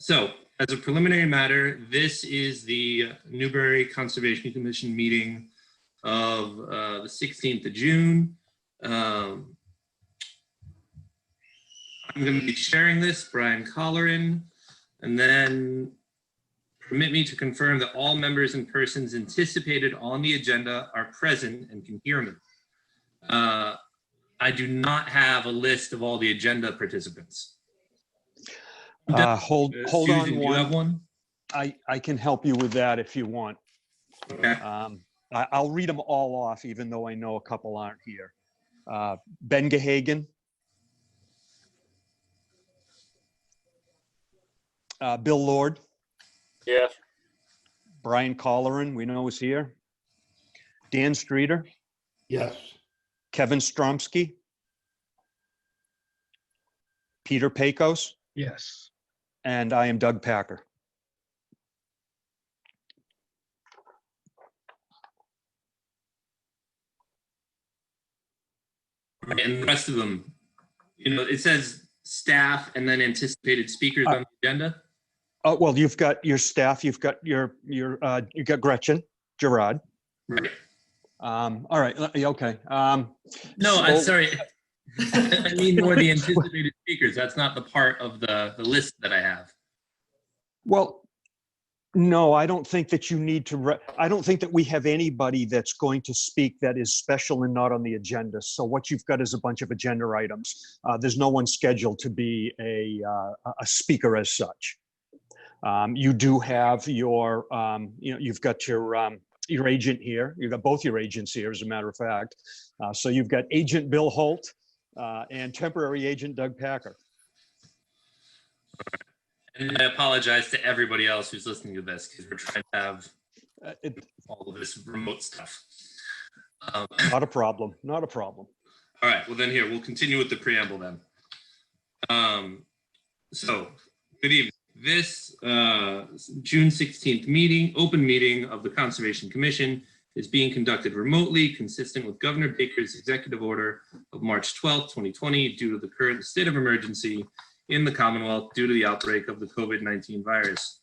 So, as a preliminary matter, this is the Newbury Conservation Commission meeting of the 16th of June. I'm going to be sharing this, Brian Colleran, and then permit me to confirm that all members and persons anticipated on the agenda are present and can hear me. I do not have a list of all the agenda participants. Hold Susan, on do you have one? I can help you with that if you want. Okay. I'll read them all off, even though I know a couple aren't here. Ben Gehagen. Bill Lord. Yes. Brian Colleran, we know is here. Dan Streeter. Yes. Kevin Stromsky. Peter Pecos. Yes. And I am Doug Packer. Right, and the rest of them, you know, it says staff and then anticipated speakers on the agenda. Oh, well, you've got your staff, you've got you got Gretchen Gerard. Right. All right, okay. No, so, I'm sorry. I mean more the anticipated speakers. That's not the part of the list that I have. Well, no, I don't think that you need to, I don't think that we have anybody that's going to speak that is special and not on the agenda. So what you've got is a bunch of agenda items. There's no one scheduled to be a speaker as such. You do have your, you know, you've got your agent here. You've got both your agents here, as a matter of fact. So you've got Agent Bill Holt and temporary agent Doug Packer. And I apologize to everybody else who's listening to this because we're trying to have all of this remote stuff. Not a problem. Not a problem. All right. Well, then here, we'll continue with the preamble then. So, good evening. This June 16th meeting, open meeting of the Conservation Commission is being conducted remotely, consistent with Governor Baker's executive order of March 12th, 2020, due to the current state of emergency in the Commonwealth due to the outbreak of the COVID-19 virus.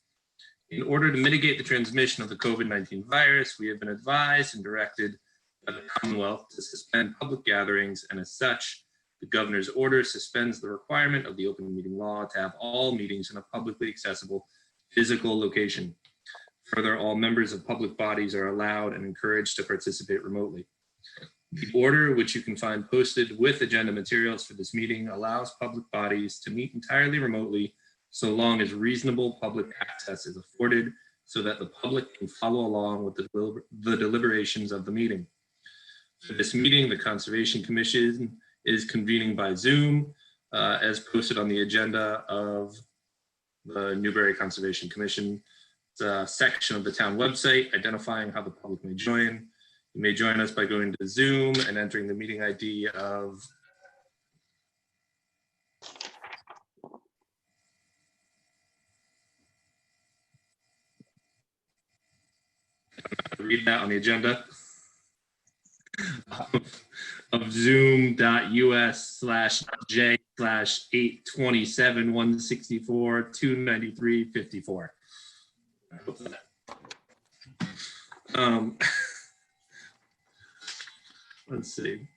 In order to mitigate the transmission of the COVID-19 virus, we have been advised and directed by the Commonwealth to suspend public gatherings, and as such, the governor's order suspends the requirement of the open meeting law to have all meetings in a publicly accessible physical location. Further, all members of public bodies are allowed and encouraged to participate remotely. The order, which you can find posted with agenda materials for this meeting, allows public bodies to meet entirely remotely so long as reasonable public access is afforded so that the public can follow along with the deliberations of the meeting. For this meeting, the Conservation Commission is convening by Zoom as posted on the agenda of the Newbury Conservation Commission. It's a section of the town website identifying how the public may join. You may join us by going to Zoom and entering the meeting ID of read that on the agenda of zoom.us/j/827-164-293-54. I hope that. Let's see.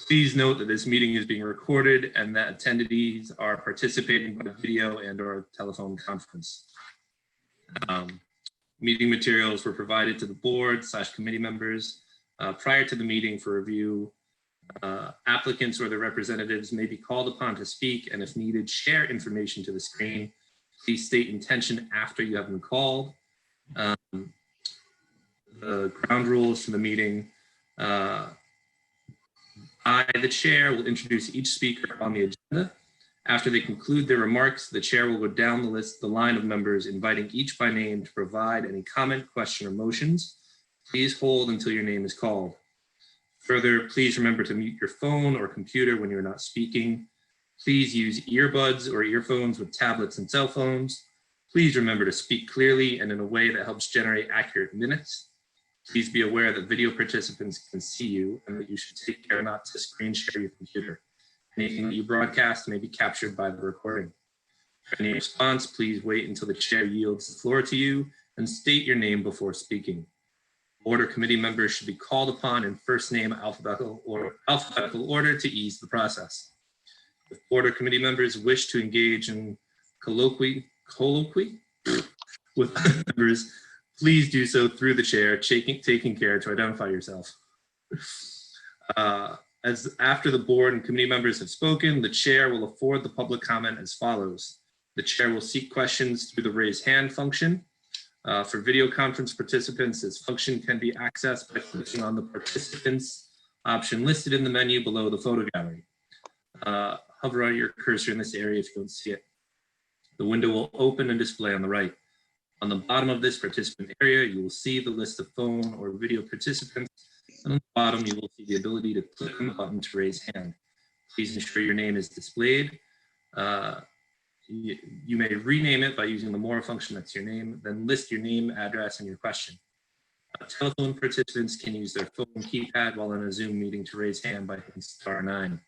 Please note that this meeting is being recorded and that attendees are participating by video and/or telephone conference. Meeting materials were provided to the board/committee members prior to the meeting for review. Applicants or their representatives may be called upon to speak, and if needed, share information to the screen. Please state intention after you have been called. The ground rules for the meeting. I, the chair, will introduce each speaker on the agenda. After they conclude their remarks, the chair will go down the line of members, inviting each by name to provide any comment, question, or motions. Please hold until your name is called. Further, please remember to mute your phone or computer when you're not speaking. Please use earbuds or earphones with tablets and cell phones. Please remember to speak clearly and in a way that helps generate accurate minutes. Please be aware that video participants can see you and that you should take care not to screen share your computer. Anything that you broadcast may be captured by the recording. For any response, please wait until the chair yields the floor to you and state your name before speaking. Board or committee members should be called upon in first name alphabetical order to ease the process. If board or committee members wish to engage in colloquy with members, please do so through the chair, taking care to identify yourself. As after the board and committee members have spoken, the chair will afford the public comment as follows. The chair will seek questions through the raise hand function. For video conference participants, this function can be accessed by clicking on the participants option listed in the menu below the photo gallery. Hover on your cursor in this area if you don't see it. The window will open and display on the right. On the bottom of this participant area, you will see the list of phone or video participants. And on the bottom, you will see the ability to click on the button to raise hand. Please ensure your name is displayed. You may rename it by using the more function that's your name, then list your name, address, and your question. Telephone participants can use their phone keypad while in a Zoom meeting to raise hand by hitting *9.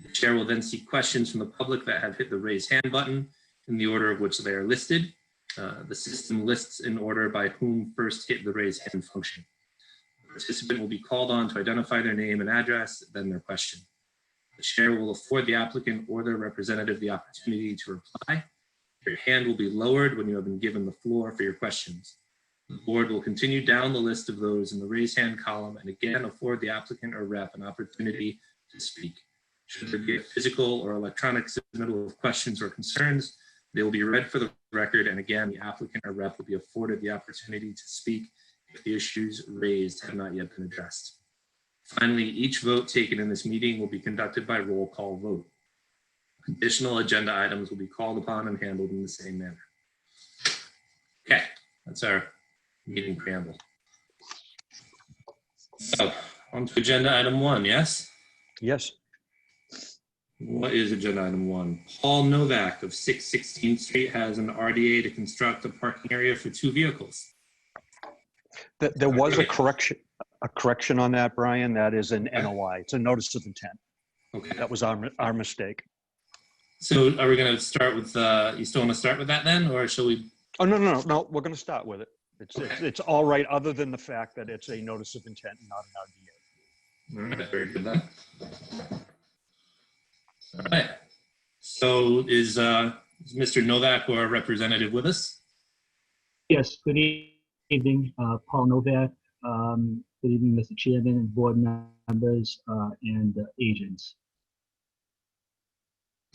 The chair will then seek questions from the public that have hit the raise hand button in the order of which they are listed. The system lists in order by whom first hit the raise hand function. The participant will be called on to identify their name and address, then their question. The chair will afford the applicant or their representative the opportunity to reply. Your hand will be lowered when you have been given the floor for your questions. The board will continue down the list of those in the raise hand column and again afford the applicant or rep an opportunity to speak. Should there be a physical or electronic submittal of questions or concerns, they will be read for the record, and again, the applicant or rep will be afforded the opportunity to speak if the issues raised have not yet been addressed. Finally, each vote taken in this meeting will be conducted by roll call vote. Additional agenda items will be called upon and handled in the same manner. Okay, that's our meeting preamble. So, on to agenda item 1, yes? Yes. What is agenda item 1? Paul Novak of 616th Street has an RDA to construct a parking area for 2 vehicles. There was a correction on that, Brian. That is an NOI. It's a notice of intent. Okay. That was our mistake. So are we going to start with, you still want to start with that then, or shall we? Oh, no. We're going to start with it. Okay. It's all right, other than the fact that it's a notice of intent and not an RDA. All right, very good then. All right. So is Mr. Novak or a representative with us? Yes, good evening, Paul Novak. Good evening, Mr. Chairman and board members and agents.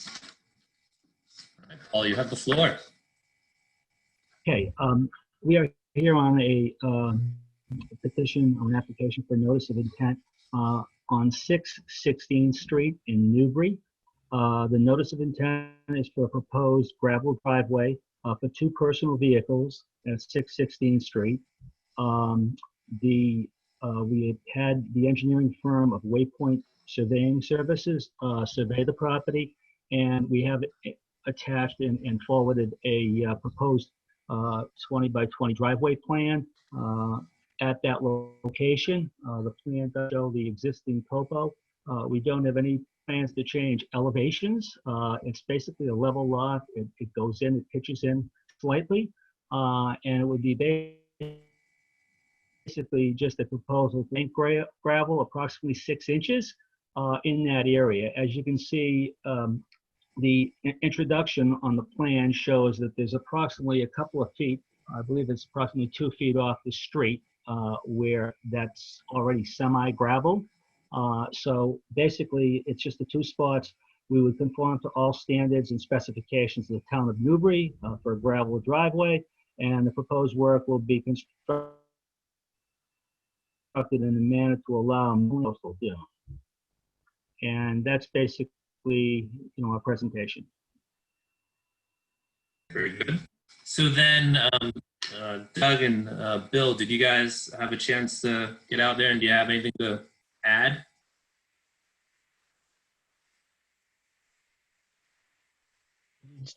All right, Paul, you have the floor. Okay, we are here on a petition, on an application for notice of intent on 616th Street in Newbury. The notice of intent is for a proposed gravel driveway for 2 personal vehicles at 616th Street. We had the engineering firm of Waypoint Surveying Services survey the property, and we have attached and forwarded a proposed 20 by 20 driveway plan at that location. The plan does show the existing topo. We don't have any plans to change elevations. It's basically a level lot. It goes in, it pitches in slightly, and it would be basically just a proposal to make gravel approximately 6 inches in that area. As you can see, the introduction on the plan shows that there's approximately a couple of feet, I believe it's approximately 2 feet off the street where that's already semi-gravel. So basically, it's just the 2 spots. We would conform to all standards and specifications of the town of Newbury for a gravel driveway, and the proposed work will be constructed in a manner to allow coastal do. And that's basically, our presentation. Very good. So then, Doug and Bill, did you guys have a chance to get out there, and do you have anything to add?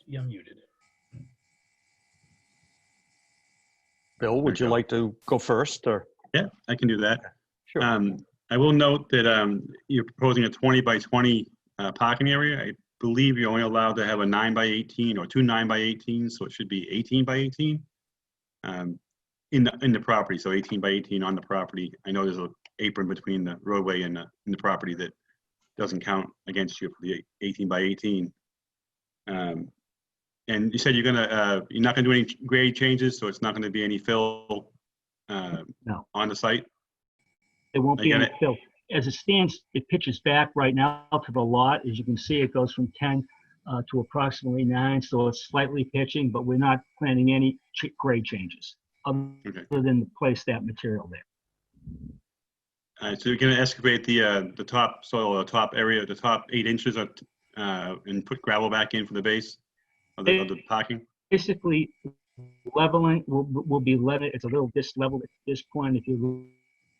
You're muted. Bill, would you like to go first, or? Yeah, I can do that. Sure. I will note that you're proposing a 20 by 20 parking area. believe you're only allowed to have a 9x18 or two 9x18, so it should be 18x18 in the property. So 18x18 on the property. I know there's an apron between the roadway and the property that doesn't count against you for the 18x18. And you said you're not gonna do any grade changes, so it's not gonna be any fill No. on the site. It won't be Again, any fill. As it stands, it pitches back right now to the lot. As you can see, it goes from 10 to approximately 9, so it's slightly pitching, but we're not planning any grade changes other than to place that material there. All right, so you're gonna excavate the top soil, the top area, the top 8 inches and put gravel back in for the base of the parking? Basically, leveling will be level. It's a little disleveled at this point. If you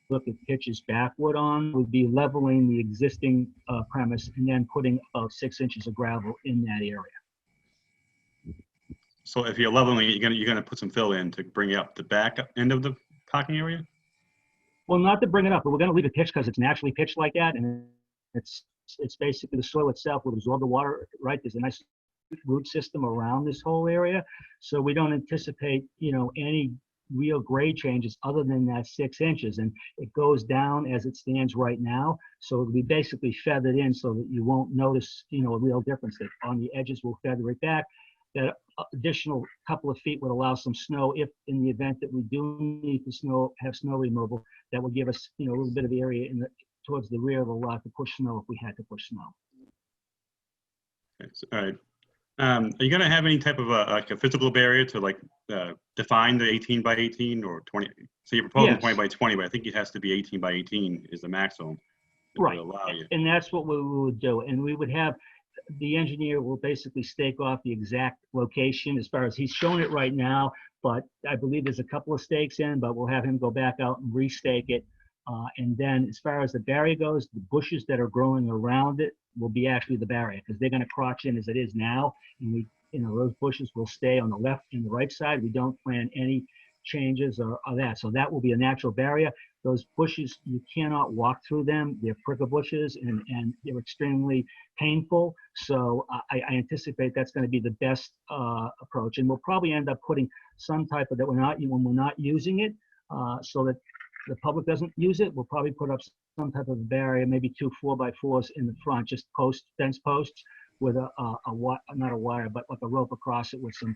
look at pitches backward on, would be leveling the existing premise and then putting about 6 inches of gravel in that area. So if you're leveling it, you're gonna put some fill in to bring up the back end of the parking area? Well, not to bring it up, but we're going to leave it pitched because it's naturally pitched like that, and it's basically the soil itself will absorb the water. Right, there's a nice root system around this whole area, so we don't anticipate, any real grade changes other than that 6 inches, and it goes down as it stands right now. So it'll be basically feathered in so that you won't notice, a real difference. That on the edges will feather it back. That additional couple of feet would allow some snow if, in the event that we do need to have snow removal. That will give us, a little bit of area towards the rear of the lot to push snow if we had to push snow. Okay, all right. Are you going to have any type of like a physical barrier to define the 18x18 or 20? So you're proposing Yes. 20x20, but I think it has to be 18x18 is the maximum. Right, Allow you. and that's what we would do. And we would have, the engineer will basically stake off the exact location as far as he's shown it right now, but I believe there's a couple of stakes in, but we'll have him go back out and restake it. And then as far as the barrier goes, the bushes that are growing around it will be actually the barrier, because they're going to crotch in as it is now. And those bushes will stay on the left and the right side. We don't plan any changes or that. So that will be a natural barrier. Those bushes, you cannot walk through them. They're prickle bushes and they're extremely painful. So I anticipate that's going to be the best approach. And we'll probably end up putting some type of that when we're not using it, so that the public doesn't use it. We'll probably put up some type of barrier, maybe 2 4x4s in the front, just fence posts with not a wire, but like a rope across it with some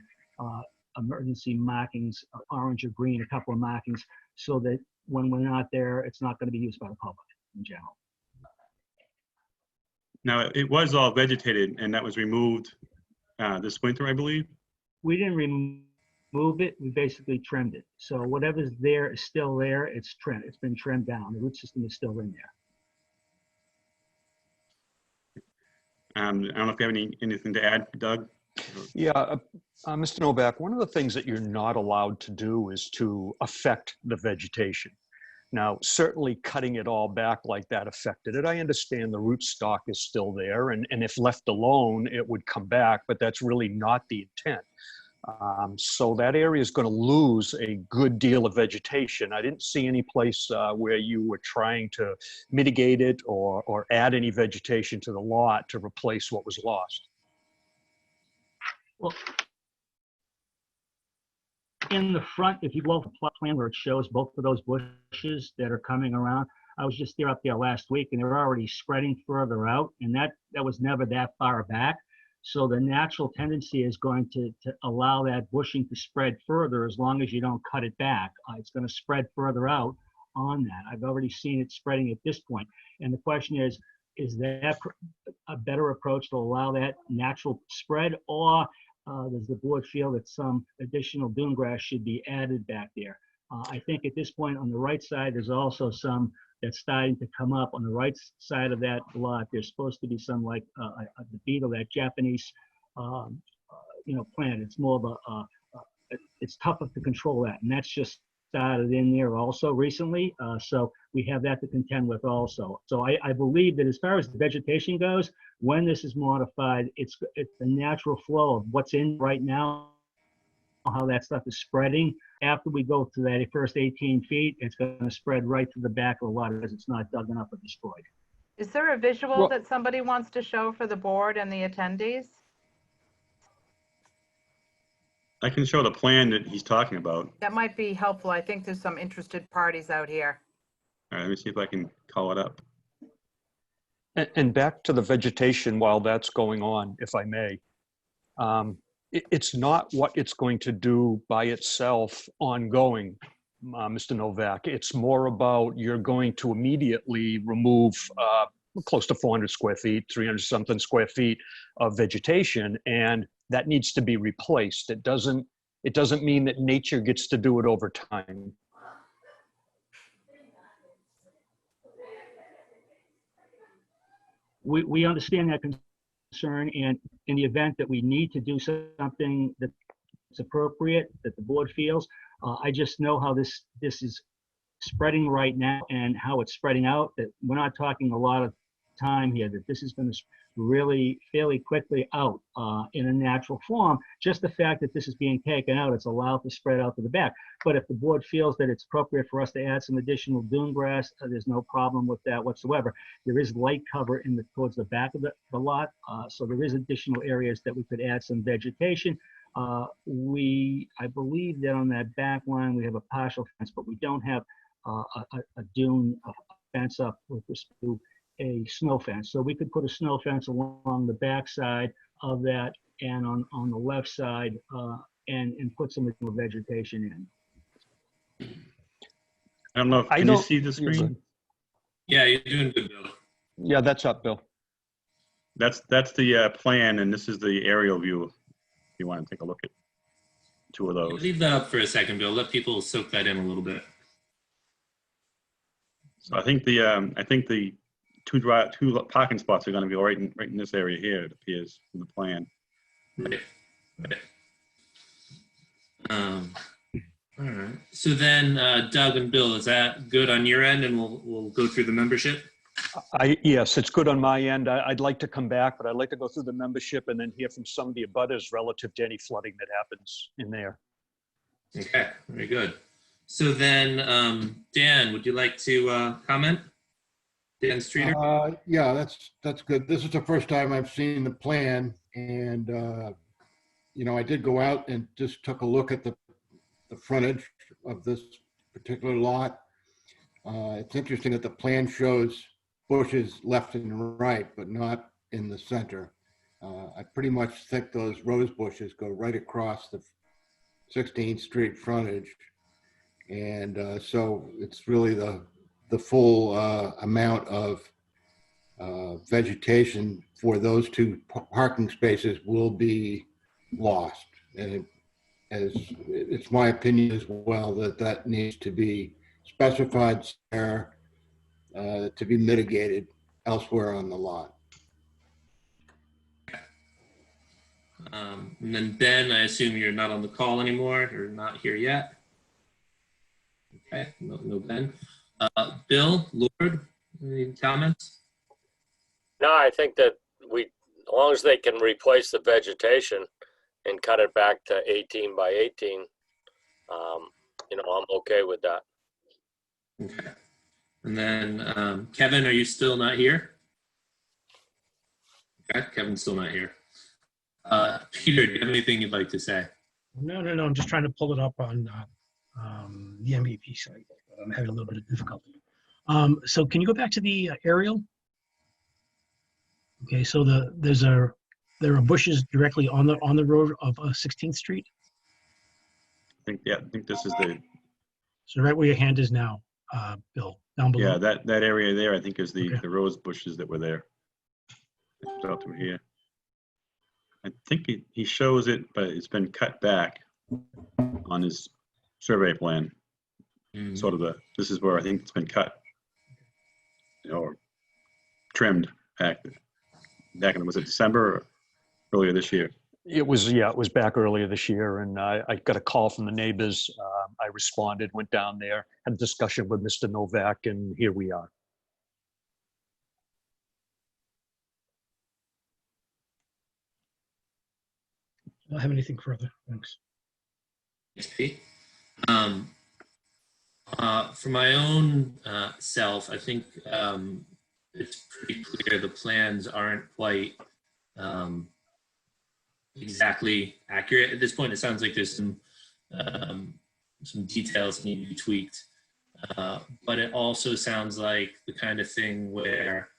emergency markings, orange or green, a couple of markings, so that when we're not there, it's not going to be used by the public in general. Now, it was all vegetated and that was removed this winter, I believe. We didn't remove it, we basically trimmed it. So whatever's there is still there, it's trimmed, it's been trimmed down. The root system is still in there. I don't know if you have anything to add, Doug? Yeah, Mr. Novak, one of the things that you're not allowed to do is to affect the vegetation. Now, certainly cutting it all back like that affected it. I understand the root stock is still there, and if left alone, it would come back, but that's really not the intent. So that area is going to lose a good deal of vegetation. I didn't see any place where you were trying to mitigate it or add any vegetation to the lot to replace what was lost. Well, in the front, if you go off the plot plan where it shows both of those bushes that are coming around, I was just up there last week and they're already spreading further out, and that was never that far back. So the natural tendency is going to allow that bushing to spread further as long as you don't cut it back. It's going to spread further out on that. I've already seen it spreading at this point. And the question is that a better approach to allow that natural spread, or does the board feel that some additional dune grass should be added back there? I think at this point on the right side, there's also some that's starting to come up on the right side of that lot. There's supposed to be some like the beetle, that Japanese, plant. It's more of it's tougher to control that, and that's just started in there also recently. So we have that to contend with also. So I believe that as far as the vegetation goes, when this is modified, it's the natural flow of what's in right now, how that stuff is spreading. After we go to that first 18 feet, it's going to spread right to the back of the lot as it's not dug up or destroyed. Is there a visual Well- that somebody wants to show for the board and the attendees? I can show the plan that he's talking about. That might be helpful. I think there's some interested parties out here. All right, let me see if I can call it up. And back to the vegetation while that's going on, if I may. It's not what it's going to do by itself ongoing, Mr. Novak. It's more about you're going to immediately remove close to 400 square feet, 300 something square feet of vegetation, and that needs to be replaced. It doesn't mean that nature gets to do it over time. We understand that concern, and in the event that we need to do something that's appropriate, that the board feels, I just know how this is spreading right now and how it's spreading out, that we're not talking a lot of time here, that this is going to really fairly quickly out in a natural form. Just the fact that this is being taken out, it's allowed to spread out to the back. But if the board feels that it's appropriate for us to add some additional dune grass, there's no problem with that whatsoever. There is light cover towards the back of the lot, so there is additional areas that we could add some vegetation. I believe that on that back line, we have a partial fence, but we don't have a dune fence up with respect to a snow fence. So we could put a snow fence along the back side of that and on the left side and put some additional vegetation in. I don't know, if, can you see the screen? Yeah, you're doing good, Bill. Yeah, that's up, Bill. That's the plan, and this is the aerial view. If you want to take a look at two of those. Leave that up for a second, Bill. Let people soak that in a little bit. So I think the two parking spots are going to be right in this area here. It appears from the plan. Right. All right. So then, Doug and Bill, is that good on your end, and we'll go through the membership? Yes, it's good on my end. I'd like to come back, but I'd like to go through the membership and then hear from some of the abutters relative to any flooding that happens in there. Okay, very good. So then, Dan, would you like to comment? Dan Streeter? Yeah, that's good. This is the first time I've seen the plan, and I did go out and just took a look at the frontage of this particular lot. It's interesting that the plan shows bushes left and right, but not in the center. I pretty much think those rose bushes go right across the 16th Street frontage, and so it's really the full amount of vegetation for those two parking spaces will be lost. And it's my opinion as well that needs to be specified there to be mitigated elsewhere on the lot. And then Ben, I assume you're not on the call anymore, or not here yet. Okay, no Ben. Bill, Lord, any comments? No, I think that as long as they can replace the vegetation and cut it back to 18 by 18, I'm okay with that. Okay. And then, Kevin, are you still not here? Okay, Kevin's still not here. Peter, do you have anything you'd like to say? No. I'm just trying to pull it up on the MVP site. I'm having a little bit of difficulty. So can you go back to the aerial? Okay, so there are bushes directly on the road of 16th Street. I think this is the So right where your hand is now, Bill, down below. yeah that area there. I think is the Okay. the rose bushes that were there. It's out through here. I think he shows it, but it's been cut back on his survey plan. Sort of this is where I think it's been cut, or trimmed back in, was it December or earlier this year? It was back earlier this year, and I got a call from the neighbors. I responded, went down there, had a discussion with Mr. Novak, and here we are. I don't have anything further. Thanks. Thanks, Pete. For my own self, I think it's pretty where the plans aren't quite exactly accurate at this point. It sounds like there's some details that need to be tweaked, but it also sounds like the kind of thing where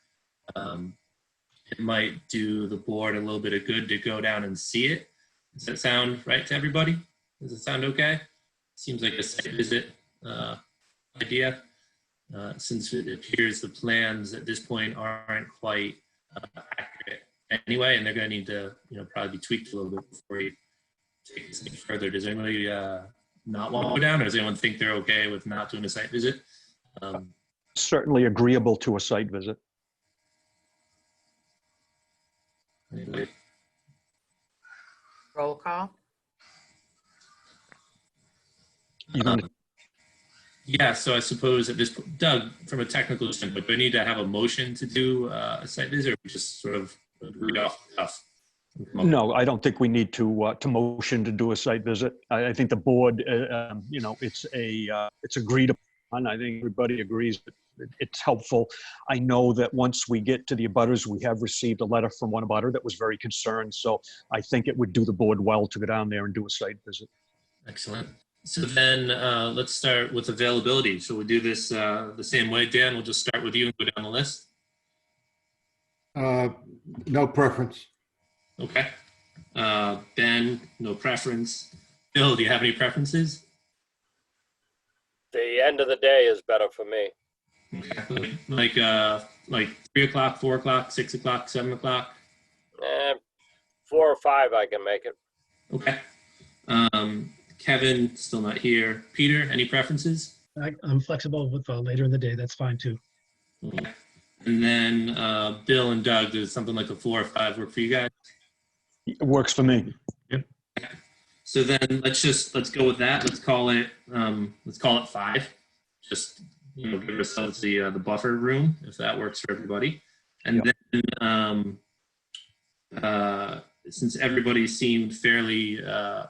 it might do the board a little bit of good to go down and see it. Does that sound right to everybody? Does it sound okay? Seems like a site visit idea, since it appears the plans at this point aren't quite accurate anyway, and they're going to need to, probably be tweaked a little bit before we take this any further. Does anybody not want to go down, or does anyone think they're okay with not doing a site visit? Certainly agreeable to a site visit. Anybody? Roll call. You gonna- Yeah, so I suppose at this point, Doug, from a technical standpoint, do we need to have a motion to do a site visit, or we just sort of read off the cuff? No, I don't think we need to motion to do a site visit. I think the board, it's agreed upon. I think everybody agrees that it's helpful. I know that once we get to the abutters, we have received a letter from one abutter that was very concerned. So I think it would do the board well to go down there and do a site visit. Excellent. So then let's start with availability. So we do this the same way. Dan, we'll just start with you and go down the list. No preference. Okay. Ben, no preference. Bill, do you have any preferences? The end of the day is better for me. Okay. Like 3 o'clock, 4 o'clock, 6 o'clock, 7 o'clock? 4 or 5, I can make it. Okay. Kevin, still not here. Peter, any preferences? I'm flexible with later in the day. That's fine too. Okay. And then Bill and Doug, does something like a 4 or 5 work for you guys? It works for me. So then let's go with that. Let's call it 5. Just give ourselves the buffer room if that works for everybody. And then since everybody seemed fairly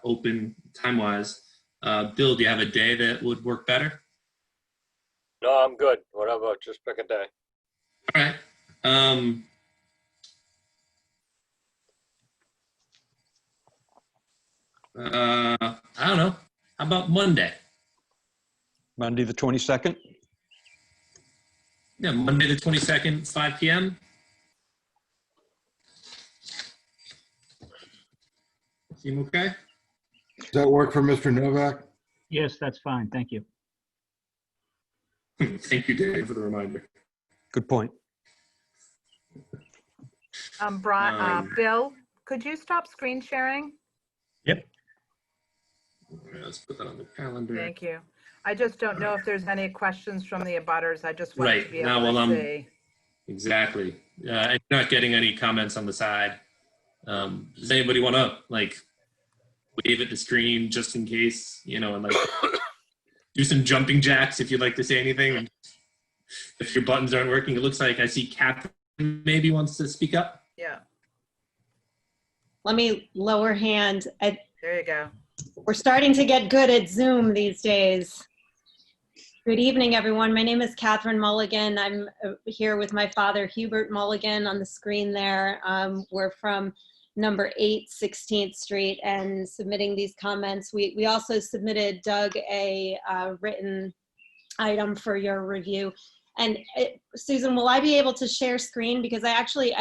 open time-wise, Bill, do you have a day that would work better? No, I'm good. Whatever, just pick a day. All right. I don't know. How about Monday? Monday, the 22nd? Yeah, Monday the 22nd, 5 p.m. Seem okay? Does that work for Mr. Novak? Yes, that's fine. Thank you. Thank you, Dave, for the reminder. Good point. Bill, could you stop screen sharing? Yep. All right, let's put that on the calendar. Thank you. I just don't know if there's any questions from the abutters. I just wanted Right. to be Now, able while to I'm- see. Exactly. I'm not getting any comments on the side. Does anybody want to wave at the screen just in case, and do some jumping jacks if you'd like to say anything? And if your buttons aren't working, it looks like I see Katherine maybe wants to speak up. Yeah, Let me lower hand. there you go. We're starting to get good at Zoom these days. Good evening, everyone. My name is Katherine Mulligan. I'm here with my father, Hubert Mulligan, on the screen there. We're from number 8 16th Street and submitting these comments. We also submitted Doug a written item for your review. And Susan, will I be able to share screen? Because I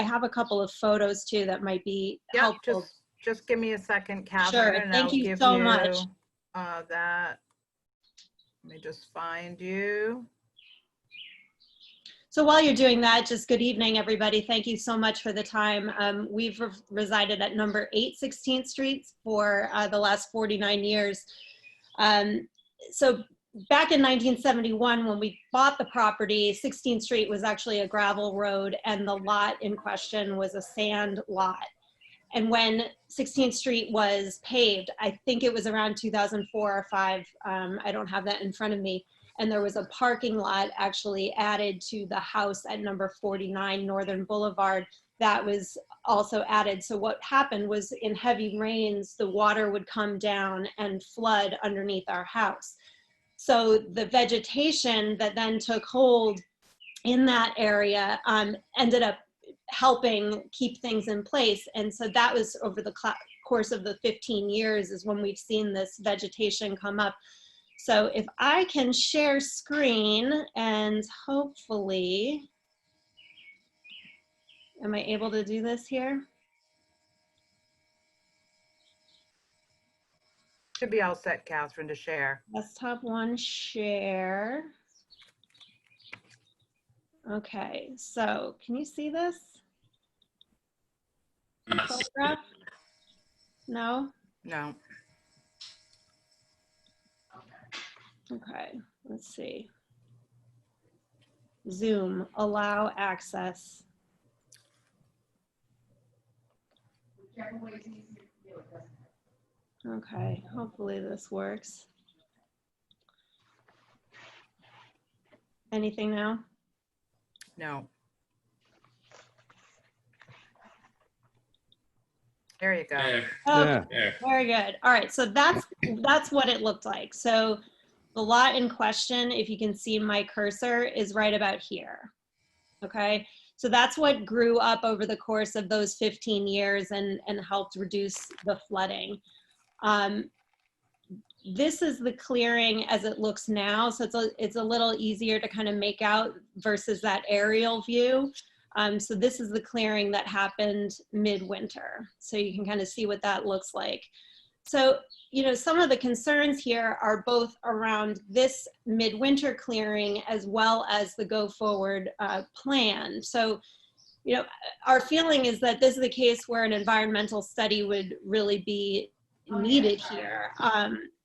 have a couple of photos too that might be Yeah, helpful. just give me a second, Catherine. Sure, and thank I'll you give so much. That. Let me just find you. So while you're doing that, just good evening, everybody. Thank you so much for the time. We've resided at number 8 16th Street for the last 49 years. So back in 1971, when we bought the property, 16th Street was actually a gravel road and the lot in question was a sand lot. And when 16th Street was paved, I think it was around 2004 or 5, I don't have that in front of me, and there was a parking lot actually added to the house at number 49 Northern Boulevard that was also added. So what happened was in heavy rains, the water would come down and flood underneath our house. So the vegetation that then took hold in that area ended up helping keep things in place. And so that was over the course of the 15 years is when we've seen this vegetation come up. So if I can share screen and hopefully, am I able to do this here? Should be all set, Catherine, to share. Desktop one, share. Okay, so can you see this? Photograph? No? No. Okay, let's see. Zoom, allow access. Okay, hopefully this works. Anything now? No. There you go. There, Oh, Yeah. there. very good. All right, so that's what it looked like. So the lot in question, if you can see my cursor, is right about here. Okay, so that's what grew up over the course of those 15 years and helped reduce the flooding. This is the clearing as it looks now, so it's a little easier to kind of make out versus that aerial view. So this is the clearing that happened midwinter. So you can kind of see what that looks like. So, you know, some of the concerns here are both around this midwinter clearing as well as the go forward plan. So, you know, our feeling is that this is the case where an environmental study would really be needed here.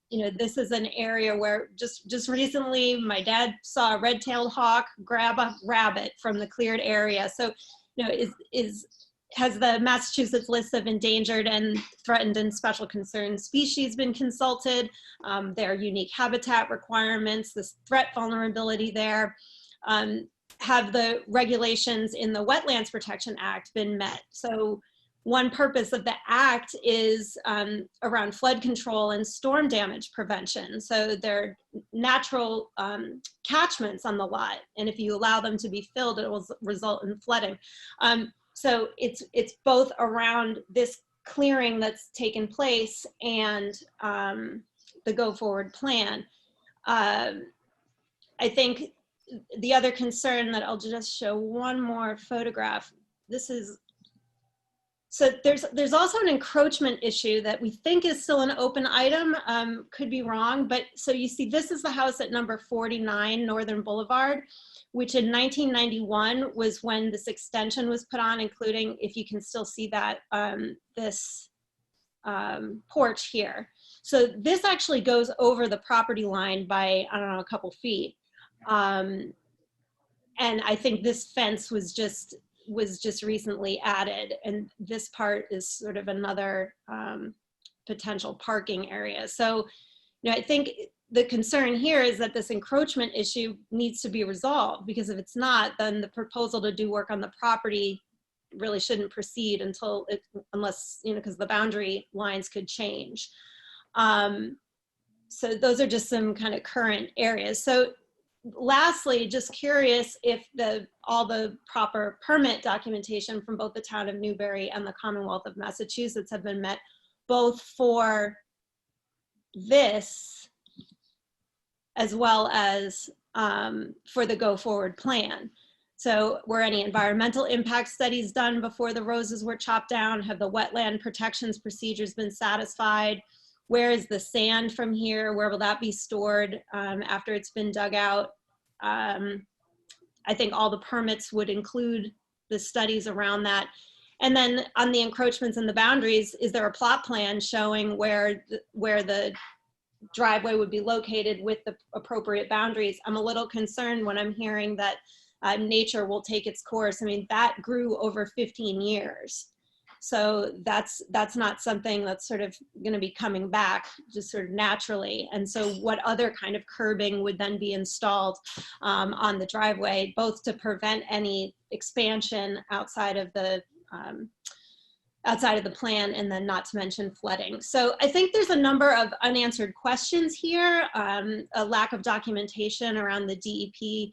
You know, this is an area where just recently my dad saw a red-tailed hawk grab a rabbit from the cleared area. So, you know, has the Massachusetts list of endangered and threatened and special concern species been consulted? Their unique habitat requirements, this threat vulnerability there. Have the regulations in the Wetlands Protection Act been met? So one purpose of the act is around flood control and storm damage prevention. So they're natural catchments on the lot, and if you allow them to be filled, it will result in flooding. So it's both around this clearing that's taken place and the go forward plan. I think the other concern that I'll just show one more photograph. This is, so there's also an encroachment issue that we think is still an open item, could be wrong, but so you see this is the house at number 49 Northern Boulevard, which in 1991 was when this extension was put on, including, if you can still see that, this porch here. So this actually goes over the property line by, I don't know, a couple feet. And I think this fence was just recently added, and this part is sort of another potential parking area. So, you know, I think the concern here is that this encroachment issue needs to be resolved, because if it's not, then the proposal to do work on the property really shouldn't proceed unless, you know, because the boundary lines could change. So those are just some kind of current areas. So lastly, just curious if all the proper permit documentation from both the town of Newbury and the Commonwealth of Massachusetts have been met, both for this as well as for the go forward plan. So were any environmental impact studies done before the roses were chopped down? Have the wetland protections procedures been satisfied? Where is the sand from here? Where will that be stored after it's been dug out? I think all the permits would include the studies around that. And then on the encroachments and the boundaries, is there a plot plan showing where the driveway would be located with the appropriate boundaries? I'm a little concerned when I'm hearing that nature will take its course. I mean, that grew over 15 years. So that's not something that's sort of going to be coming back just sort of naturally. And so what other kind of curbing would then be installed on the driveway, both to prevent any expansion outside of the plan, and then not to mention flooding. So I think there's a number of unanswered questions here, a lack of documentation around the DEP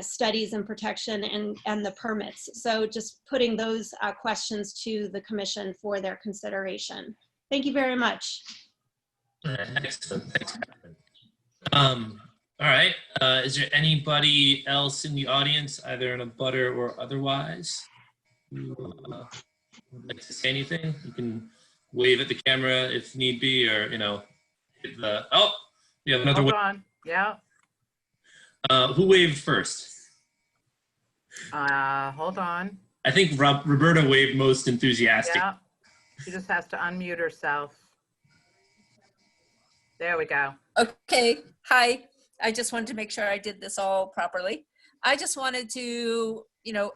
studies and protection and the permits. So just putting those questions to the commission for their consideration. Thank you very much. All right, excellent. Thanks, Catherine. All right. Is there anybody else in the audience, either in a butter or otherwise, who would like to say anything? You can wave at the camera if need be, or hit the. Oh, we have another Hold wave. on. Yeah. Who waved first? Hold on. I think Roberta waved most enthusiastic. Yeah. She just has to unmute herself. There we go. Okay, hi. I just wanted to make sure I did this all properly. I just wanted to,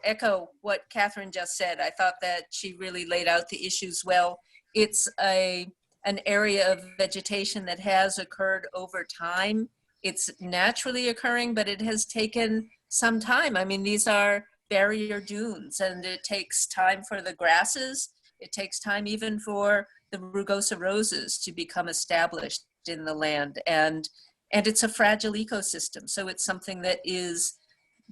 echo what Catherine just said. I thought that she really laid out the issues well. It's an area of vegetation that has occurred over time. It's naturally occurring, but it has taken some time. I mean, these are barrier dunes, and it takes time for the grasses. It takes time even for the rugosa roses to become established in the land, and it's a fragile ecosystem, so it's something that is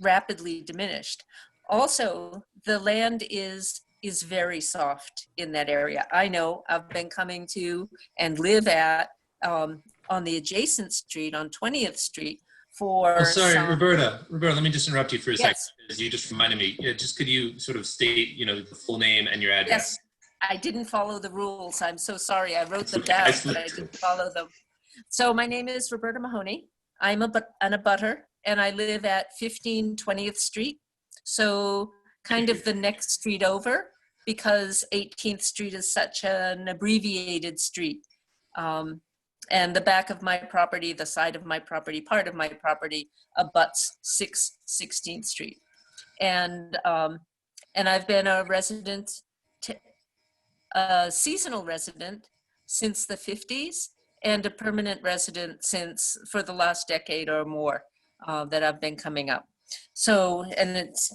rapidly diminished. Also, the land is very soft in that area. I know I've been coming to and live at on the adjacent street on 20th Street for. Oh, sorry, Roberta, let me just interrupt you for a second, Yes. because you just reminded me. Just could you sort of state, the full name and your address? Yes, I didn't follow the rules. I'm so sorry. I wrote them down, but I didn't follow them. So my name is Roberta Mahoney. I'm an abutter, and I live at 15 20th Street. So kind of the next street over, because 18th Street is such an abbreviated street. And the back of my property, the side of my property, part of my property abuts 16th Street. And I've been a resident, a seasonal resident since the 50s, and a permanent resident for the last decade or more that I've been coming up. So, and it's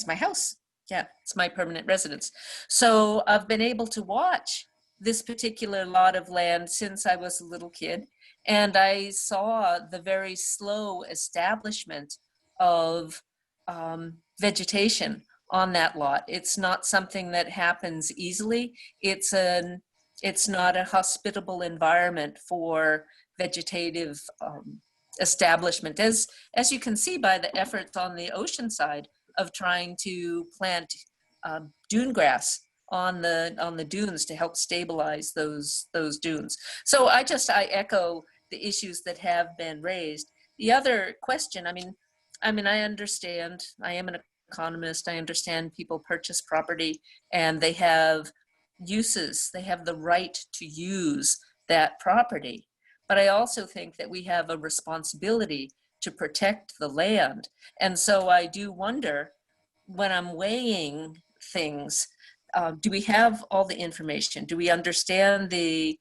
my house. Yeah, it's my permanent residence. So I've been able to watch this particular lot of land since I was a little kid. And I saw the very slow establishment of vegetation on that lot. It's not something that happens easily. It's not a hospitable environment for vegetative establishment, as you can see by the efforts on the ocean side of trying to plant dune grass on the dunes to help stabilize those dunes. So I echo the issues that have been raised. The other question, I mean, I understand, I am an economist, I understand people purchase property and they have uses, they have the right to use that property. But I also think that we have a responsibility to protect the land. And so I do wonder, when I'm weighing things, do we have all the information? Do we understand the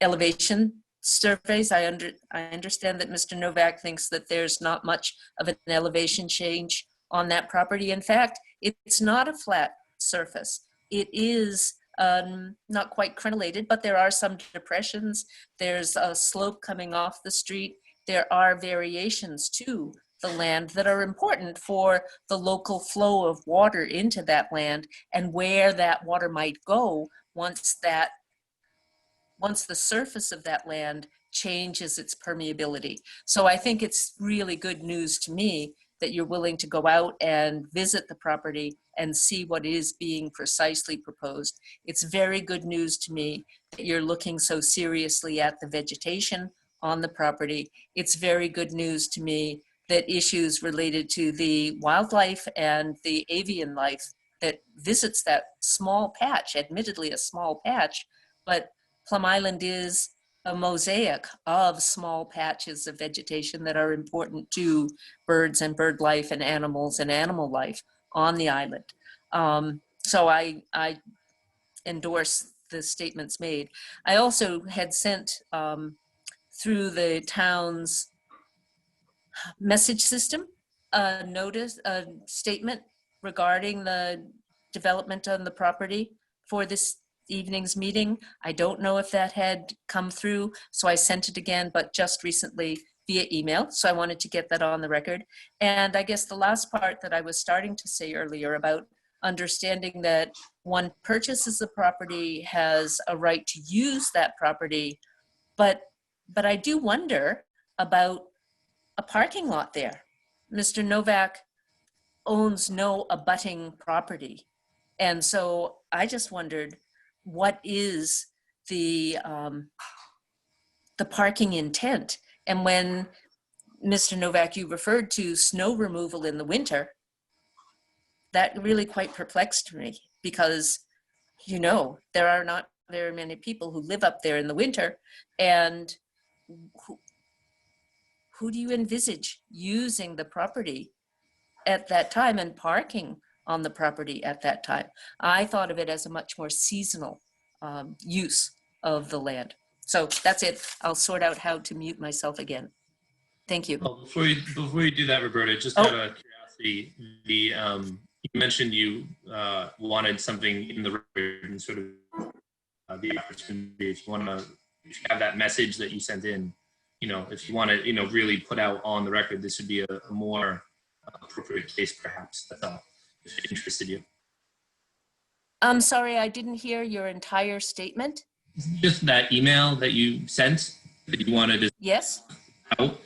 elevation surveys? I understand that Mr. Novak thinks that there's not much of an elevation change on that property. In fact, it's not a flat surface. It is not quite crenellated, but there are some depressions. There's a slope coming off the street. There are variations to the land that are important for the local flow of water into that land and where that water might go once the surface of that land changes its permeability. So I think it's really good news to me that you're willing to go out and visit the property and see what is being precisely proposed. It's very good news to me that you're looking so seriously at the vegetation on the property. It's very good news to me that issues related to the wildlife and the avian life that visits that small patch, admittedly a small patch, but Plum Island is a mosaic of small patches of vegetation that are important to birds and bird life and animal life on the island. So I endorse the statements made. I also had sent through the town's message system a statement regarding the development on the property for this evening's meeting. I don't know if that had come through, so I sent it again, but just recently via email. So I wanted to get that on the record. And I guess the last part that I was starting to say earlier about understanding that one purchases the property, has a right to use that property, but I do wonder about a parking lot there. Mr. Novak owns no abutting property. And so I just wondered, what is the parking intent? And when Mr. Novak, you referred to snow removal in the winter, that really quite perplexed me because, you know, there are not very many people who live up there in the winter. And who do you envisage using the property at that time and parking on the property at that time? I thought of it as a much more seasonal use of the land. So that's it. I'll sort out how to mute myself again. Thank you. Well, before you do that, Roberta, just out of curiosity, you mentioned you wanted something in the record and sort of the opportunity, if you want to have that message that you sent in, you know, if you want to, you know, really put out on the record, this would be a more appropriate case, perhaps. That's all, if it interested you. I'm sorry, I didn't hear your entire statement. Just that email that you sent that you wanted to Yes. out.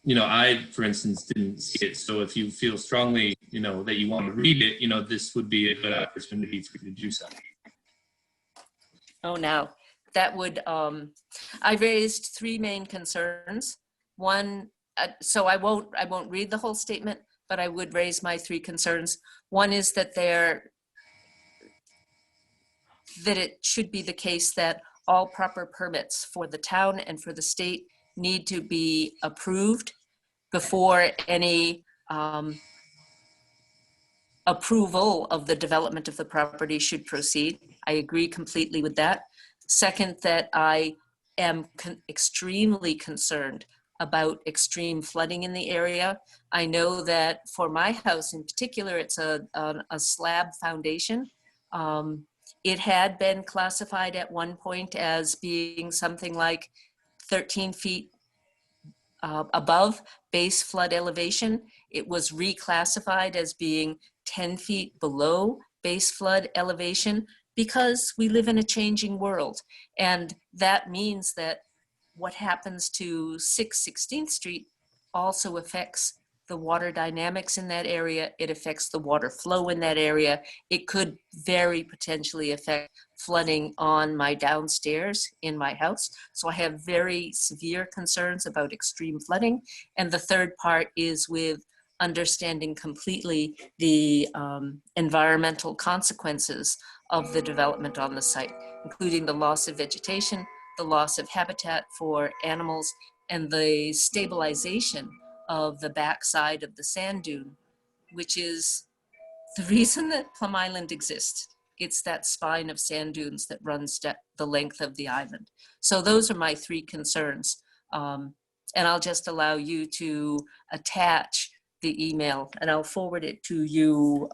You know, I, for instance, didn't see it. So if you feel strongly, you know, that you want to read it, you know, this would be a good opportunity for you to do so. Oh, now that would, I raised three main concerns. One, so I won't read the whole statement, but I would raise my three concerns. One is that that it should be the case that all proper permits for the town and for the state need to be approved before any approval of the development of the property should proceed. I agree completely with that. Second, that I am extremely concerned about extreme flooding in the area. I know that for my house in particular, it's a slab foundation. It had been classified at one point as being something like 13 feet above base flood elevation. It was reclassified as being 10 feet below base flood elevation because we live in a changing world. And that means that what happens to 16th Street also affects the water dynamics in that area. It affects the water flow in that area. It could very potentially affect flooding on my downstairs in my house. So I have very severe concerns about extreme flooding. And the third part is with understanding completely the environmental consequences of the development on the site, including the loss of vegetation, the loss of habitat for animals, and the stabilization of the backside of the sand dune, which is the reason that Plum Island exists. It's that spine of sand dunes that runs the length of the island. So those are my three concerns. And I'll just allow you to attach the email and I'll forward it to you.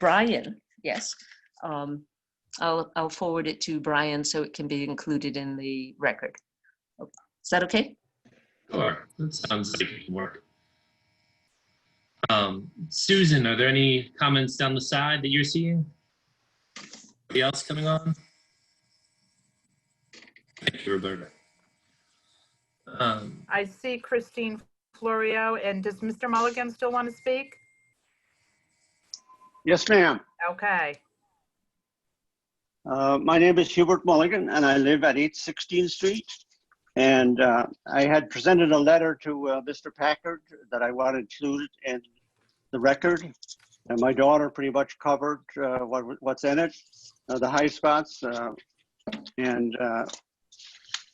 Brian, yes. I'll forward it to Brian so it can be included in the record. Is that okay? Sure, that sounds like it can work. Susan, are there any comments down the side that you're seeing? Anybody else coming on? Thank you, Roberta. I see Christine Florio, and does Mr. Mulligan still want to speak? Yes, ma'am. Okay. My name is Hubert Mulligan, and I live at 816 Street. And I had presented a letter to Mr. Packard that I wanted included in the record. And my daughter pretty much covered what's in it, the high spots.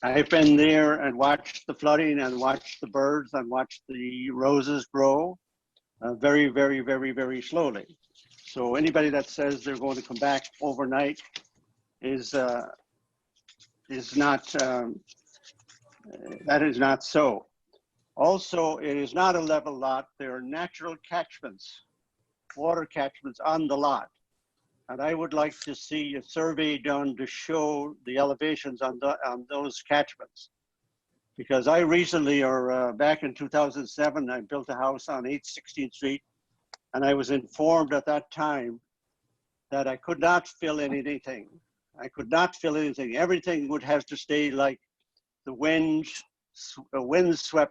I've been there and watched the flooding and watched the birds and watched the roses grow very, very, very, very slowly. So anybody that says they're going to come back overnight is not, that is not so. Also, it is not a level lot. There are natural catchments, water catchments on the lot. And I would like to see a survey done to show the elevations on those catchments. Because I recently, or back in 2007, I built a house on 816th Street, and I was informed at that time that I could not fill anything. I could not fill anything. Everything would have to stay like the wind-swept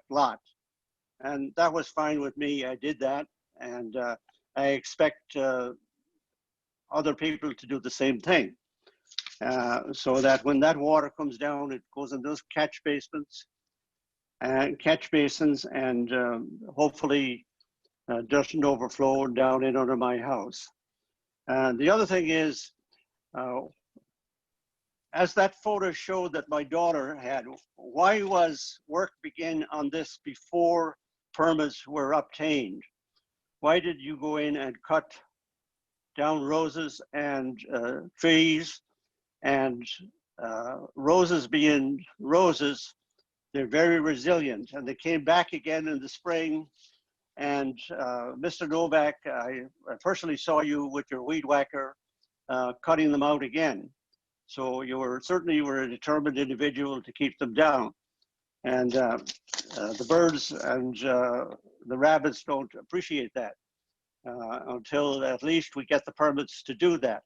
lot. And that was fine with me. I did that. And I expect other people to do the same thing. So that when that water comes down, it goes in those catch basins and hopefully doesn't overflow down in under my house. And the other thing is, as that photo showed that my daughter had, why was work begin on this before permits were obtained? Why did you go in and cut down roses and trees? And roses being roses, they're very resilient, and they came back again in the spring. And Mr. Novak, I personally saw you with your weed whacker cutting them out again. So you were a determined individual to keep them down. And the birds and the rabbits don't appreciate that until at least we get the permits to do that.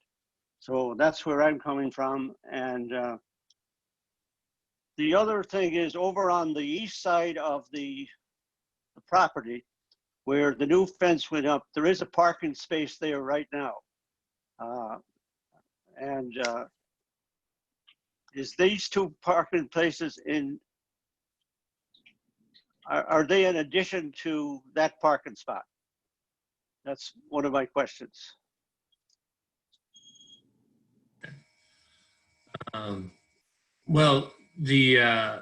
So that's where I'm coming from. And the other thing is over on the east side of the property where the new fence went up, there is a parking space there right now. Is these two parking places are they in addition to that parking spot? That's one of my questions. Well, I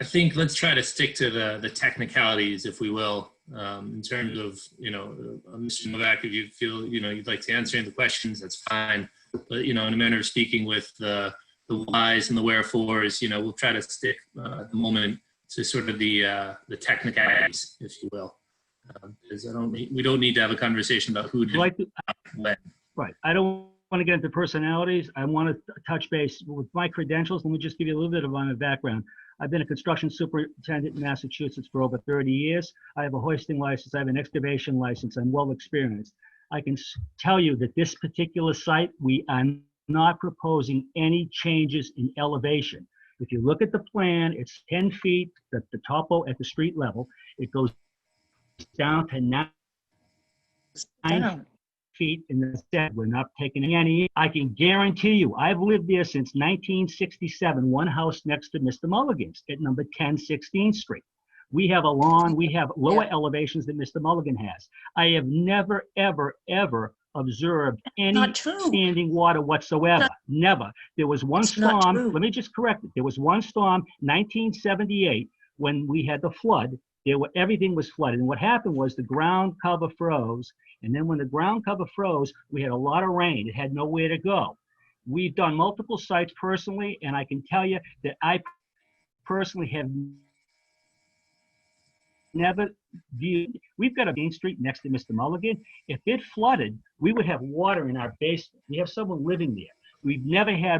think let's try to stick to the technicalities, if we will, in terms of, Mr. Novak, if you feel, you'd like to answer any of the questions, that's fine. But, in a manner of speaking with the whys and the wherefores, we'll try to stick at the moment to sort of the technicalities, if you will. Because we don't need to have a conversation about who did when. Right. I don't want to get into personalities. I want to touch base with my credentials. Let me just give you a little bit of my background. I've been a construction superintendent in Massachusetts for over 30 years. I have a hoisting license. I have an excavation license. I'm well experienced. I can tell you that this particular site, we are not proposing any changes in elevation. If you look at the plan, it's 10 feet at the topo at the street level. It goes down to 9 feet in the set. We're not taking any. I can guarantee you, I've lived there since 1967, one house next to Mr. Mulligan's at number 10 16th Street. We have a lawn, we have lower elevations than Mr. Mulligan has. I have never, ever, ever observed any standing water whatsoever. Never. There was one storm, let me just correct it. There was one storm, 1978, when we had the flood. Everything was flooded. And what happened was the ground cover froze. And then when the ground cover froze, we had a lot of rain. It had nowhere to go. We've done multiple sites personally, and I can tell you that I personally have never viewed. We've got a Main Street next to Mr. Mulligan. If it flooded, we would have water in our basement. We have someone living there. We've never had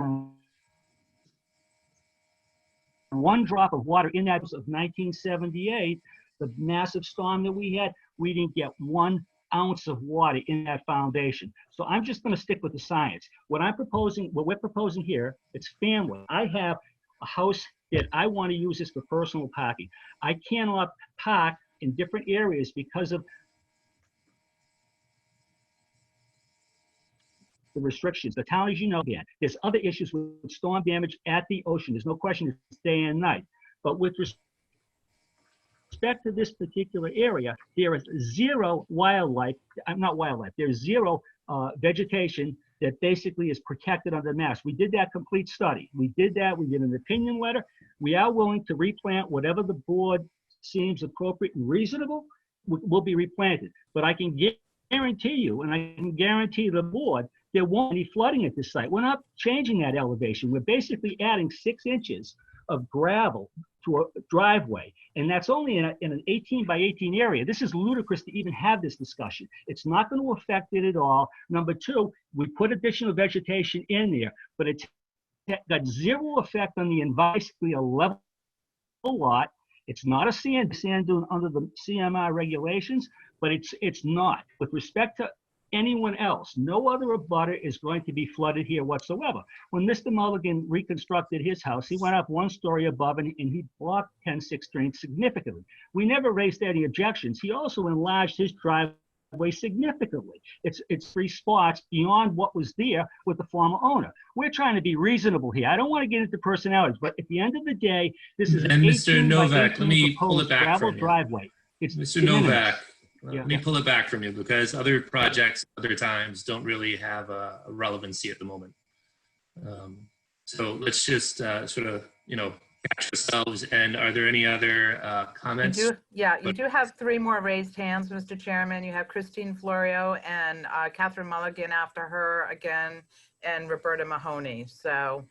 one drop of water in that of 1978, the massive storm that we had. We didn't get 1 ounce of water in that foundation. So I'm just going to stick with the science. What we're proposing here, it's family. I have a house that I want to use this for personal parking. I cannot park in different areas because of the restrictions. The town, as you know, again, there's other issues with storm damage at the ocean. There's no question it's day and night. But with respect to this particular area, there is zero wildlife, not wildlife, there's zero vegetation that basically is protected under mass. We did that complete study. We did that, we did an opinion letter. We are willing to replant whatever the board seems appropriate and reasonable, will be replanted. But I can guarantee you, and I can guarantee the board, there won't be any flooding at this site. We're not changing that elevation. We're basically adding 6 inches of gravel to a driveway. And that's only in an 18 by 18 area. This is ludicrous to even have this discussion. It's not going to affect it at all. Number two, we put additional vegetation in there, but it's got zero effect on the basically a level lot. It's not a sand dune under the CMR regulations, but it's not. With respect to anyone else, no other abutter is going to be flooded here whatsoever. When Mr. Mulligan reconstructed his house, he went up one story above and he blocked 10-6 drains significantly. We never raised any objections. He also enlarged his driveway significantly. It's 3 spots beyond what was there with the former owner. We're trying to be reasonable here. I don't want to get into personalities, but at the end of the day, this is an And Mr. 18 by Novak, 18 let me pull proposed it back gravel from you. driveway. It's Mr. de minimis. Novak, Yeah. let me pull it back from you because other projects, other times don't really have a relevancy at the moment. So let's just sort of, catch ourselves. And are there any other comments? You do have 3 more raised hands, Mr. Chairman. You have Christine Florio and Katherine Mulligan after her again, and Roberta Mahoney. So,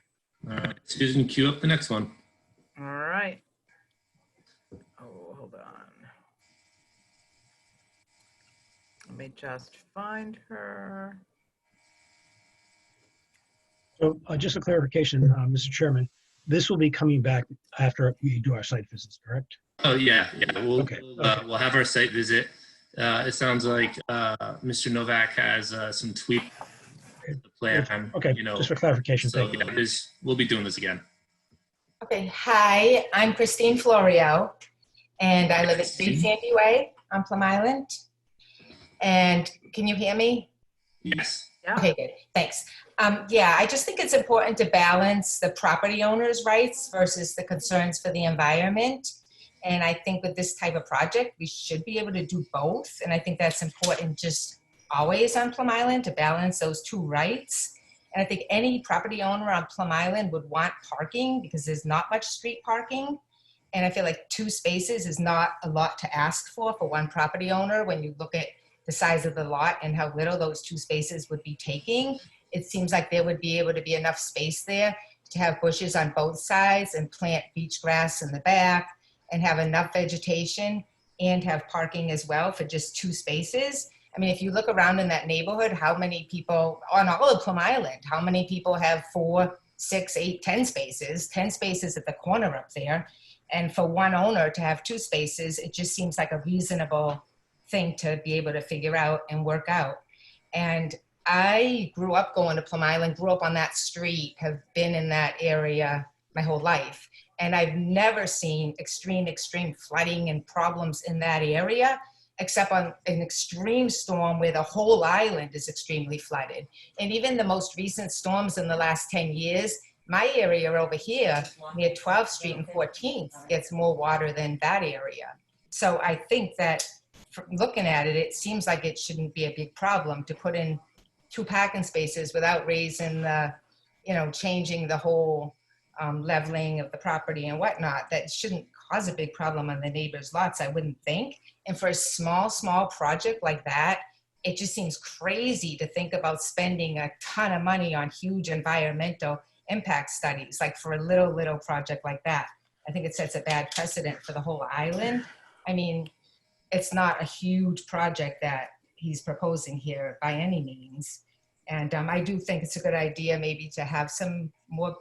All right, Susan, cue up the next one. all right. Oh, hold on. Let me just find her. So just a clarification, Mr. Chairman, this will be coming back after we do our site visits, correct? Oh, yeah. We'll have our site visit. It sounds like Mr. Novak has some tweak to the plan. Okay, just for clarification, So thank you. yeah, we'll be doing this again. Okay, hi, I'm Christine Florio, and I live at 3 Sandy Way on Plum Island. And can you hear me? Yes. Yeah. Okay, good, thanks. Yeah, I just think it's important to balance the property owner's rights versus the concerns for the environment. And I think with this type of project, we should be able to do both. And I think that's important just always on Plum Island to balance those 2 rights. And I think any property owner on Plum Island would want parking because there's not much street parking. And I feel like 2 spaces is not a lot to ask for one property owner when you look at the size of the lot and how little those 2 spaces would be taking. It seems like there would be able to be enough space there to have bushes on both sides and plant beach grass in the back and have enough vegetation and have parking as well for just 2 spaces. I mean, if you look around in that neighborhood, how many people on all of Plum Island, how many people have 4, 6, 8, 10 spaces, 10 spaces at the corner up there. And for one owner to have 2 spaces, it just seems like a reasonable thing to be able to figure out and work out. And I grew up going to Plum Island, grew up on that street, have been in that area my whole life. And I've never seen extreme flooding and problems in that area, except on an extreme storm where the whole island is extremely flooded. And even the most recent storms in the last 10 years, my area over here near 12th Street and 14th gets more water than that area. So I think that from looking at it, it seems like it shouldn't be a big problem to put in 2 parking spaces without raising the, changing the whole leveling of the property and whatnot. That shouldn't cause a big problem on the neighbors' lots, I wouldn't think. And for a small project like that, it just seems crazy to think about spending a ton of money on huge environmental impact studies, like for a little project like that. I think it sets a bad precedent for the whole island. I mean, it's not a huge project that he's proposing here by any means. And I do think it's a good idea maybe to have some more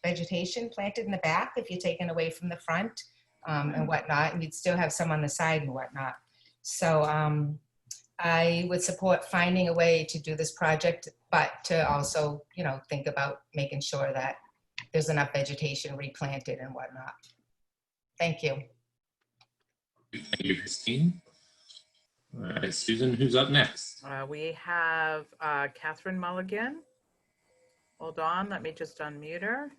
vegetation planted in the back if you're taking away from the front and whatnot, and you'd still have some on the side and whatnot. So I would support finding a way to do this project, but to also, think about making sure that there's enough vegetation replanted and whatnot. Thank you. Thank you, Christine. All right, Susan, who's up next? We have Katherine Mulligan. Hold on, let me just unmute her.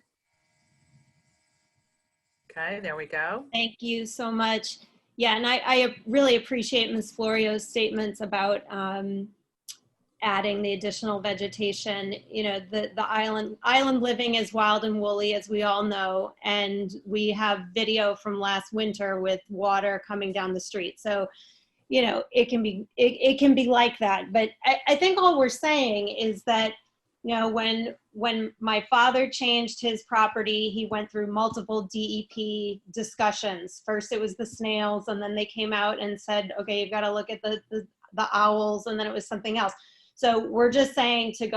Okay, there we go. Thank you so much. Yeah, and I really appreciate Ms. Florio's statements about adding the additional vegetation. The island living is wild and woolly, as we all know, and we have video from last winter with water coming down the street. So, it can be like that. But I think all we're saying is that You know, when my father changed his property, he went through multiple DEP discussions. First it was the snails, and then they came out and said, okay, you've got to look at the owls, and then it was something else. So we're just saying to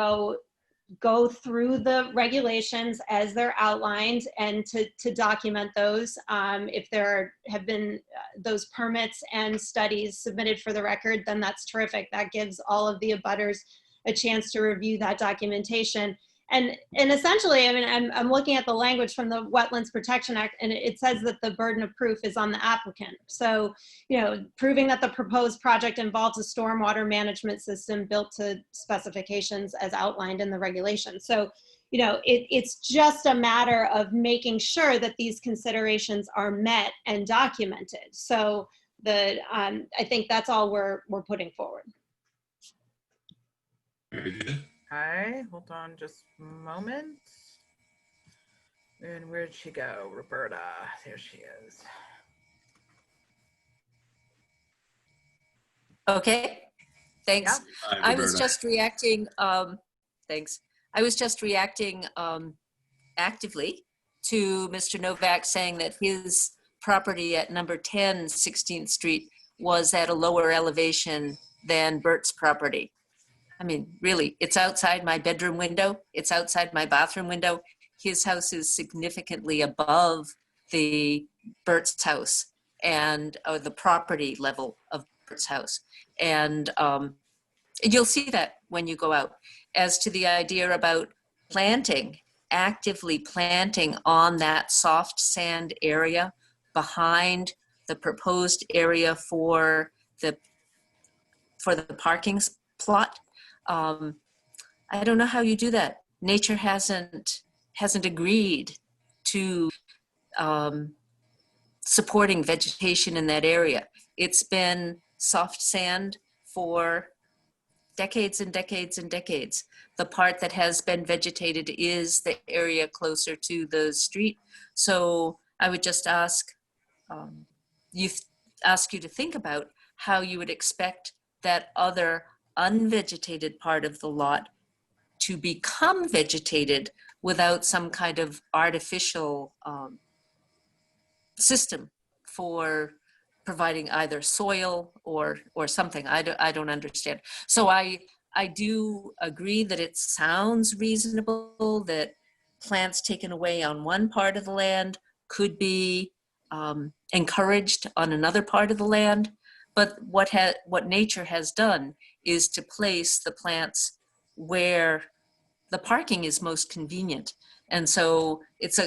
go through the regulations as they're outlined and to document those. If there have been those permits and studies submitted for the record, then that's terrific. That gives all of the abutters a chance to review that documentation. And essentially, I mean, I'm looking at the language from the Wetlands Protection Act, and it says that the burden of proof is on the applicant. So, you know, proving that the proposed project involves a stormwater management system built to specifications as outlined in the regulation. So, you know, it's just a matter of making sure that these considerations are met and documented. So I think that's all we're putting forward. Very good. Okay, hold on just a moment. And where'd she go? Roberta, there she is. Okay, thanks. Yeah. I was just reacting, thanks. I was just reacting actively to Mr. Novak saying that his property at number 10 16th Street was at a lower elevation than Bert's property. I mean, really, it's outside my bedroom window. It's outside my bathroom window. His house is significantly above the Bert's house or the property level of Bert's house. And you'll see that when you go out. As to the idea about planting, actively planting on that soft sand area behind the proposed area for the parking plot, I don't know how you do that. Nature hasn't agreed to supporting vegetation in that area. It's been soft sand for decades and decades and decades. The part that has been vegetated is the area closer to the street. So I would just ask you to think about how you would expect that other unvegetated part of the lot to become vegetated without some kind of artificial system for providing either soil or something. I don't understand. So I do agree that it sounds reasonable that plants taken away on one part of the land could be encouraged on another part of the land. But what nature has done is to place the plants where the parking is most convenient. And so it's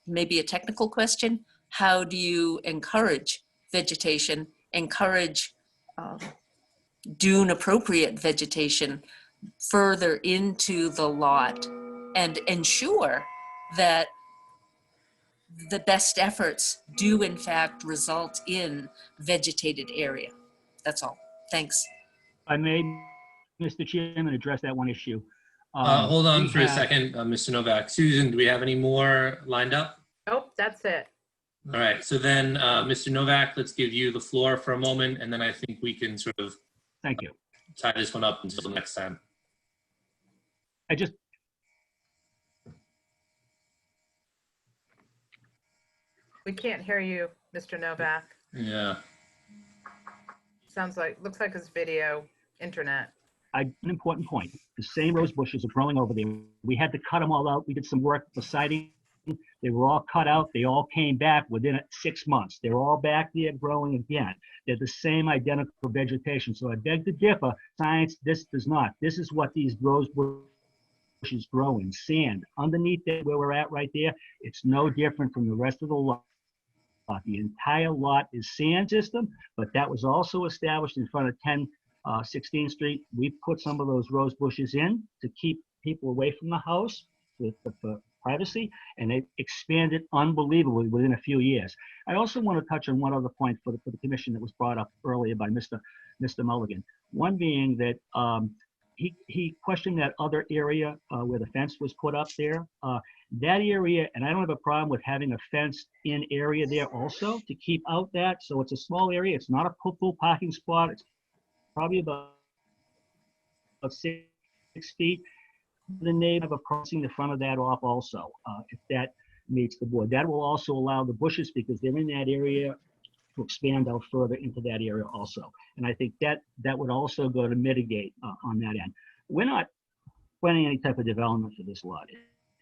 maybe a technical question. How do you encourage vegetation, encourage dune appropriate vegetation further into the lot and ensure that the best efforts do in fact result in vegetated area? That's all. Thanks. I may, Mr. Chairman, address that one issue. Hold on for a second, Mr. Novak. Susan, do we have any more lined up? Nope, that's it. All right, so then, Mr. Novak, let's give you the floor for a moment, and then I think we can sort of Thank you. tie this one up until next time. We can't hear you, Mr. Novak. Yeah. Looks like it's video, internet. An important point. The same rose bushes are growing over there. We had to cut them all out. We did some work for siding. They were all cut out. They all came back within 6 months. They're all back there growing again. They're the same identical vegetation. So I beg to differ. Science, this does not. This is what these rose bushes grow in, sand. Underneath there, where we're at right there, it's no different from the rest of the lot. The entire lot is sand system, but that was also established in front of 10 16th Street. We put some of those rose bushes in to keep people away from the house for privacy, and it expanded unbelievably within a few years. I also want to touch on one other point for the commission that was brought up earlier by Mr. Mulligan. One being that he questioned that other area where the fence was put up there. That area, and I don't have a problem with having a fenced-in area there also to keep out that. So it's a small area. It's not a full parking spot. It's probably about 6 feet. the neighbor crossing the front of that off also, if that meets the board. That will also allow the bushes, because they're in that area, to expand out further into that area also. And I think that would also go to mitigate on that end. We're not planning any type of development for this lot at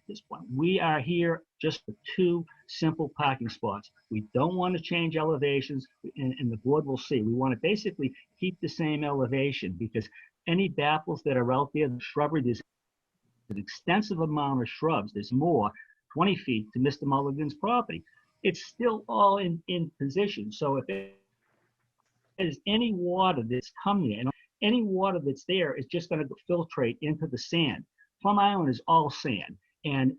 this point. We are here just for 2 simple parking spots. We don't want to change elevations, and the board will see. We want to basically keep the same elevation, because any baffles that are out there, the shrubbery, there's an extensive amount of shrubs. There's more, 20 feet to Mr. Mulligan's property. It's still all in position. So if there's any water that's come there, and any water that's there is just going to filtrate into the sand. Plum Island is all sand. And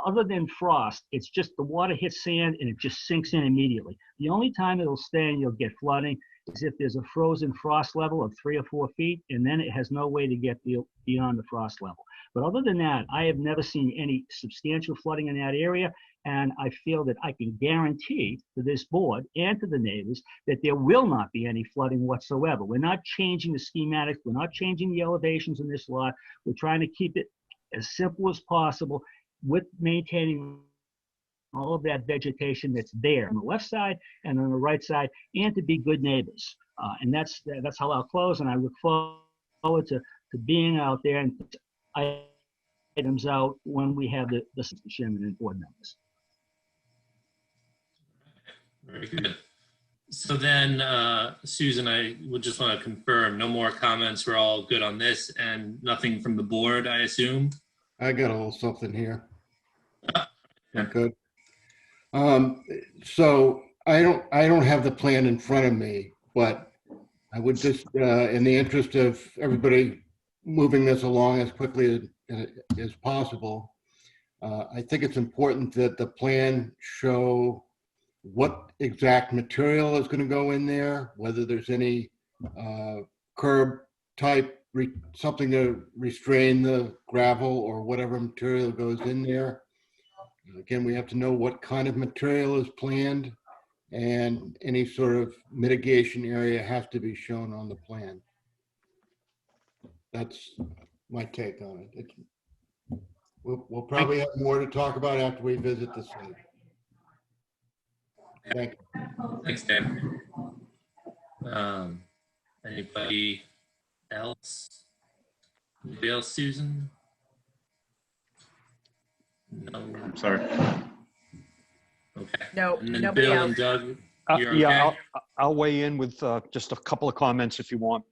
other than frost, it's just the water hits sand and it just sinks in immediately. The only time it'll stay and you'll get flooding is if there's a frozen frost level of 3 or 4 feet, and then it has no way to get beyond the frost level. But other than that, I have never seen any substantial flooding in that area. And I feel that I can guarantee to this board and to the neighbors that there will not be any flooding whatsoever. We're not changing the schematics. We're not changing the elevations in this lot. We're trying to keep it as simple as possible with maintaining all of that vegetation that's there on the left side and on the right side, and to be good neighbors. And that's how I'll close. And I look forward to being out there and put items out when we have the chairman and board members. Very good. So then, Susan, I would just want to confirm, no more comments. We're all good on this, and nothing from the board, I assume? I got a little something here. Yeah. Good. So I don't have the plan in front of me, but I would just, in the interest of everybody moving this along as quickly as possible, I think it's important that the plan show what exact material is going to go in there, whether there's any curb type, something to restrain the gravel or whatever material goes in there. Again, we have to know what kind of material is planned, and any sort of mitigation area has to be shown on the plan. That's my take on it. We'll probably have more to talk about after we visit the site. Thank you. Thanks, Dan. Anybody else? Anybody else, Susan? No. I'm sorry. Okay. No, And then nobody Bill else. and Doug, you're Yeah, okay? I'll weigh in with just a couple of comments if you want.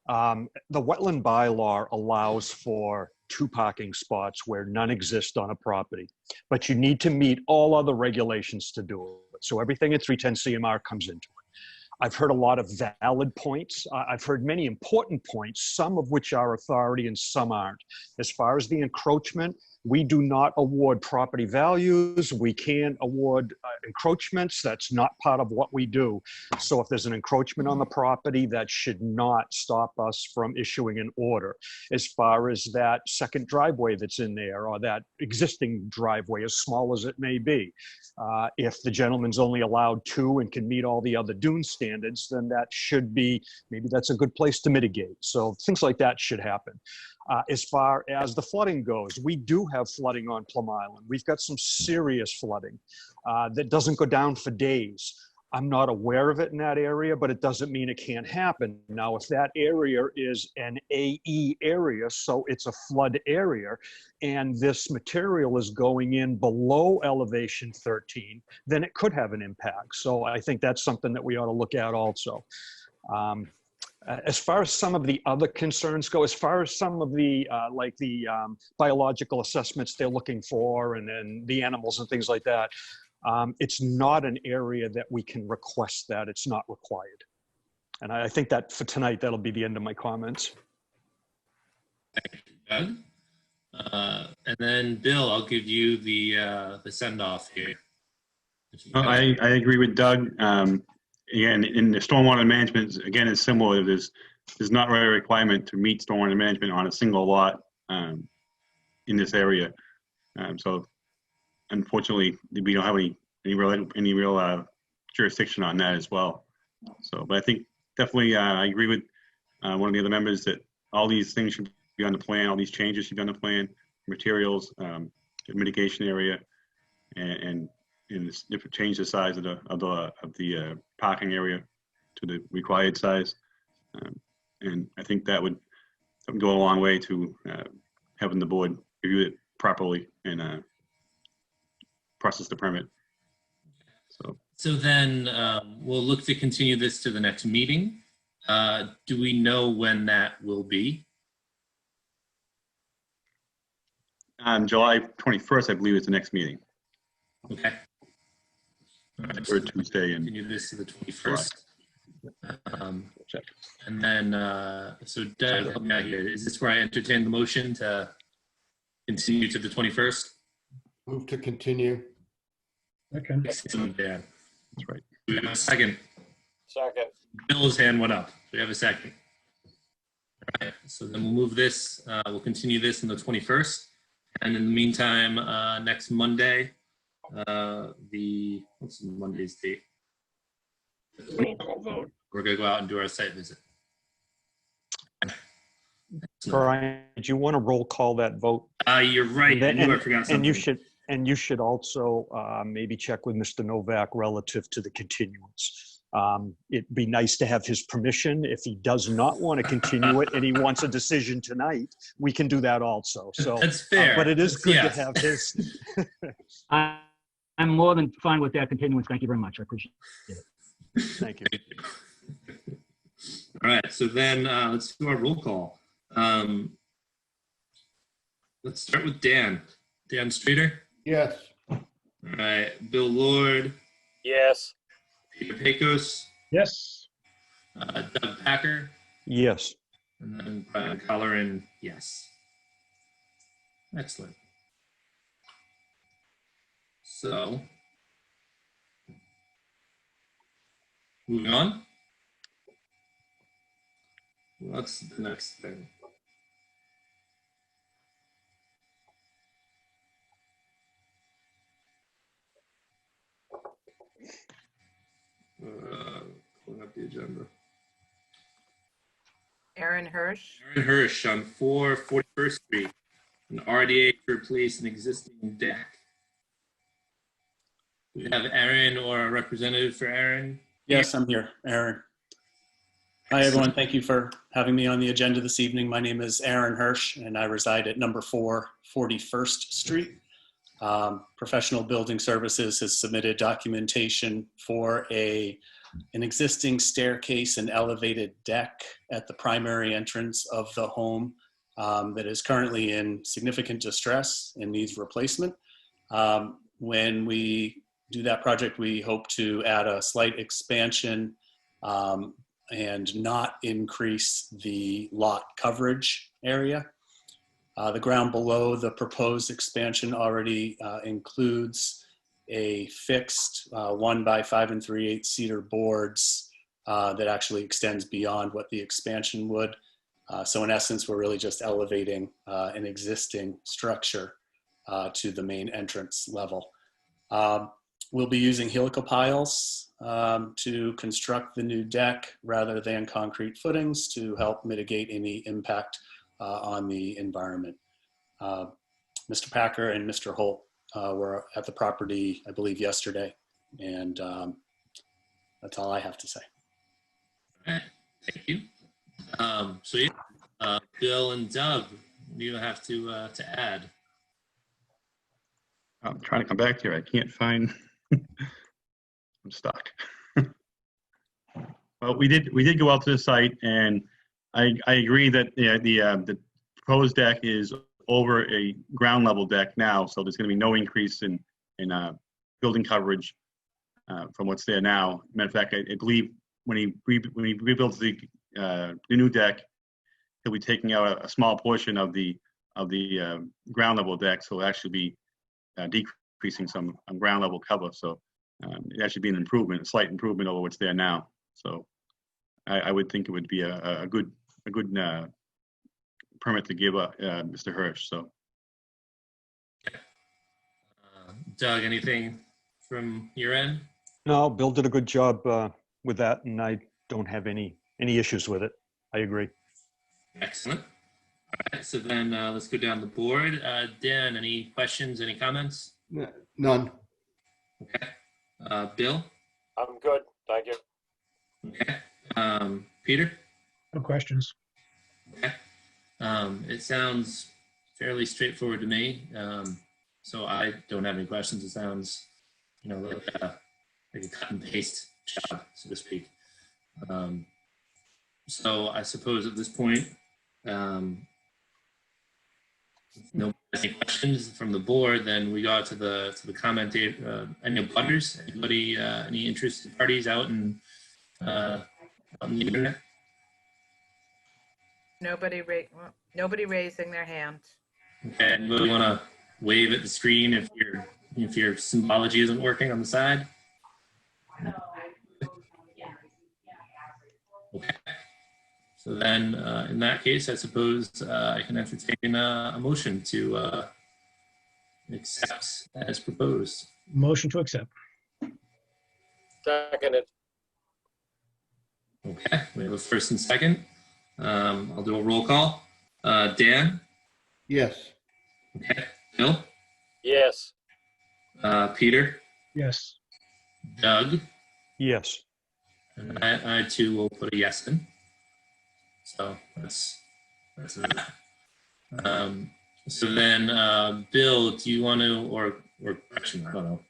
The wetland bylaw allows for 2 parking spots where none exist on a property, but you need to meet all other regulations to do it. So everything in 310 CMR comes into it. I've heard a lot of valid points. I've heard many important points, some of which are authority and some aren't. As far as the encroachment, we do not award property values. We can't award encroachments. That's not part of what we do. So if there's an encroachment on the property, that should not stop us from issuing an order. As far as that second driveway that's in there, or that existing driveway, as small as it may be, if the gentleman's only allowed 2 and can meet all the other dune standards, then that should be, maybe that's a good place to mitigate. So things like that should happen. As far as the flooding goes, we do have flooding on Plum Island. We've got some serious flooding that doesn't go down for days. I'm not aware of it in that area, but it doesn't mean it can't happen. Now, if that area is an AE area, so it's a flood area, and this material is going in below elevation 13, then it could have an impact. So I think that's something that we ought to look at also. As far as some of the other concerns go, as far as some of the, like the biological assessments they're looking for, and then the animals and things like that, it's not an area that we can request that. It's not required. And I think that for tonight, that'll be the end of my comments. Thank you, Doug. And then Bill, I'll give you the send off here. I agree with Doug. Again, in the stormwater management, again, it's similar. There's not really a requirement to meet stormwater management on a single lot in this area. So unfortunately, we don't have any real jurisdiction on that as well. So, but I think definitely I agree with one of the other members that all these things should be on the plan. All these changes should be on the plan. materials, mitigation area, and this different, change the size of the parking area to the required size. And I think that would go a long way to having the board review it properly and process the permit. So then we'll look to continue this to the next meeting. Do we know when that will be? July 21st, I believe, is the next meeting. Okay. All right, Third Tuesday in continue this to the 21st. check. And then, so Doug, help me out here. Is this where I entertain the motion to continue to the 21st? Move to continue. Okay. Excellent, Dan. That's right. Do we have a second? Second. Bill's hand went up. We have a second. All right, so then we'll move this, we'll continue this on the 21st. And in the meantime, next Monday, what's Monday's date? We're gonna go out and do our site visit. Brian, do you want to roll call that vote? You're right. I knew I forgot something. And you should also maybe check with Mr. Novak relative to the continuance. It'd be nice to have his permission. If he does not want to continue it and he wants a decision tonight, we can do that also. So that's fair. But it is good Yes. to have his. I'm more than fine with that continuance. Thank you very much. I appreciate it. Thank you. All right, so then let's do our roll call. Let's start with Dan. Dan Streeter. Yes. All right, Bill Lord. Yes. Peter Pecos. Yes. Doug Packer. Yes. And then Brian Colleran, yes. Excellent. So, moving on. What's the next thing? Pulling up the agenda. Aaron Hirsch. Aaron Hirsch on 441st Street, an RDA to replace an existing deck. Do we have Aaron or a representative for Aaron? Yes, I'm here, Aaron. Hi, everyone. Thank you for having me on the agenda this evening. My name is Aaron Hirsch, and I reside at number 441st Street. Professional Building Services has submitted documentation for an existing staircase and elevated deck at the primary entrance of the home that is currently in significant distress and needs replacement. When we do that project, we hope to add a slight expansion and not increase the lot coverage area. The ground below the proposed expansion already includes a fixed 1 by 5 3/8 cedar boards that actually extends beyond what the expansion would. So in essence, we're really just elevating an existing structure to the main entrance level. We'll be using helical piles to construct the new deck rather than concrete footings to help mitigate any impact on the environment. Mr. Packer and Mr. Holt were at the property, I believe, yesterday, and that's all I have to say. All right, thank you. So yeah, Bill and Doug, what do you have to add? I'm trying to come back here. I can't find. I'm stuck. Well, we did go out to the site, and I agree that the proposed deck is over a ground level deck now, so there's going to be no increase in building coverage from what's there now. Matter of fact, I believe when he rebuilds the new deck, he'll be taking out a small portion of the ground level deck, so it'll actually be decreasing some ground level cover. So that should be an improvement, a slight improvement over what's there now. So I would think it would be a good permit to give Mr. Hirsch. So, Doug, anything from your end? No, Bill did a good job with that, and I don't have any issues with it. I agree. Excellent. right, so then let's go down the board. Dan, any questions, any comments? None. Okay. Bill? I'm good, thank you. Okay. Peter? No questions. Okay. It sounds fairly straightforward to me. So I don't have any questions. It sounds, like a cut and paste job, so to speak. So I suppose at this point, no any questions from the board, then we go to the comment. Any butters? Anybody? Any interested parties out on the internet? Nobody raising their hand. Okay. Anybody want to wave at the screen if your symbology isn't working on the side? Okay. So then, in that case, I suppose I can entertain a motion to accept as proposed. Motion to accept. Seconded. Okay, we have a first and second. I'll do a roll call. Dan? Yes. Okay. Bill? Yes. Peter? Yes. Doug? Yes. And I too will put a yes in. So that's that. So then, Bill, do you want to, or question? I don't know.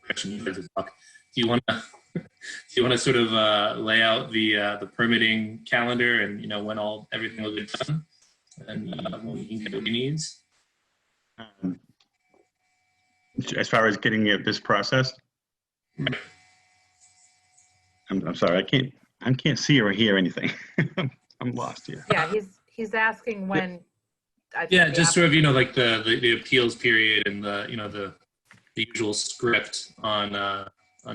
Question you guys to talk. Do you want to sort of lay out the permitting calendar and when everything will get done and when we can get what he needs? As far as getting this processed, I'm sorry, I can't see or hear anything. I'm lost here. Yeah, he's asking when. Yeah, just sort of like the appeals period and the usual script on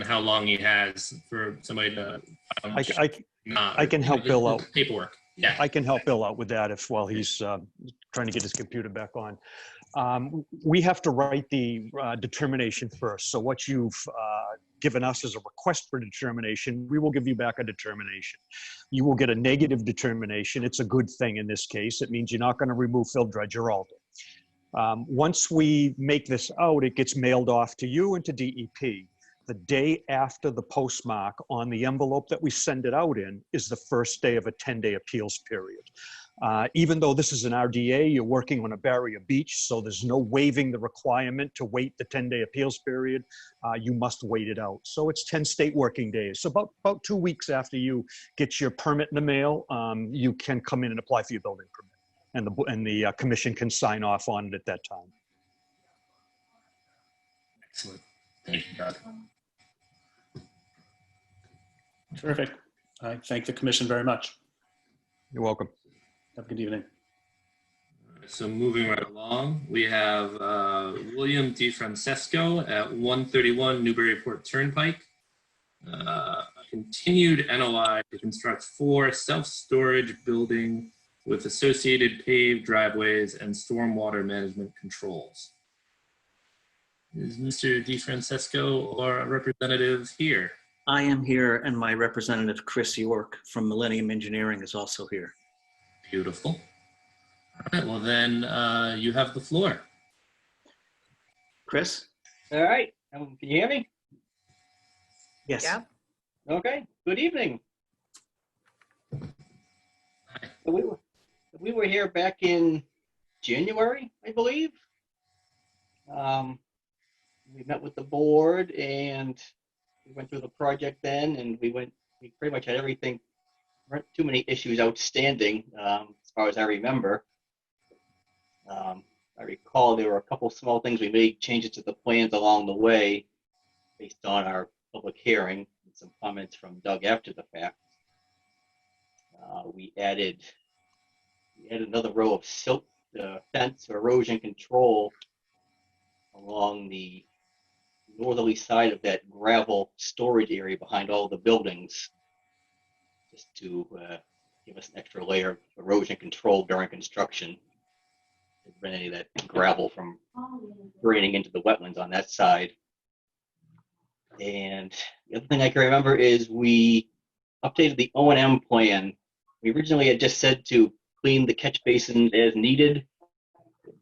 how long he has for somebody to. I can help Bill out. Paperwork. Yeah, I can help Bill out with that while he's trying to get his computer back on. We have to write the determination first. So what you've given us is a request for determination. We will give you back a determination. You will get a negative determination. It's a good thing in this case. It means you're not going to remove fill, dredge, or alter. Once we make this out, it gets mailed off to you and to DEP. The day after the postmark on the envelope that we send it out in is the first day of a 10-day appeals period. Even though this is an RDA, you're working on a barrier beach, so there's no waiving the requirement to wait the 10-day appeals period. You must wait it out. So it's 10 state working days. So about 2 weeks after you get your permit in the mail, you can come in and apply for your building permit, and the commission can sign off on it at that time. Excellent. Thank you, Doug. Terrific. I thank the commission very much. You're welcome. Have a good evening. So moving right along, we have William DeFrancesco at 131 Newburyport Turnpike. Continued NOI to construct 4 self-storage building with associated paved driveways and stormwater management controls. Is Mr. DeFrancesco or a representative here? I am here, and my representative, Chris York from Millennium Engineering, is also here. Beautiful. All right, well then you have the floor. Chris? All right. Can you hear me? Yes. Yeah. Okay. Good evening. We were here back in January, I believe. We met with the board and we went through the project then, and we pretty much had everything. There weren't too many issues outstanding as far as I remember. I recall there were a couple small things we made changes to the plans along the way based on our public hearing and some comments from Doug after the fact. We added another row of silt fence or erosion control along the northerly side of that gravel storage area behind all the buildings, just to give us an extra layer of erosion control during construction to prevent any of that gravel from draining into the wetlands on that side. And the other thing I can remember is we updated the O&M plan. We originally had just said to clean the catch basin as needed.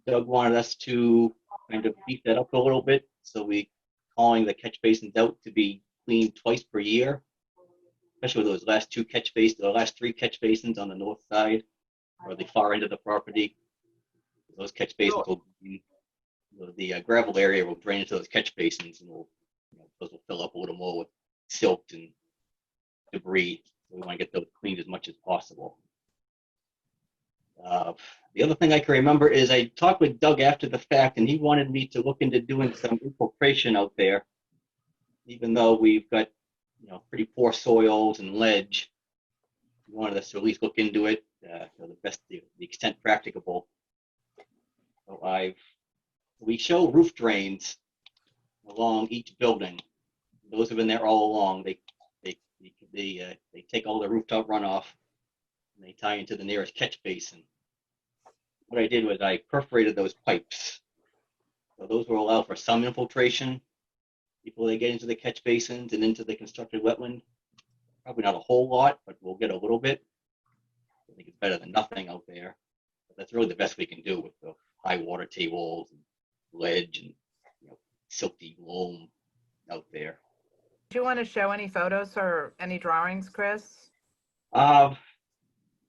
Doug wanted us to kind of beef that up a little bit, so we calling the catch basins out to be cleaned twice per year, especially with those last the last three catch basins on the north side or the far end of the property. Those catch basins will be, the gravel area will drain into those catch basins, and those will fill up a little more with silt and debris. So we want to get those cleaned as much as possible. The other thing I can remember is I talked with Doug after the fact, and he wanted me to look into doing some infiltration out there, even though we've got pretty poor soils and ledge. He wanted us to at least look into it the extent practicable. So we show roof drains along each building. Those have been there all along. They take all the rooftop runoff and they tie into the nearest catch basin. What I did was I perforated those pipes. So those will allow for some infiltration before they get into the catch basins and into the constructed wetland. Probably not a whole lot, but we'll get a little bit. I think it's better than nothing out there. But that's really the best we can do with the high water tables and ledge and silty loam out there. Do you want to show any photos or any drawings, Chris?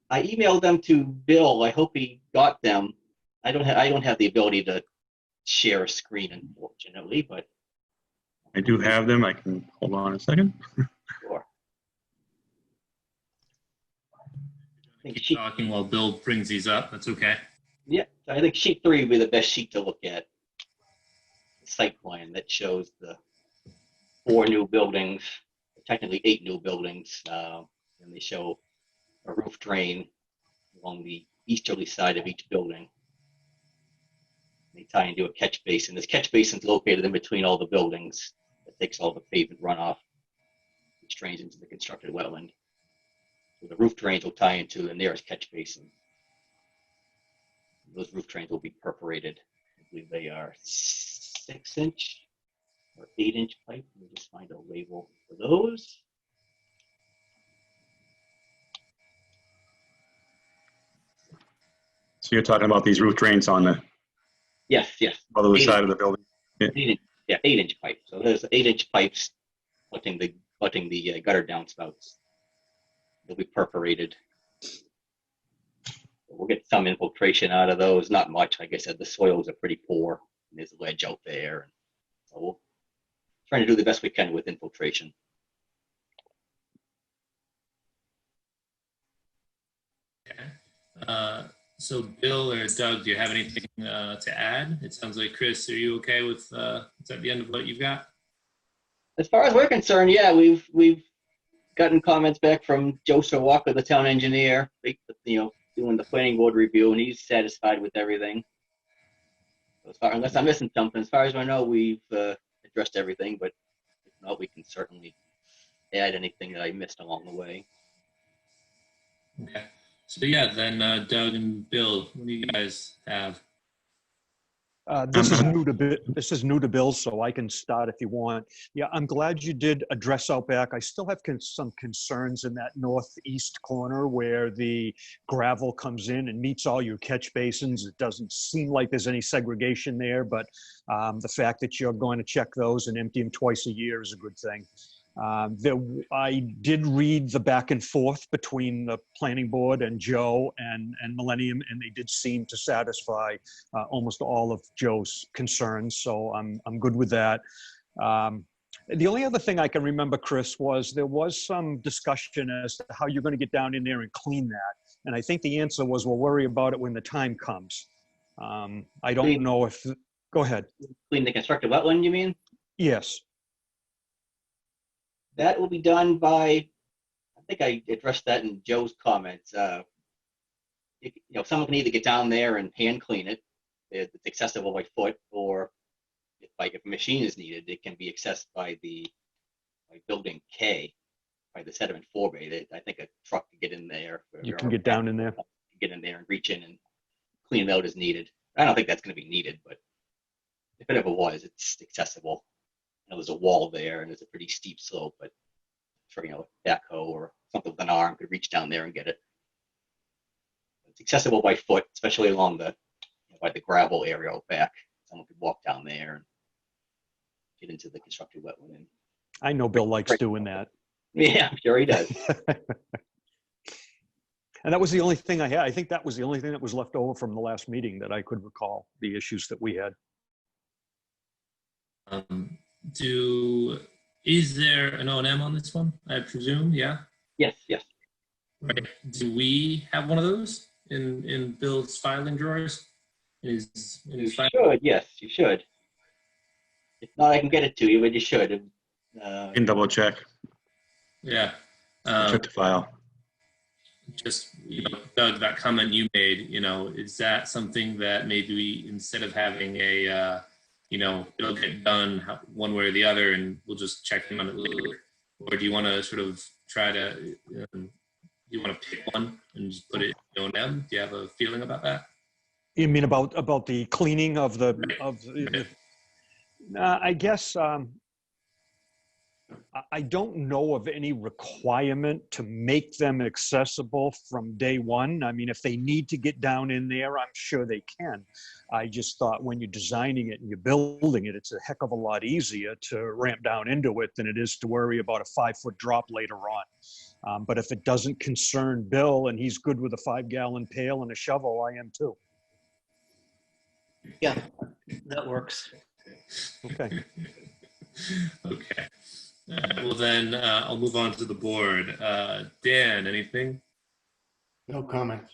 I emailed them to Bill. I hope he got them. I don't have the ability to share a screen, unfortunately, but I do have them. I can hold on a second. Sure. Keep talking while Bill brings these up. That's okay. Yeah, I think sheet 3 would be the best sheet to look at. The site plan that shows the 4 new buildings, technically 8 new buildings, and they show a roof drain along the easterly side of each building. They tie into a catch basin. This catch basin is located in between all the buildings. That takes all the pavement runoff, which drains into the constructed wetland. So the roof drains will tie into the nearest catch basin. Those roof drains will be perforated. I believe they are 6-inch or 8-inch pipe. Let me just find a label for those. So you're talking about these roof drains on the Yes. other side of the building? Yeah. 8-inch pipe. So there's 8-inch pipes collecting the gutter downspouts. They'll be perforated. We'll get some infiltration out of those. Not much. Like I said, the soils are pretty poor. And there's ledge out there. And so we'll try to do the best we can with infiltration. Okay. So Bill or Doug, do you have anything to add? It sounds like Chris, are you okay with, is that the end of what you've got? As far as we're concerned, yeah, we've gotten comments back from Joe Sawaka, the town engineer, doing the planning board review, and he's satisfied with everything. Unless I'm missing something, as far as I know, we've addressed everything, but if not, we can certainly add anything that I missed along the way. Okay. So yeah, then Doug and Bill, what do you guys have? This is new to Bill, so I can start if you want. Yeah, I'm glad you did address out back. I still have some concerns in that northeast corner where the gravel comes in and meets all your catch basins. It doesn't seem like there's any segregation there, but the fact that you're going to check those and empty them twice a year is a good thing. I did read the back and forth between the planning board and Joe and Millennium, and they did seem to satisfy almost all of Joe's concerns. So I'm good with that. The only other thing I can remember, Chris, was there was some discussion as to how you're going to get down in there and clean that. And I think the answer was, we'll worry about it when the time comes. I don't know if, go ahead. Clean the constructed wetland, you mean? Yes. That will be done by, I think I addressed that in Joe's comments. Someone can either get down there and hand clean it. It's accessible by foot, or if a machine is needed, it can be accessed by building K, by the sediment forebay. I think a truck can get in there. You can get down in there. Get in there and reach in and clean it out as needed. I don't think that's going to be needed, but if it ever was, it's accessible. There's a wall there, and it's a pretty steep slope, but for a backhoe or something with an arm could reach down there and get it. it's accessible by foot, especially along the, by the gravel area out back. Someone could walk down there and get into the constructed wetland. I know Bill likes doing that. Yeah, I'm sure he does. And that was the only thing I had. I think that was the only thing that was left over from the last meeting that I could recall, the issues that we had. Is there an O&M on this one? I presume, yeah? Yes, yes. Right. Do we have one of those in Bill's filing drawers? You should, yes, you should. If not, I can get it to you, but you should. You can double check. Yeah. Check the file. Just, Doug, that comment you made, is that something that maybe we, instead of having a, it'll get done one way or the other and we'll just check in on it later? Or do you want to sort of try to, do you want to pick one and just put it in O&M? Do you have a feeling about that? You mean about the cleaning of the, I guess, I don't know of any requirement to make them accessible from day one. I mean, if they need to get down in there, I'm sure they can. I just thought when you're designing it and you're building it, it's a heck of a lot easier to ramp down into it than it is to worry about a 5-foot drop later on. But if it doesn't concern Bill and he's good with a 5-gallon pail and a shovel, I am too. Yeah, that works. Okay. Okay. Well, then I'll move on to the board. Dan, anything? No comments.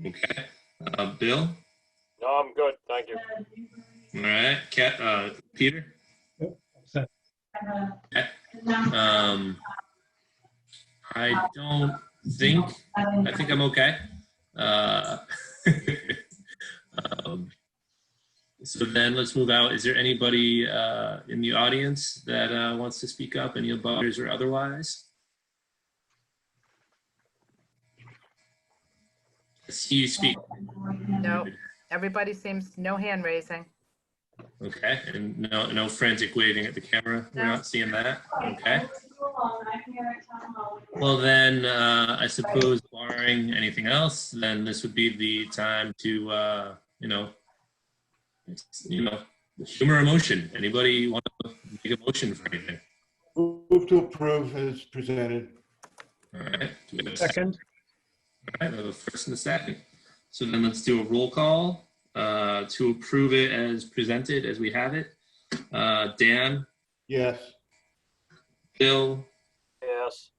Okay. Bill? No, I'm good. Thank you. All right. Peter? So, Okay. I don't think, I think I'm okay. So then let's move out. Is there anybody in the audience that wants to speak up, any abutters or otherwise? I see you speak. No, everybody seems, no hand raising. Okay, and no frantic waving at the camera. We're not seeing that. Okay. Well then, I suppose barring anything else, then this would be the time to, humor emotion. Anybody want to make a motion for anything? Move to approve as presented. All right. Do we have a second. All right, we have a first and a second. So then let's do a roll call to approve it as presented as we have it. Dan? Yes. Bill? Yes.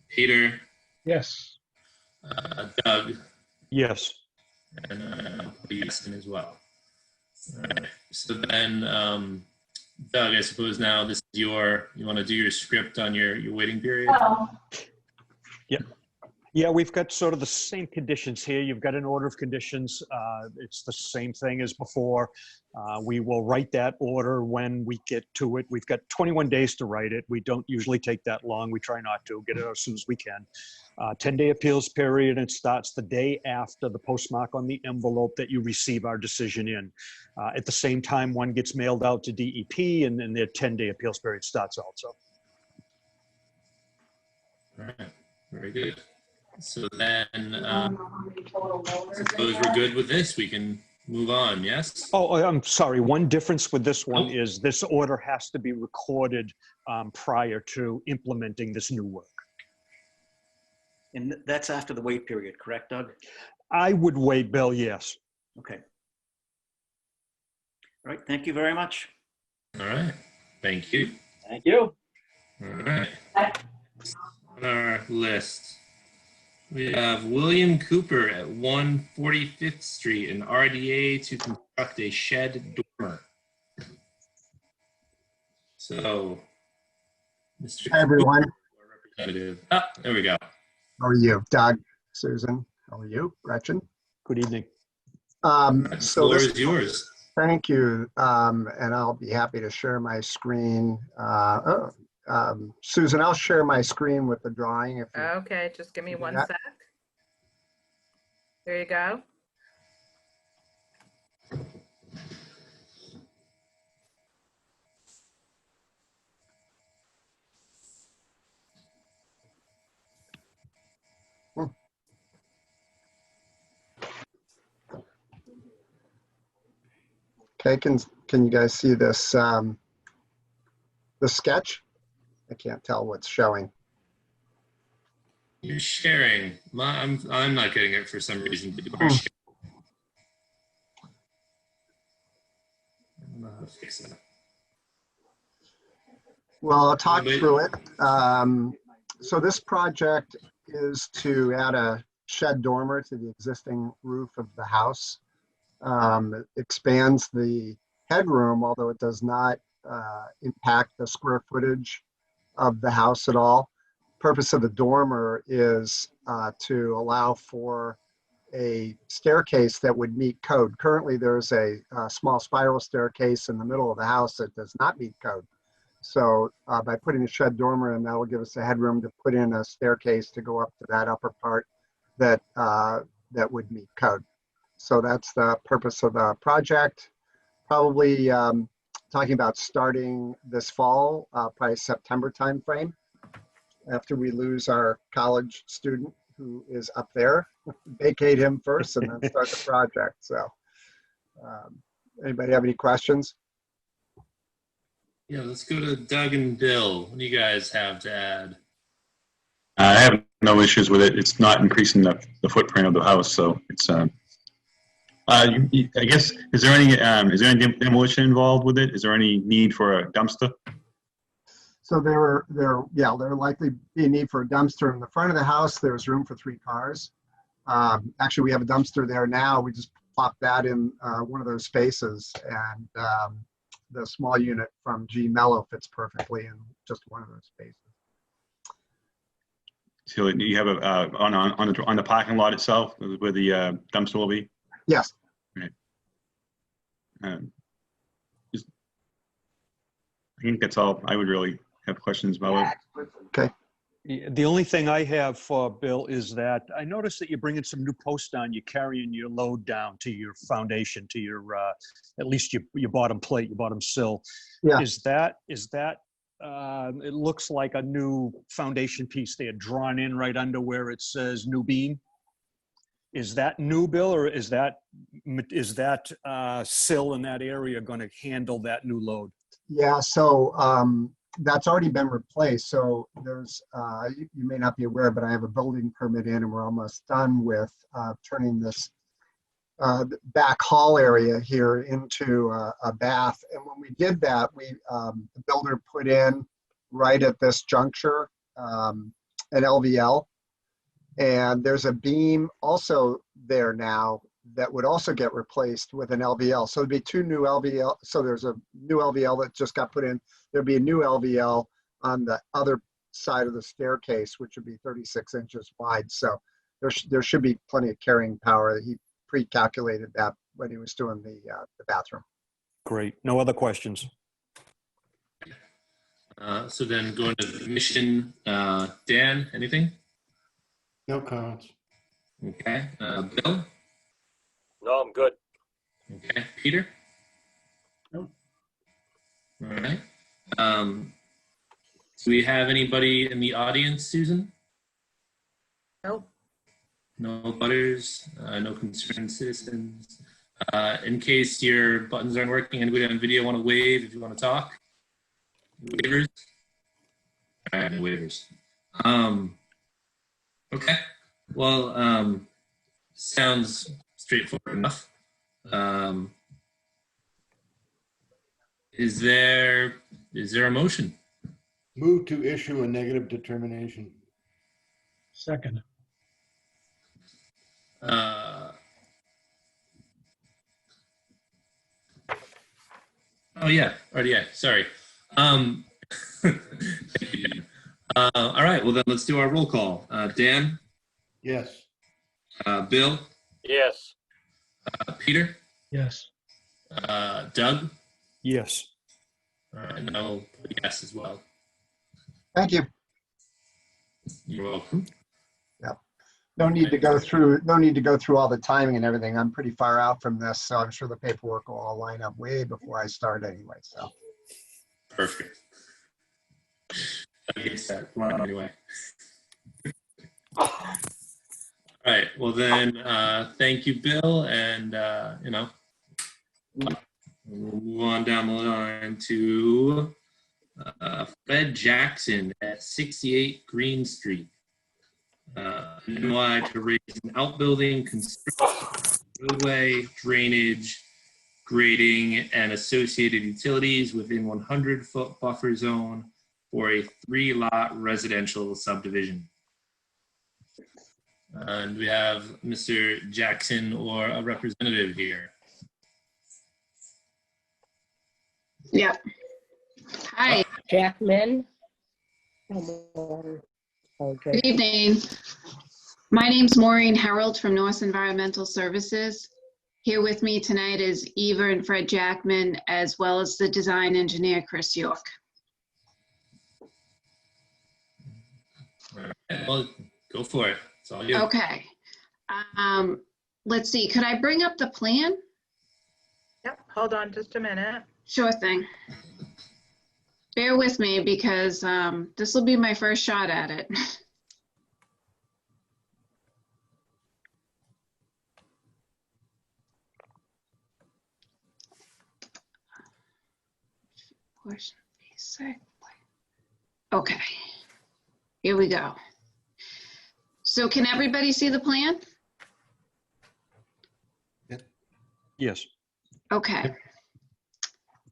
Peter? Yes. Doug? Yes. And Easton as well. All right. So then, Doug, I suppose now this is you want to do your script on your waiting period? Yep. Yeah, we've got sort of the same conditions here. You've got an order of conditions. It's the same thing as before. We will write that order when we get to it. We've got 21 days to write it. We don't usually take that long. We try not to. Get it out as soon as we can. 10-day appeals period. It starts the day after the postmark on the envelope that you receive our decision in. At the same time, one gets mailed out to DEP, and then their 10-day appeals period starts also. All right. Very good. So then, I suppose we're good with this. We can move on, yes? Oh, I'm sorry. One difference with this one is this order has to be recorded prior to implementing this new work. And that's after the wait period, correct, Doug? I would wait, Bill, yes. Okay. All right, thank you very much. All right. Thank you. Thank you. All right. On our list, we have William Cooper at 145th Street, an RDA to construct a shed dormer. So, Mr. Hi, everyone. Cooper, our representative. Oh, there we go. How are you? Doug, Susan, how are you? Gretchen? Good evening. The floor is yours. Thank you. And I'll be happy to share my screen. Susan, I'll share my screen with the drawing. If you Okay, just give me do one that. sec. There you go. Okay, can you guys see this, the sketch? I can't tell what's showing. You're sharing. I'm not getting it for some reason, but you are sharing. I don't know how to fix that. Well, I'll talk through it. So this project is to add a shed dormer to the existing roof of the house. It expands the headroom, although it does not impact the square footage of the house at all. Purpose of the dormer is to allow for a staircase that would meet code. Currently, there's a small spiral staircase in the middle of the house that does not meet code. So by putting a shed dormer in, that will give us a headroom to put in a staircase to go up to that upper part that that would meet code. So that's the purpose of the project. Probably talking about starting this fall, probably September timeframe, after we lose our college student who is up there. Vacate him first and then start the project. So anybody have any questions? Yeah, let's go to Doug and Bill. What do you guys have to add? I have no issues with it. It's not increasing the footprint of the house, so it's. I guess is there any demolition involved with it? Is there any need for a dumpster? So there likely be a need for a dumpster in the front of the house. There's room for 3 cars. Actually, we have a dumpster there now. We just plopped that in one of those spaces, and the small unit from G Mello fits perfectly in just one of those spaces. So you have a on the parking lot itself where the dumpster will be? Yes. Right. I think that's all I would really have questions about. Okay. The only thing I have for Bill is that I noticed that you're bringing some new posts down. You're carrying your load down to your foundation, to your at least your bottom plate, your bottom sill. Yeah. Is that it looks like a new foundation piece they had drawn in right under where it says new beam. Is that new, Bill, or is that sill in that area going to handle that new load? Yeah. So that's already been replaced. So there's, you may not be aware, but I have a building permit in, and we're almost done with turning this back hall area here into a bath. And when we did that, the builder put in right at this juncture an LVL. And there's a beam also there now that would also get replaced with an LVL. So there'd be 2 new LVL. So there's a new LVL that just got put in. There'd be a new LVL on the other side of the staircase, which would be 36 inches wide. So there should be plenty of carrying power. He pre-calculated that when he was doing the bathroom. Great. No other questions. So then going to the mission, Dan, anything? No comments. Okay. Bill? No, I'm good. Okay. Peter? No. All right. Do we have anybody in the audience, Susan? Nope. No butters, no concerned citizens. In case your buttons aren't working, anybody on video want to wave if you want to talk? Waivers? All right, no waivers. Okay. Well, sounds straightforward enough. Is there a motion? Move to issue a negative determination. Second. Oh yeah, RDA. Sorry. Thank you, Dan. All right. Well then, let's do our roll call. Dan. Yes. Bill. Yes. Peter. Yes. Doug. Yes. All right. And I'll put a yes as well. Thank you. You're welcome. No need to go through all the timing and everything. I'm pretty far out from this, so I'm sure the paperwork will all line up way before I start anyway. So Perfect. I guess that. Come on, anyway. All right. Well then, thank you, Bill, and We'll move on down the line to Fred Jackson at 68 Green Street. NY to raise an outbuilding, construct roadway, drainage, grading, and associated utilities within 100-foot buffer zone for a 3-lot residential subdivision. And we have Mr. Jackson or a representative here. Yeah. Hi. Jackman. Good evening. My name's Maureen Harold from North Environmental Services. Here with me tonight is Eva and Fred Jackman, as well as the design engineer, Chris York. All right, well, go for it. It's all you. Okay. Let's see. Could I bring up the plan? Yep, hold on just a minute. Sure thing. Bear with me because this will be my first shot at it. Okay, here we go. So can everybody see the plan? Yes. Okay.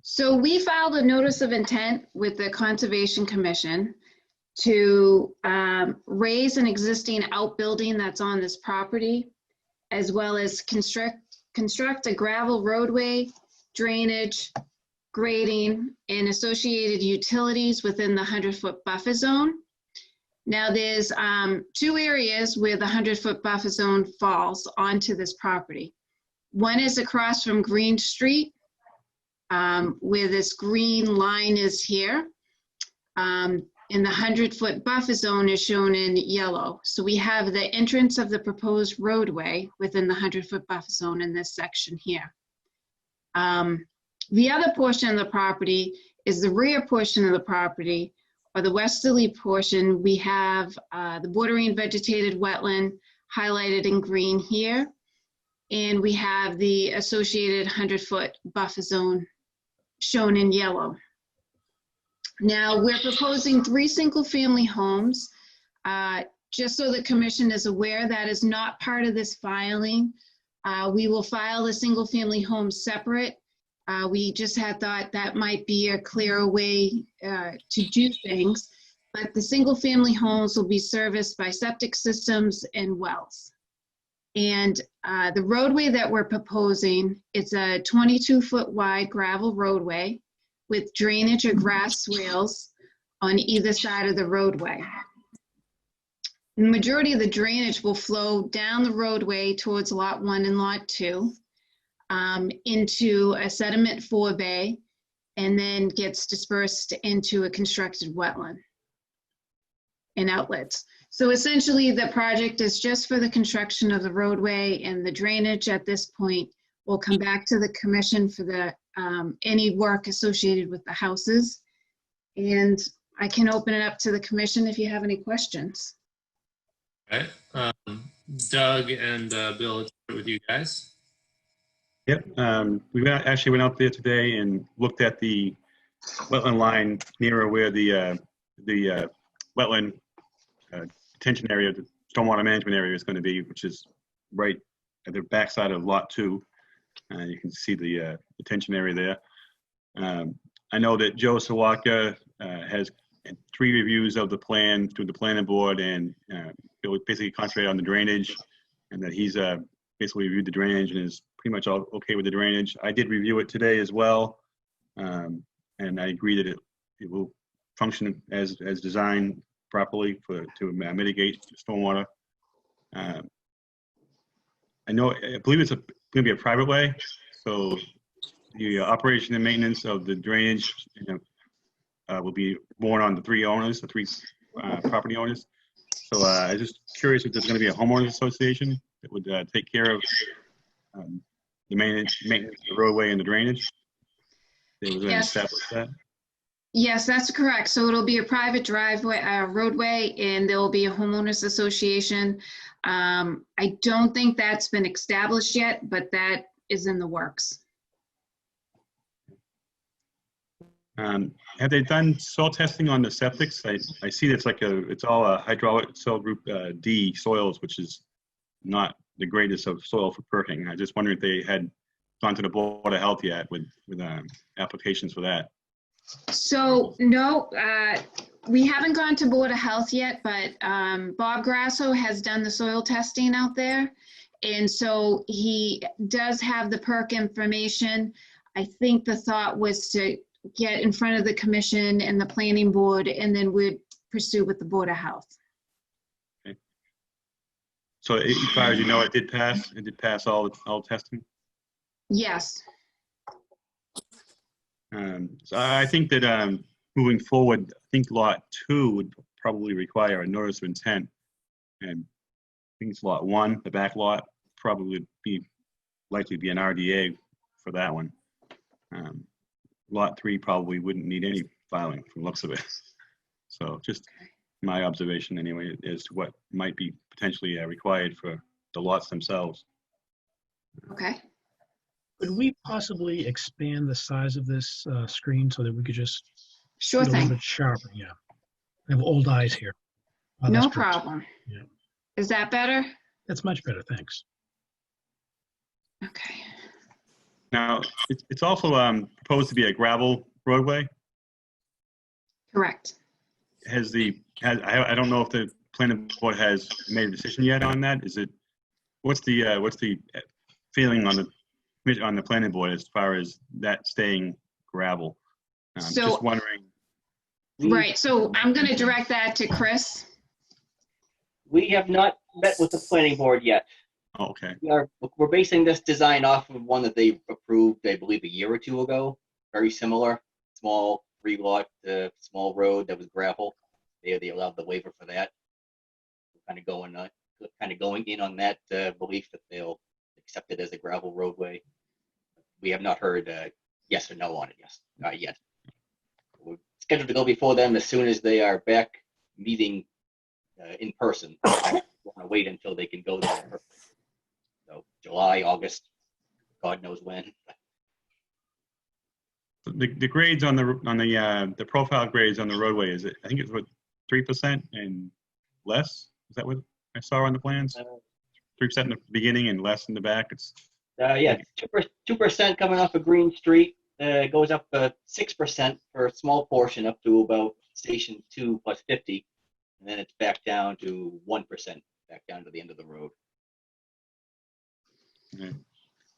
So we filed a notice of intent with the Conservation Commission to raise an existing outbuilding that's on this property, as well as construct a gravel roadway, drainage, grading, and associated utilities within the 100-foot buffer zone. Now there's 2 areas where the 100-foot buffer zone falls onto this property. One is across from Green Street, where this green line is here. And the 100-foot buffer zone is shown in yellow. So we have the entrance of the proposed roadway within the 100-foot buffer zone in this section here. The other portion of the property is the rear portion of the property, or the westerly portion. We have the bordering vegetated wetland highlighted in green here. And we have the associated 100-foot buffer zone shown in yellow. Now, we're proposing 3 single-family homes. Just so the commission is aware, that is not part of this filing. We will file the single-family homes separate. We just had thought that might be a clearer way to do things. But the single-family homes will be serviced by septic systems and wells. And the roadway that we're proposing, it's a 22-foot wide gravel roadway with drainage or grass swales on either side of the roadway. The majority of the drainage will flow down the roadway towards Lot 1 and Lot 2 into a sediment forebay, and then gets dispersed into a constructed wetland and outlets. So essentially, the project is just for the construction of the roadway, and the drainage at this point will come back to the commission for the any work associated with the houses. And I can open it up to the commission if you have any questions. All right. Doug and Bill, let's start with you guys. Yep, we actually went out there today and looked at the wetland line nearer where the wetland detention area, the stormwater management area is going to be, which is right at the backside of Lot 2. You can see the detention area there. I know that Joe Sawaka has 3 reviews of the plan through the planning board, and it would basically concentrate on the drainage, and that he's basically reviewed the drainage and is pretty much all okay with the drainage. I did review it today as well, and I agree that it will function as designed properly to mitigate stormwater. I believe it's going to be a private way, so the operation and maintenance of the drainage will be borne on the 3 owners, the 3 property owners. So I'm just curious if there's going to be a homeowners association that would take care of the maintenance of the roadway and the drainage. They was going to establish that. Yes, that's correct. So it'll be a private driveway, roadway, and there will be a homeowners association. I don't think that's been established yet, but that is in the works. Have they done soil testing on the septics? I see it's all a hydraulic soil group D soils, which is not the greatest of soil for perking. I just wonder if they had gone to the Board of Health yet with applications for that. So no, we haven't gone to Board of Health yet, but Bob Grasso has done the soil testing out there. And so he does have the perk information. I think the thought was to get in front of the commission and the planning board, and then we'd pursue with the Board of Health. Okay. So as far as you know, it did pass? It did pass all testing? Yes. So I think that moving forward, I think lot 2 would probably require a notice of intent. And I think it's lot 1, the back lot, probably likely be an RDA for that one. Lot 3 probably wouldn't need any filing from the looks of it. So just my observation anyway as to what might be potentially required for the lots themselves. Okay. Could we possibly expand the size of this screen so that we could just Sure get a little thing. bit sharper? Yeah. I have old eyes here. Oh, that's No great. problem. Yeah. Is that better? That's much better. Thanks. Okay. Now, it's also proposed to be a gravel roadway. Correct. I don't know if the planning board has made a decision yet on that. What's the feeling on the planning board as far as that staying gravel? So- Just wondering. Right. So I'm going to direct that to Chris. We have not met with the planning board yet. Oh, okay. We're basing this design off of one that they approved, I believe, a year or two ago. Very similar, small 3-lot, small road that was gravel. They allowed the waiver for that. We're kind of going in on that belief that they'll accept it as a gravel roadway. We have not heard yes or no on it. Yes, not yet. We're scheduled to go before them as soon as they are back meeting in person. We want to wait until they can go there in person. So July, August, God knows when. The grades on the profile grades on the roadway I think it's what 3% and less. Is that what I saw on the plans? 3% in the beginning and less in the back. It's Yeah, 2% coming off of Green Street. Goes up 6% for a small portion up to about Station 2 plus 50, and then it's back down to 1%, back down to the end of the road. yeah.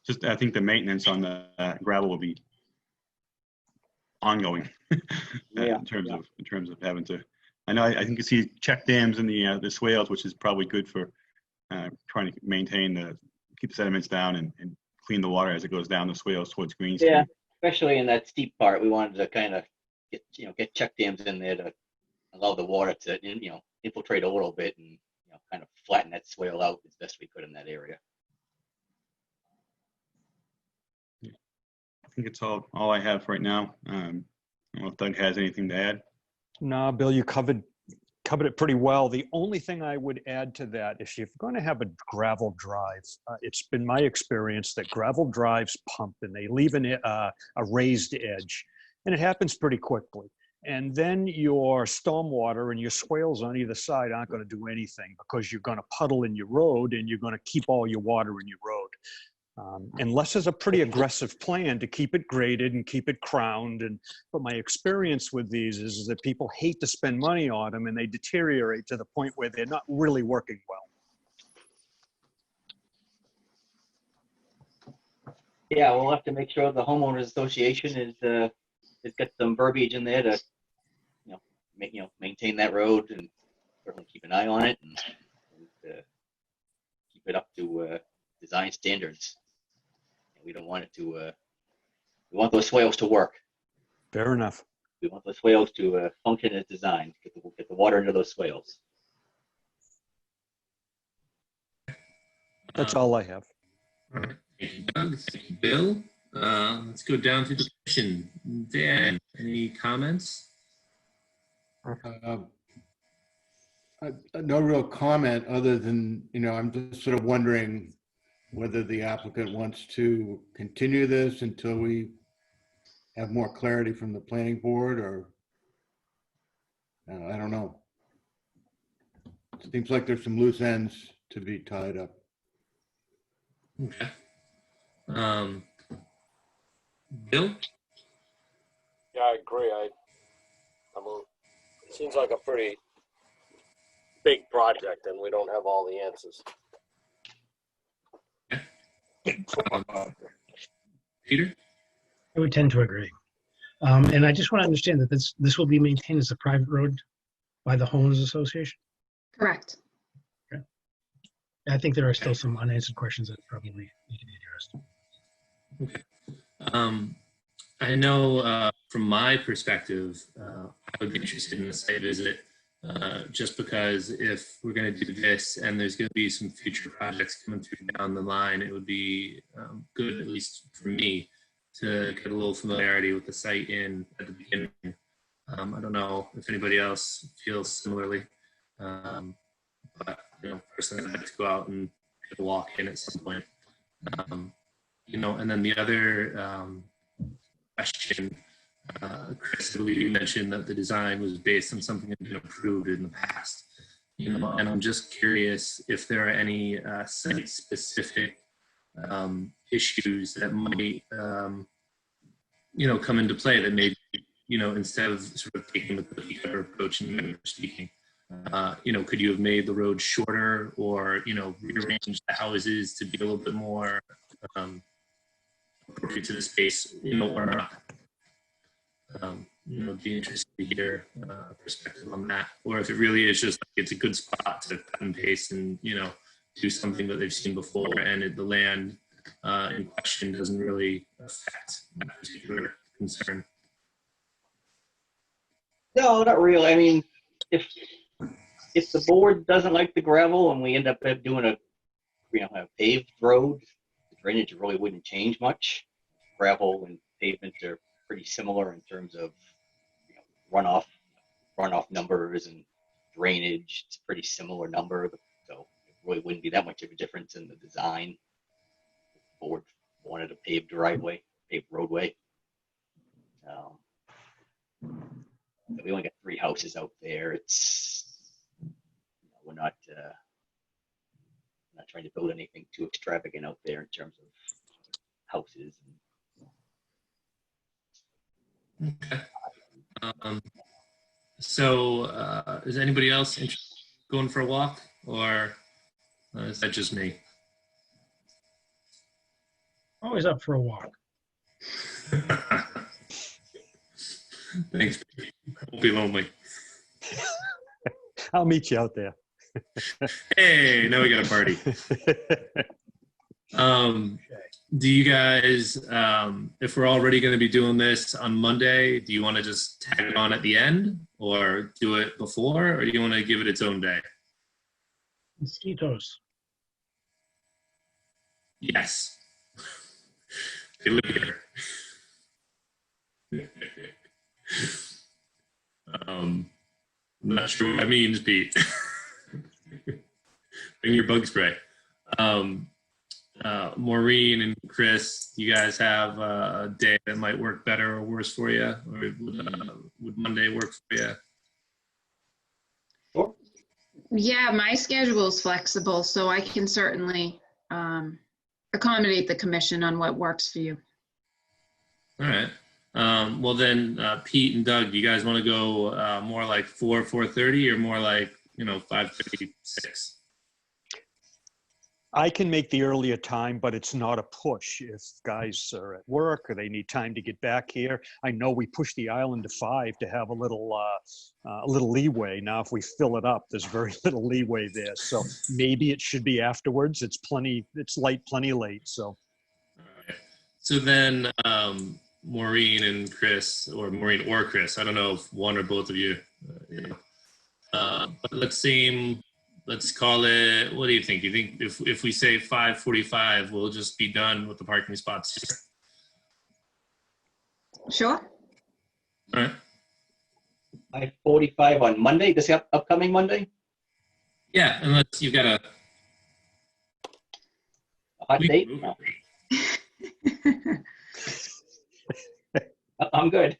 Just I think the maintenance on the gravel will be ongoing in terms of having to. I know I think you see check dams in the swales, which is probably good for trying to keep the sediments down and clean the water as it goes down the swales towards Green Street. Yeah, especially in that steep part, we wanted to kind of get check dams in there to allow the water to infiltrate a little bit and kind of flatten that swale out as best we could in that area. I think it's all I have right now. I don't know if Doug has anything to add. No, Bill, you covered it pretty well. The only thing I would add to that, if you're going to have a gravel drive, it's been my experience that gravel drives pump and they leave a raised edge, and it happens pretty quickly. And then your stormwater and your swales on either side aren't going to do anything because you're going to puddle in your road and you're going to keep all your water in your road. Unless there's a pretty aggressive plan to keep it graded and keep it crowned. But my experience with these is that people hate to spend money on them and they deteriorate to the point where they're not really working well. Yeah, we'll have to make sure the homeowners association has got some verbiage in there to maintain that road and certainly keep an eye on it and keep it up to design standards. We don't want it to. We want those swales to work. Fair enough. We want those swales to function as designed. Get the water into those swales. That's all I have. All right. Thank you, Doug. Thank you, Bill. Let's go down to the commission. Dan, any comments? No real comment other than, I'm just sort of wondering whether the applicant wants to continue this until we have more clarity from the planning board, or I don't know. It seems like there's some loose ends to be tied up. Okay. Bill? Yeah, I agree. I mean, it seems like a pretty big project, and we don't have all the answers. Peter? I would tend to agree. And I just want to understand that this will be maintained as a private road by the homeowners association? Correct. Okay. I think there are still some unanswered questions that probably need to be addressed. Okay. I know from my perspective, I would be interested in a site visit just because if we're going to do this and there's going to be some future projects coming through down the line, it would be good, at least for me, to get a little familiarity with the site at the beginning. I don't know if anybody else feels similarly, but personally, I'd like to go out and get a walk in at some point. And then the other question, Chris, I believe you mentioned that the design was based on something that had been approved in the past. And I'm just curious if there are any site-specific issues that might, come into play that maybe, instead of sort of taking the cookie cutter approach and manner of speaking, could you have made the road shorter or, rearranged the houses to be a little bit more appropriate to the space, or not? Be interested to hear a perspective on that, or if it really is just like it's a good spot to cut and paste and do something that they've seen before, and the land in question doesn't really affect that particular concern. No, not really. I mean, if the board doesn't like the gravel and we end up doing a paved road, the drainage really wouldn't change much. Gravel and pavement are pretty similar in terms of runoff numbers and drainage. It's a pretty similar number, so it really wouldn't be that much of a difference in the design. The board wanted a paved driveway, paved roadway. We only got 3 houses out there. We're not trying to build anything too extravagant out there in terms of houses. Okay. So is anybody else interested in going for a walk, or is that just me? Always up for a walk. Thanks. Won't be lonely. I'll meet you out there. Hey, now we got a party. Do you guys, if we're already going to be doing this on Monday, do you want to just tag it on at the end, or do it before, or do you want to give it its own day? Mosquitoes. Yes. They live here. I'm not sure what that means, Pete. Bring your bug spray. Maureen and Chris, you guys have a day that might work better or worse for you? Or would Monday work for you? Sure. Yeah, my schedule is flexible, so I can certainly accommodate the commission on what works for you. All right. Well then, Pete and Doug, do you guys want to go more like 4:30, or more like 5:56? I can make the earlier time, but it's not a push. If guys are at work or they need time to get back here, I know we push the island to 5 to have a little leeway. Now, if we fill it up, there's very little leeway there. So maybe it should be afterwards. It's light, plenty late. So. All right. So then, Maureen and Chris, or Maureen or Chris, I don't know if one or both of you, but let's call it, what do you think? You think if we say 5:45, we'll just be done with the parking spots here? Sure. All right. 5:45 on Monday, this upcoming Monday? Yeah, unless you've got a hot date? No. I'm good.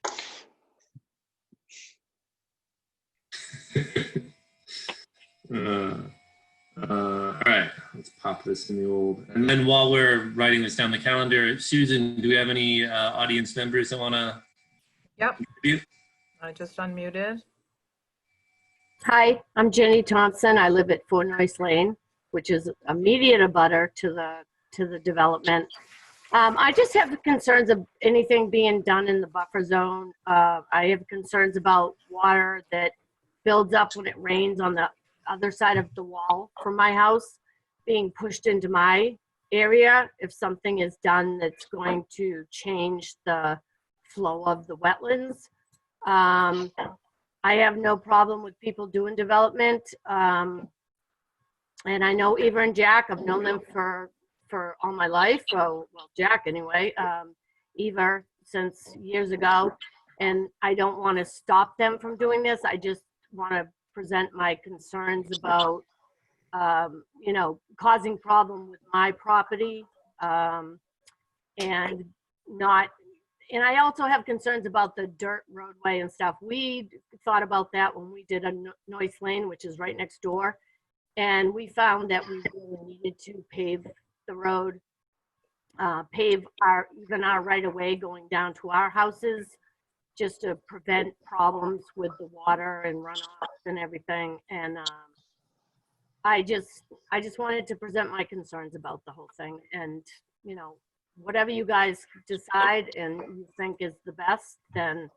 All right, let's pop this in the old. And then while we're writing this down the calendar, Susan, do we have any audience members that want to? Yep. contribute? I just unmuted. Hi, I'm Jenny Thompson. I live at 4 Nice Lane, which is immediate abutter to the development. I just have concerns of anything being done in the buffer zone. I have concerns about water that builds up when it rains on the other side of the wall from my house being pushed into my area. If something is done that's going to change the flow of the wetlands. I have no problem with people doing development. And I know Eva and Jack, I've known them for all my life. Well, Jack anyway, Eva since years ago. And I don't want to stop them from doing this. I just want to present my concerns about, you know, causing problem with my property and not. And I also have concerns about the dirt roadway and stuff. We thought about that when we did a Noise Lane, which is right next door. And we found that we really needed to pave the road, pave even our right of way going down to our houses, just to prevent problems with the water and runoff and everything. And I just wanted to present my concerns about the whole thing. And, you know, whatever you guys decide and you think is the best, then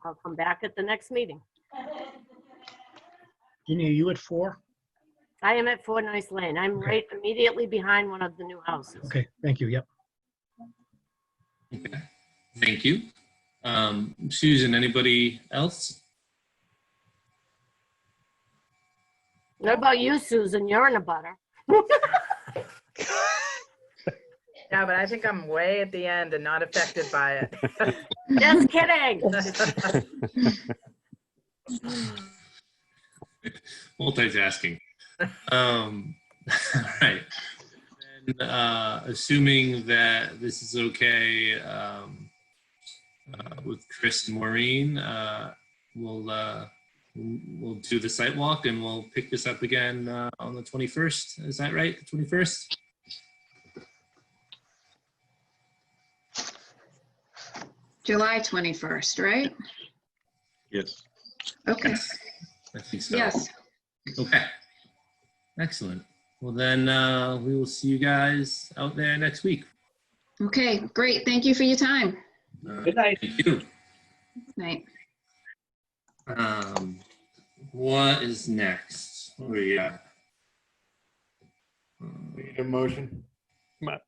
I'll come back at the next meeting. Ginny, are you at 4? I am at 4 Nice Lane. I'm right immediately behind one of the new houses. Okay, thank you. Yep. Okay. Thank you. Susan, anybody else? What about you, Susan? You're in a butter. Yeah, but I think I'm way at the end and not affected by it. Just kidding. Multitasking. All right. And, assuming that this is okay with Chris and Maureen, we'll do the site walk and we'll pick this up again on the 21st. Is that right? The 21st? July 21st, right? Yes. Okay. Yes, I think so. Yes. Okay. Excellent. Well, then we will see you guys out there next week. Okay, great. Thank you for your time. Good night. Thank you. Night. What is next? What do we got? We need a motion.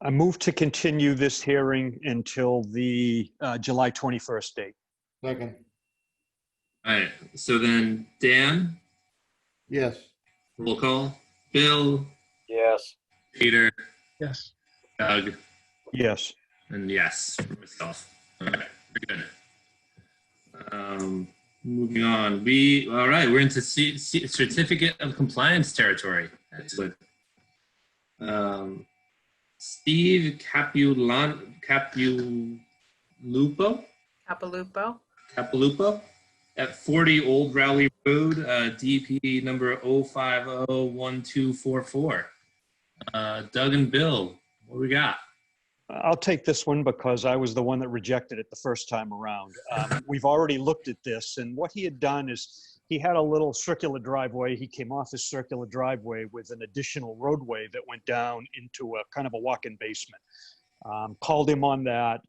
I move to continue this hearing until the July 21st date. Second. All right. So then, Dan, Yes. roll call. Bill, Yes. Peter, Yes. Doug, Yes. and yes for myself. All right. Very good. Moving on. All right. We're into certificate of compliance territory. Excellent. Steve Capilupo at 40 Old Rowley Road, DP number 0501244. Doug and Bill, what do we got? I'll take this one because I was the one that rejected it the first time around. We've already looked at this, and what he had done is he had a little circular driveway. He came off his circular driveway with an additional roadway that went down into a kind of a walk-in basement. Called him on that.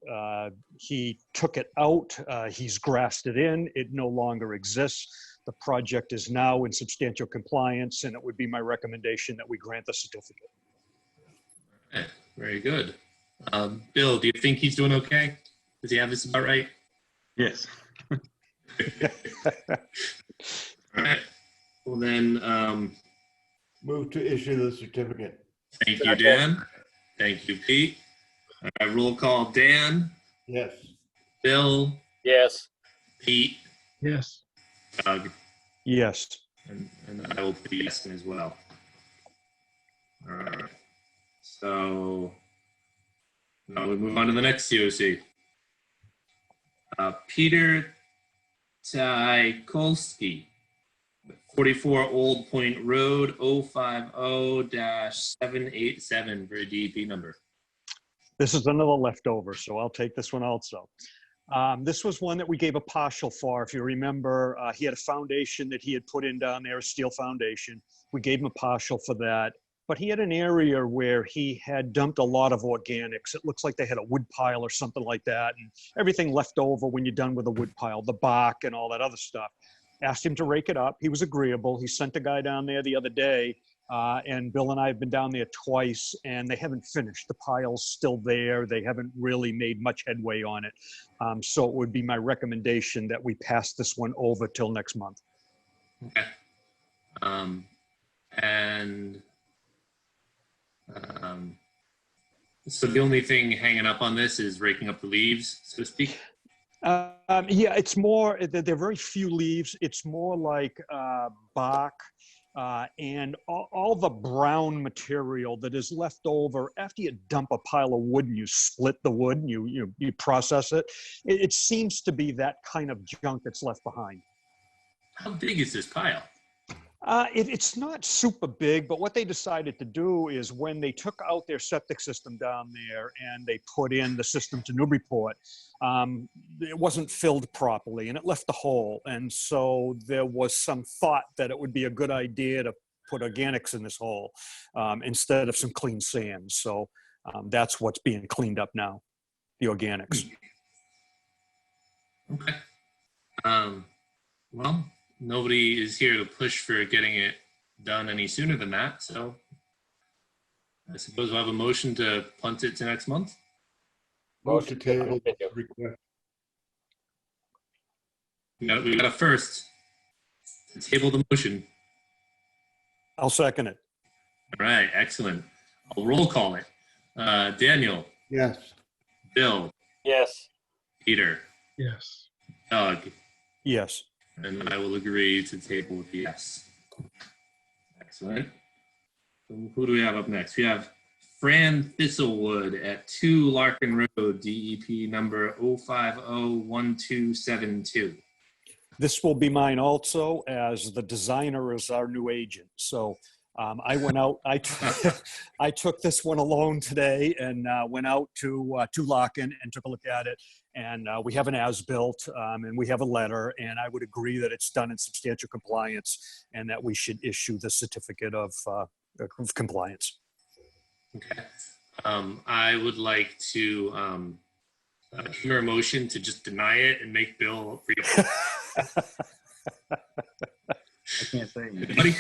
He took it out. He's grassed it in. It no longer exists. The project is now in substantial compliance, and it would be my recommendation that we grant the certificate. Okay, very good. Bill, do you think he's doing okay? Does he have this about right? Yes. All right. Well then, Move to issue the certificate. thank you, Dan. Thank you, Pete. All right, roll call. Dan, Yes. Bill, Yes. Pete, Yes. Doug, Yes. and I will be yes as well. All right. So now we move on to the next COC. Peter Tchaikovsky, 44 Old Point Road, 050-787 for a DEP number. This is another leftover, so I'll take this one also. This was one that we gave a partial for. If you remember, he had a foundation that he had put in down there, a steel foundation. We gave him a partial for that. But he had an area where he had dumped a lot of organics. It looks like they had a wood pile or something like that, and everything left over when you're done with the wood pile, the bark and all that other stuff. Asked him to rake it up. He was agreeable. He sent a guy down there the other day, and Bill and I have been down there twice, and they haven't finished. The pile's still there. They haven't really made much headway on it. So it would be my recommendation that we pass this one over till next month. Okay. So the only thing hanging up on this is raking up the leaves, so to speak. Yeah, it's more, there are very few leaves. It's more like bark and all the brown material that is left over after you dump a pile of wood and you split the wood and you process it. It seems to be that kind of junk that's left behind. How big is this pile? It's not super big, but what they decided to do is when they took out their septic system down there and they put in the system to Newburyport, it wasn't filled properly and it left a hole. And so there was some thought that it would be a good idea to put organics in this hole instead of some clean sand. So that's what's being cleaned up now, the organics. Okay. Well, nobody is here to push for getting it done any sooner than that, so I suppose we'll have a motion to punt it to next month. Motion to table request. We got a first to table the motion. I'll second it. All right, excellent. I'll roll call it. Daniel. Yes. Bill. Yes. Peter. Yes. Doug. Yes. And I will agree to table with the yes. Excellent. So who do we have up next? We have Fran Thistlewood at 2 Larkin Road, DEP number 0501272. This will be mine also, as the designer is our new agent. So I went out, I took this one alone today and went out to Larkin and took a look at it. And we have an as-built and we have a letter, and I would agree that it's done in substantial compliance and that we should issue the certificate of compliance. Okay. I would like to hear a motion to just deny it and make Bill read it. I can't say. Anybody?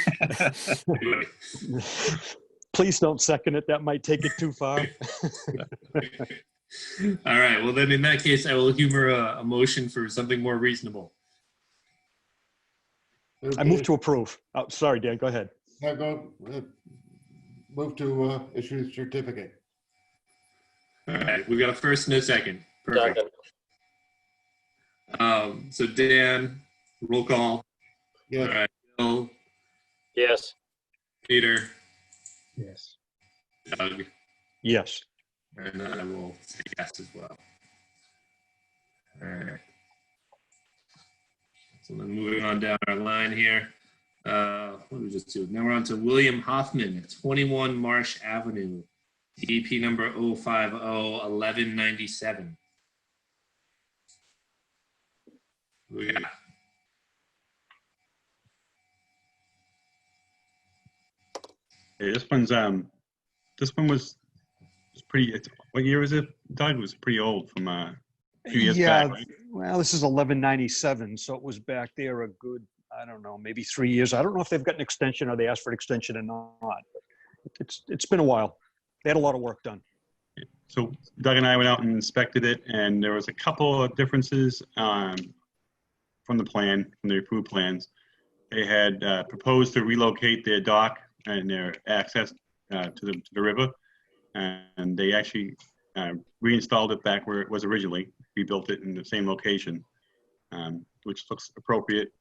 Please don't second it. That might take it too far. All right. Well, then in that case, I will humor a motion for something more reasonable. I move to approve. Oh, sorry, Dan, go ahead. Now go, move to issue the certificate. All right. We got a first and a second. Perfect. So Dan, roll call. Yes. All right. Bill. Yes. Peter. Yes. Doug. Yes. And I will say yes as well. All right. So then moving on down our line here. What did we just do? Now we're on to William Hoffman at 21 Marsh Avenue, DEP number 0501197. Who we got? Hey, this one was pretty. What year was it? Doug, it was pretty old from a few years back, right? Well, this is 1197, so it was back there a good, I don't know, maybe 3 years. I don't know if they've got an extension or they asked for an extension or not. It's been a while. They had a lot of work done. So Doug and I went out and inspected it, and there was a couple of differences from the plan, from the approved plans. They had proposed to relocate their dock and their access to the river, and they actually reinstalled it back where it was originally, rebuilt it in the same location, which looks appropriate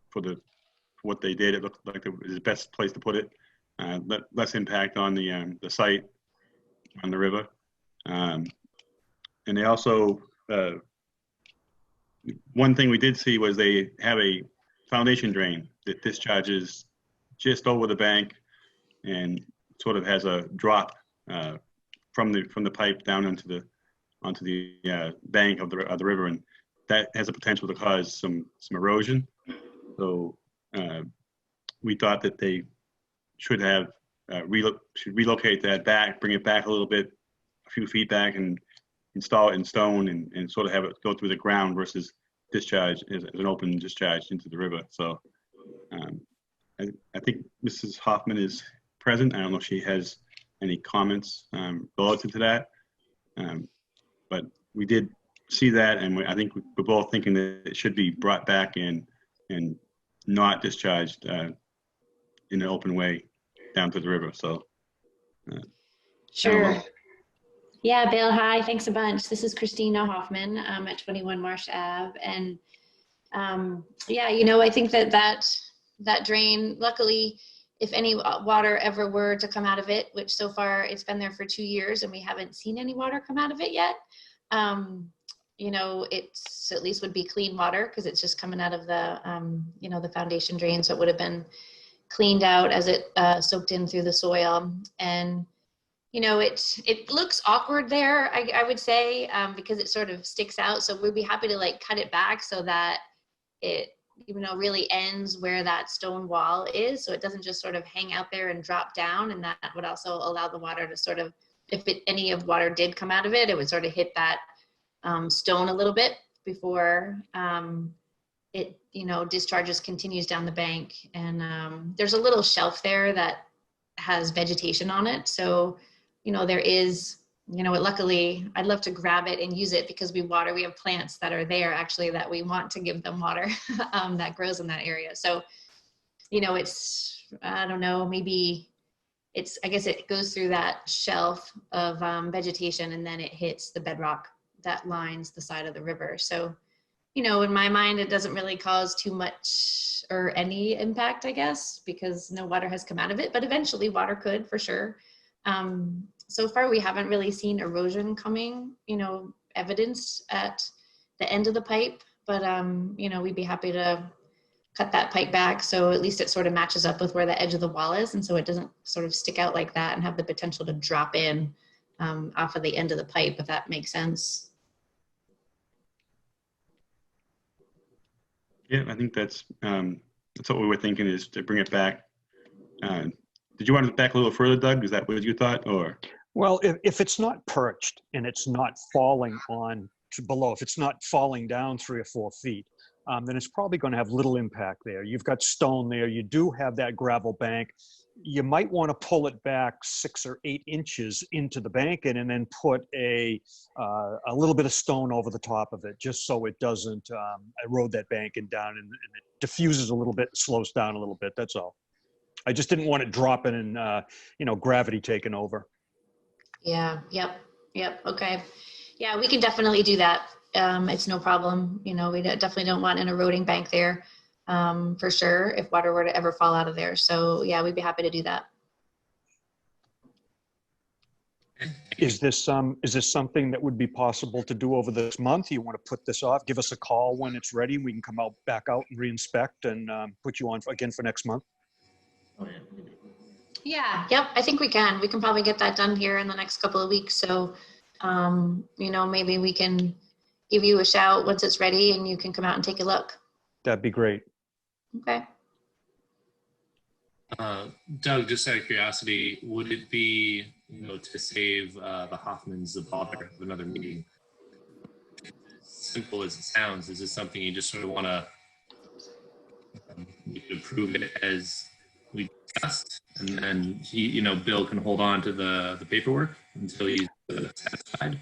for what they did. It looked like it was the best place to put it, less impact on the site, on the river. And they also one thing we did see was they have a foundation drain that discharges just over the bank and sort of has a drop from the pipe down onto the bank of the river, and that has a potential to cause some erosion. So we thought that they should have should relocate that back, bring it back a little bit, a few feet back, and install it in stone and sort of have it go through the ground versus discharge as an open discharge into the river. So I think Mrs. Hoffman is present. I don't know if she has any comments relative to that. But we did see that, and I think we're both thinking that it should be brought back and not discharged in an open way down to the river. So sure. Yeah, Bill, hi, thanks a bunch. This is Christina Hoffman at 21 Marsh Ave. And yeah, you know, I think that drain, luckily, if any water ever were to come out of it, which so far it's been there for 2 years and we haven't seen any water come out of it yet, you know, it's at least would be clean water because it's just coming out of the, you know, the foundation drain. So it would have been cleaned out as it soaked in through the soil. And you know, it looks awkward there, I would say, because it sort of sticks out. So we'd be happy to like cut it back so that it, you know, really ends where that stone wall is. So it doesn't just sort of hang out there and drop down. And that would also allow the water to sort of, if any of water did come out of it, it would sort of hit that stone a little bit before it, you know, discharges, continues down the bank. And there's a little shelf there that has vegetation on it. So you know, there is, you know, luckily I'd love to grab it and use it because we have plants that are there actually that we want to give them water that grows in that area. So, you know, it's, I don't know, maybe it's, I guess it goes through that shelf of vegetation and then it hits the bedrock that lines the side of the river. So, you know, in my mind, it doesn't really cause too much or any impact, I guess, because no water has come out of it, but eventually water could for sure. So far, we haven't really seen erosion coming, you know, evidenced at the end of the pipe, but, you know, we'd be happy to cut that pipe back. So at least it sort of matches up with where the edge of the wall is. And so it doesn't sort of stick out like that and have the potential to drop in off of the end of the pipe, if that makes sense. yeah, I think that's what we were thinking, is to bring it back. Did you want it back a little further, Doug? Is that what you thought, or? Well, if it's not perched and it's not falling on to below, if it's not falling down 3 or 4 feet, then it's probably going to have little impact there. You've got stone there. You do have that gravel bank. You might want to pull it back 6 or 8 inches into the bank and then put a little bit of stone over the top of it, just so it doesn't erode that bank and down, and it diffuses a little bit, slows down a little bit. That's all. I just didn't want it dropping and, you know, gravity taking over. Yeah, yep, okay. Yeah, we can definitely do that. It's no problem. You know, we definitely don't want an eroding bank there for sure if water were to ever fall out of there. So yeah, we'd be happy to do that. Is this something that would be possible to do over this month? You want to put this off? Give us a call when it's ready. We can come back out and re-inspect and put you on again for next month. Yeah, yep, I think we can. We can probably get that done here in the next couple of weeks. So, you know, maybe we can give you a shout once it's ready and you can come out and take a look. That'd be great. Okay. Doug, just out of curiosity, would it be, you know, to save the Hoffmans the bother of another meeting? Simple as it sounds, is this something you just sort of want to approve it as we discussed, and then you know, Bill can hold on to the paperwork until he's satisfied?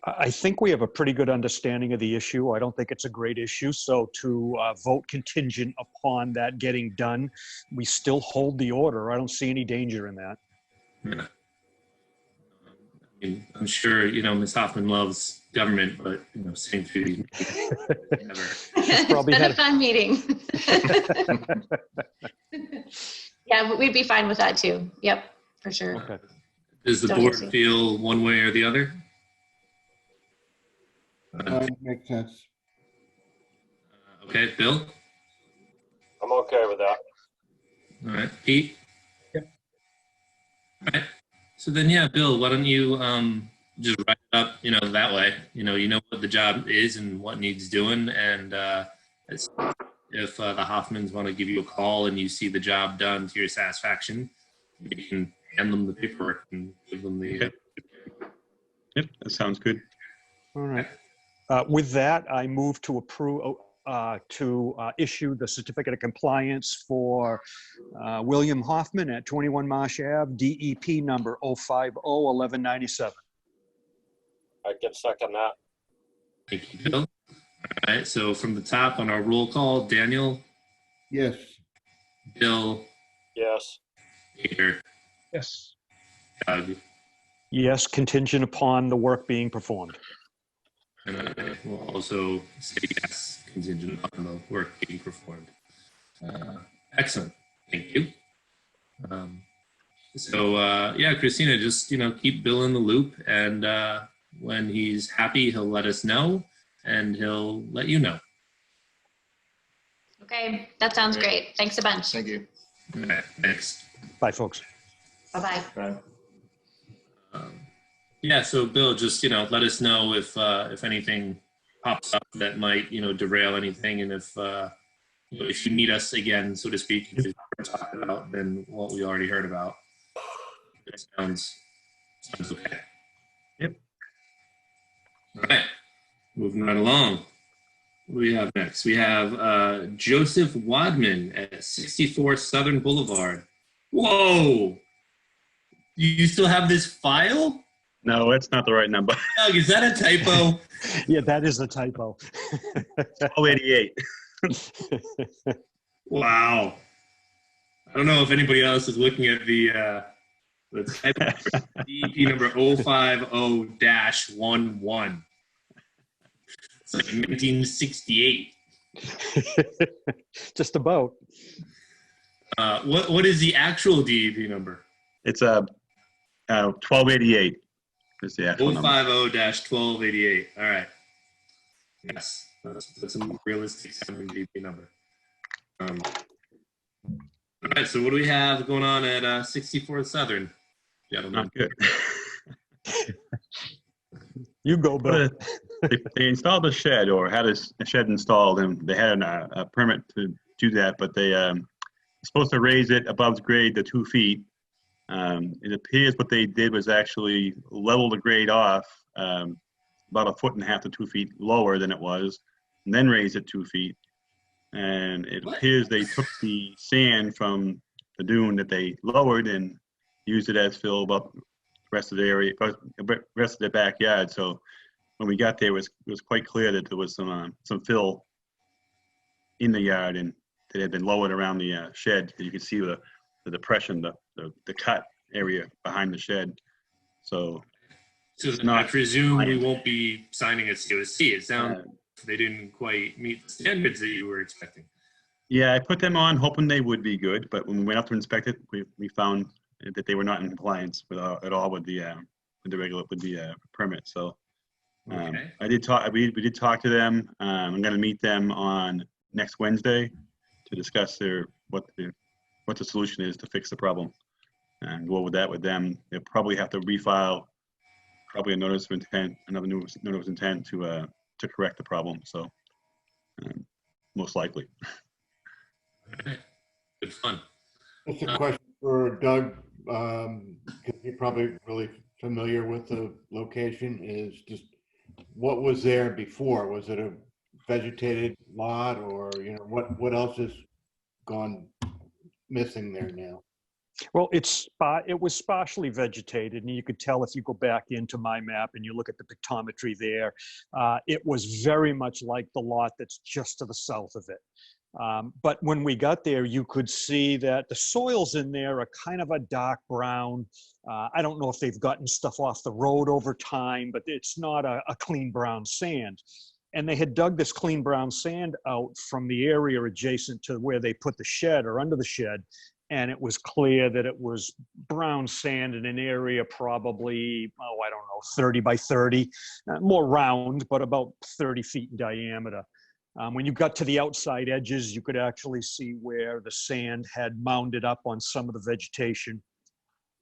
I think we have a pretty good understanding of the issue. I don't think it's a great issue. So to vote contingent upon that getting done, we still hold the order. I don't see any danger in that. Yeah. I mean, I'm sure, you know, Ms. Hoffman loves government, but, you know, sitting through these meetings, It's been a fun meeting. Yeah, we'd be fine with that too. Yep, for sure. Okay. Does the board feel one way or the other? Makes sense. Okay, Bill? I'm okay with that. All right, Pete? Yep. All right. So then, yeah, Bill, why don't you just write it up, that way. You know what the job is and what needs doing. And if the Hoffmans want to give you a call and you see the job done to your satisfaction, you can hand them the paperwork and give them the. Okay. Yep, that sounds good. All right. With that, I move to approve, issue the certificate of compliance for William Hoffman at 21 Marsh Ave, DEP number 0501197. I can second that. Thank you, Bill. All right, so from the top on our roll call, Daniel, Yes. Bill, Yes. Peter, Yes. Doug, Yes, contingent upon the work being performed. and I will also say yes, contingent on the work being performed. Excellent, thank you. Yeah, Christina, just keep Bill in the loop, and when he's happy, he'll let us know, and he'll let you know. Okay, that sounds great. Thanks a bunch. Thank you. All right, thanks. Bye, folks. Bye-bye. Bye. Yeah, so Bill, just let us know if anything pops up that might derail anything, and if you need us again, so to speak, to talk about than what we already heard about. It sounds okay. Yep. All right, moving right along. What do we have next? We have Joseph Wadman at 64 Southern Boulevard. Whoa! You still have this file? No, that's not the right number. Doug, is that a typo? Yeah, that is a typo. 1288. Wow. I don't know if anybody else is looking at the typo. DEP number 050-11. It's like 1968. Just about. What is the actual DEP number? It's 1288. Is the actual number. 050-1288. All right. Yes, that's a realistic sounding DEP number. All right, so what do we have going on at 64th Southern? Not good. You go, Bill. They installed a shed, or had a shed installed, and they had a permit to do that, but they supposed to raise it above grade to 2 feet. It appears what they did was actually level the grade off about 1.5 feet to 2 feet lower than it was, and then raise it 2 feet. And it appears they took the sand from the dune that they lowered and used it as fill up the rest of the area, rest of the backyard. So when we got there, it was quite clear that there was some fill in the yard, and that had been lowered around the shed. You could see the depression, the cut area behind the shed. So I presume we won't be signing a COC. It sounds they didn't quite meet the standards that you were expecting. Yeah, I put them on hoping they would be good, but when we went up to inspect it, we found that they were not in compliance at all with the permit. So Okay. we did talk to them. I'm going to meet them on next Wednesday to discuss what the solution is to fix the problem, and go over that with them. They'll probably have to refile a notice of intent, another notice of intent to correct the problem. So most likely. Good fun. Just a question for Doug, because you're probably really familiar with the location, is just what was there before? Was it a vegetated lot, or what else has gone missing there now? Well, it was sparsely vegetated, and you could tell if you go back into my map and you look at the pictometry there, it was very much like the lot that's just to the south of it. But when we got there, you could see that the soils in there are kind of a dark brown. I don't know if they've gotten stuff off the road over time, but it's not a clean brown sand. And they had dug this clean brown sand out from the area adjacent to where they put the shed, or under the shed. And it was clear that it was brown sand in an area probably, 30 by 30, more round, but about 30 feet in diameter. When you got to the outside edges, you could actually see where the sand had mounded up on some of the vegetation.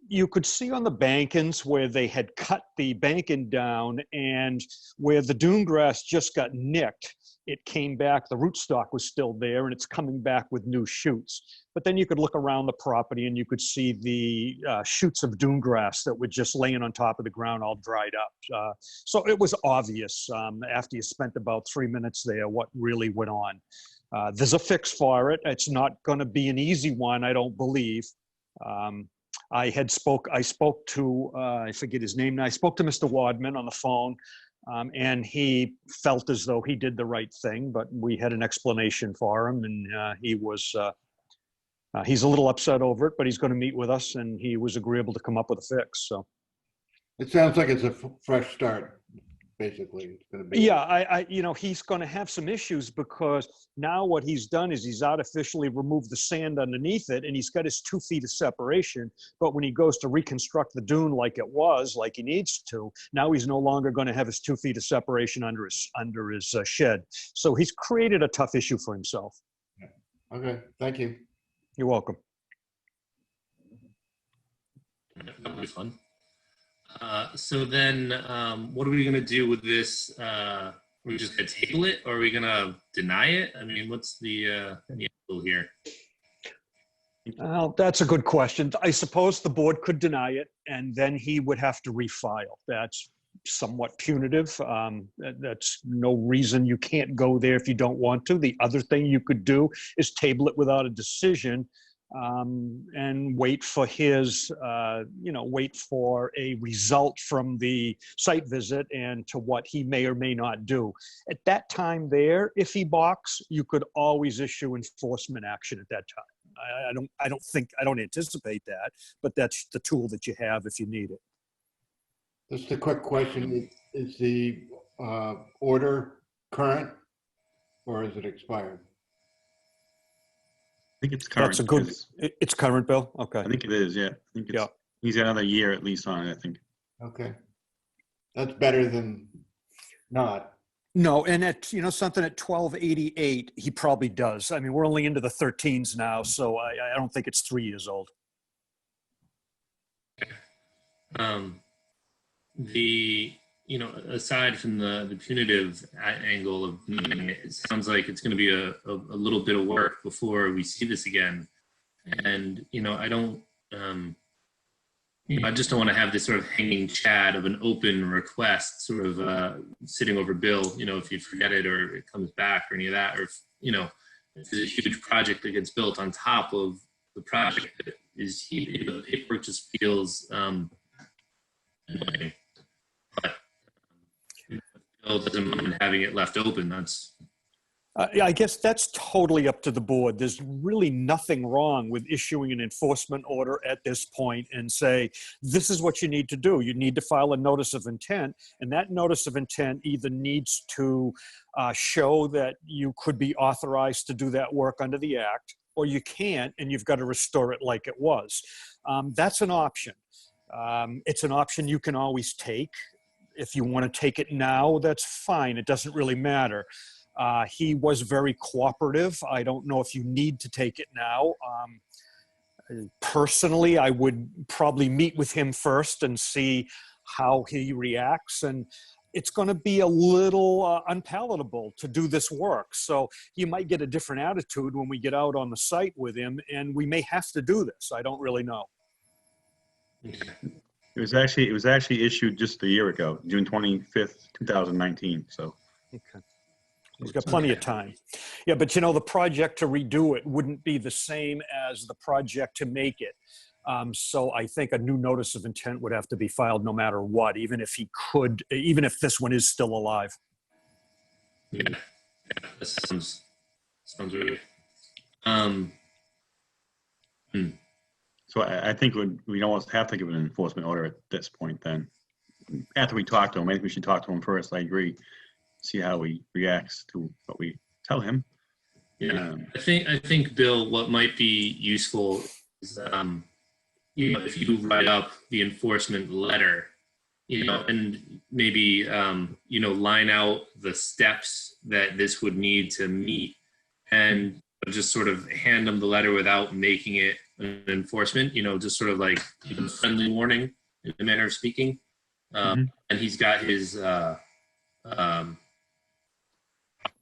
You could see on the bankings where they had cut the banking down, and where the dune grass just got nicked, it came back, the rootstock was still there, and it's coming back with new shoots. But then you could look around the property and you could see the shoots of dune grass that were just laying on top of the ground, all dried up. So it was obvious after you spent about 3 minutes there what really went on. There's a fix for it. It's not going to be an easy one, I don't believe. I spoke to, I forget his name now, I spoke to Mr. Wadman on the phone, and he felt as though he did the right thing, but we had an explanation for him, and he's a little upset over it, but he's going to meet with us, and he was agreeable to come up with a fix, so. It sounds like it's a fresh start, basically. It's going to be. Yeah, he's going to have some issues because now what he's done is he's artificially removed the sand underneath it, and he's got his 2 feet of separation. But when he goes to reconstruct the dune like it was, like he needs to, now he's no longer going to have his 2 feet of separation under his shed. So he's created a tough issue for himself. Okay, thank you. You're welcome. That'll be fun. So then, what are we going to do with this? We're just going to table it, or are we going to deny it? I mean, what's the angle here? Well, that's a good question. I suppose the board could deny it, and then he would have to refile. That's somewhat punitive. That's no reason you can't go there if you don't want to. The other thing you could do is table it without a decision, and wait for wait for a result from the site visit and to what he may or may not do. At that time there, if he balks, you could always issue enforcement action at that time. I don't anticipate that, but that's the tool that you have if you need it. Just a quick question. Is the order current or is it expired? I think it's current. That's a good, it's current, Bill? Okay. I think it is, yeah. I think it's, he's got another year at least on it, I think. Okay. That's better than not. No, and at, something at 1288, he probably does. I mean, we're only into the 13s now, so I don't think it's 3 years old. Aside from the punitive angle of it sounds like it's going to be a little bit of work before we see this again. And, I just don't want to have this sort of hanging chad of an open request sort of sitting over Bill, if you forget it or it comes back or any of that, or if there's a huge project that gets built on top of the project that is, the paperwork just feels annoying. But Bill doesn't mind having it left open. That's I guess that's totally up to the board. There's really nothing wrong with issuing an enforcement order at this point and say, this is what you need to do. You need to file a notice of intent, and that notice of intent either needs to show that you could be authorized to do that work under the act, or you can't, and you've got to restore it like it was. That's an option. It's an option you can always take. If you want to take it now, that's fine. It doesn't really matter. He was very cooperative. I don't know if you need to take it now. Personally, I would probably meet with him first and see how he reacts. And it's going to be a little unpalatable to do this work. So you might get a different attitude when we get out on the site with him, and we may have to do this. I don't really know. It was actually issued just a year ago, June 25th, 2019. So. Okay. He's got plenty of time. Yeah, but the project to redo it wouldn't be the same as the project to make it. So I think a new notice of intent would have to be filed no matter what, even if this one is still alive. Yeah, that sounds really. So I think we almost have to give an enforcement order at this point then. After we talk to him, I think we should talk to him first, I agree. See how he reacts to what we tell him. Yeah, I think Bill, what might be useful is if you write up the enforcement letter and maybe, line out the steps that this would need to meet, and just sort of hand them the letter without making it an enforcement, just sort of like friendly warning in the manner of speaking. And he's got his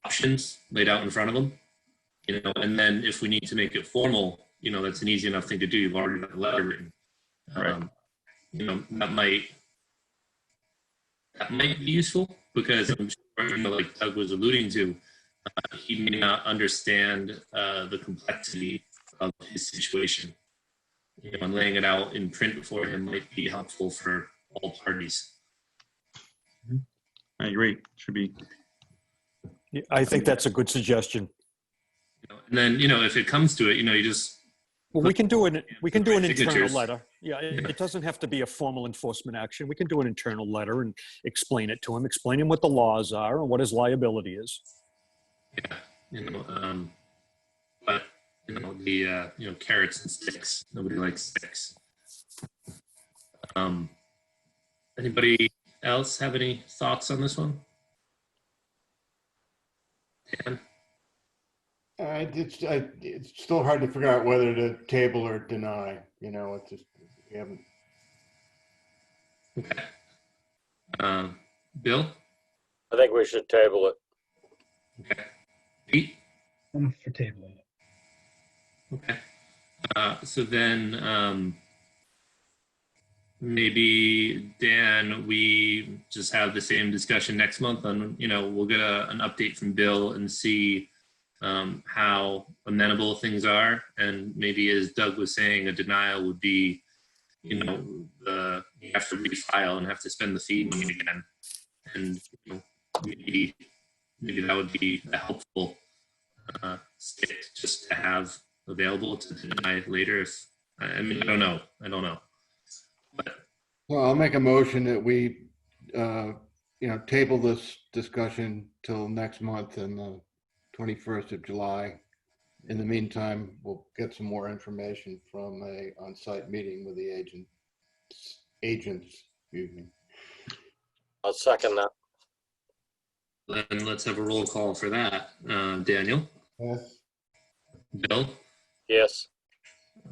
options laid out in front of him, and then if we need to make it formal, that's an easy enough thing to do. You've already got the letter written. That might be useful, because I'm sure, like Doug was alluding to, he may not understand the complexity of his situation. And laying it out in print for him might be helpful for all parties. I agree. Should be. Yeah, I think that's a good suggestion. And then, if it comes to it, you just. Well, we can do an internal signatures. letter. Yeah, it doesn't have to be a formal enforcement action. We can do an internal letter and explain it to him, explain him what the laws are and what his liability is. Yeah, but the carrots and sticks. Nobody likes sticks. Anybody else have any thoughts on this one? Dan? It's still hard to figure out whether to table or deny. It's just we haven't. Okay. Bill? I think we should table it. Okay. Pete? I'm for tabling it. Okay. So then maybe, Dan, we just have the same discussion next month on, we'll get an update from Bill and see how amenable things are. And maybe, as Doug was saying, a denial would be, you have to refile and have to spend the fee again. And maybe that would be a helpful stick just to have available to deny later. If I don't know. But Well, I'll make a motion that we, table this discussion till next month and the 21st of July. In the meantime, we'll get some more information from a on-site meeting with the agents. Excuse me. I'll second that. then let's have a roll call for that. Daniel? Yes. Bill? Yes.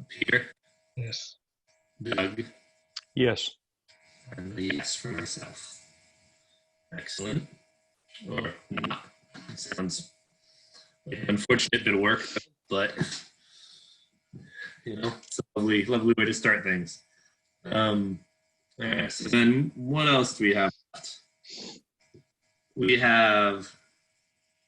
Peter? Yes. Doug? Yes. And a yes for myself. Excellent. Or not. It sounds like an unfortunate bit of work, but it's a lovely way to start things. All right, so then what else do we have left? We have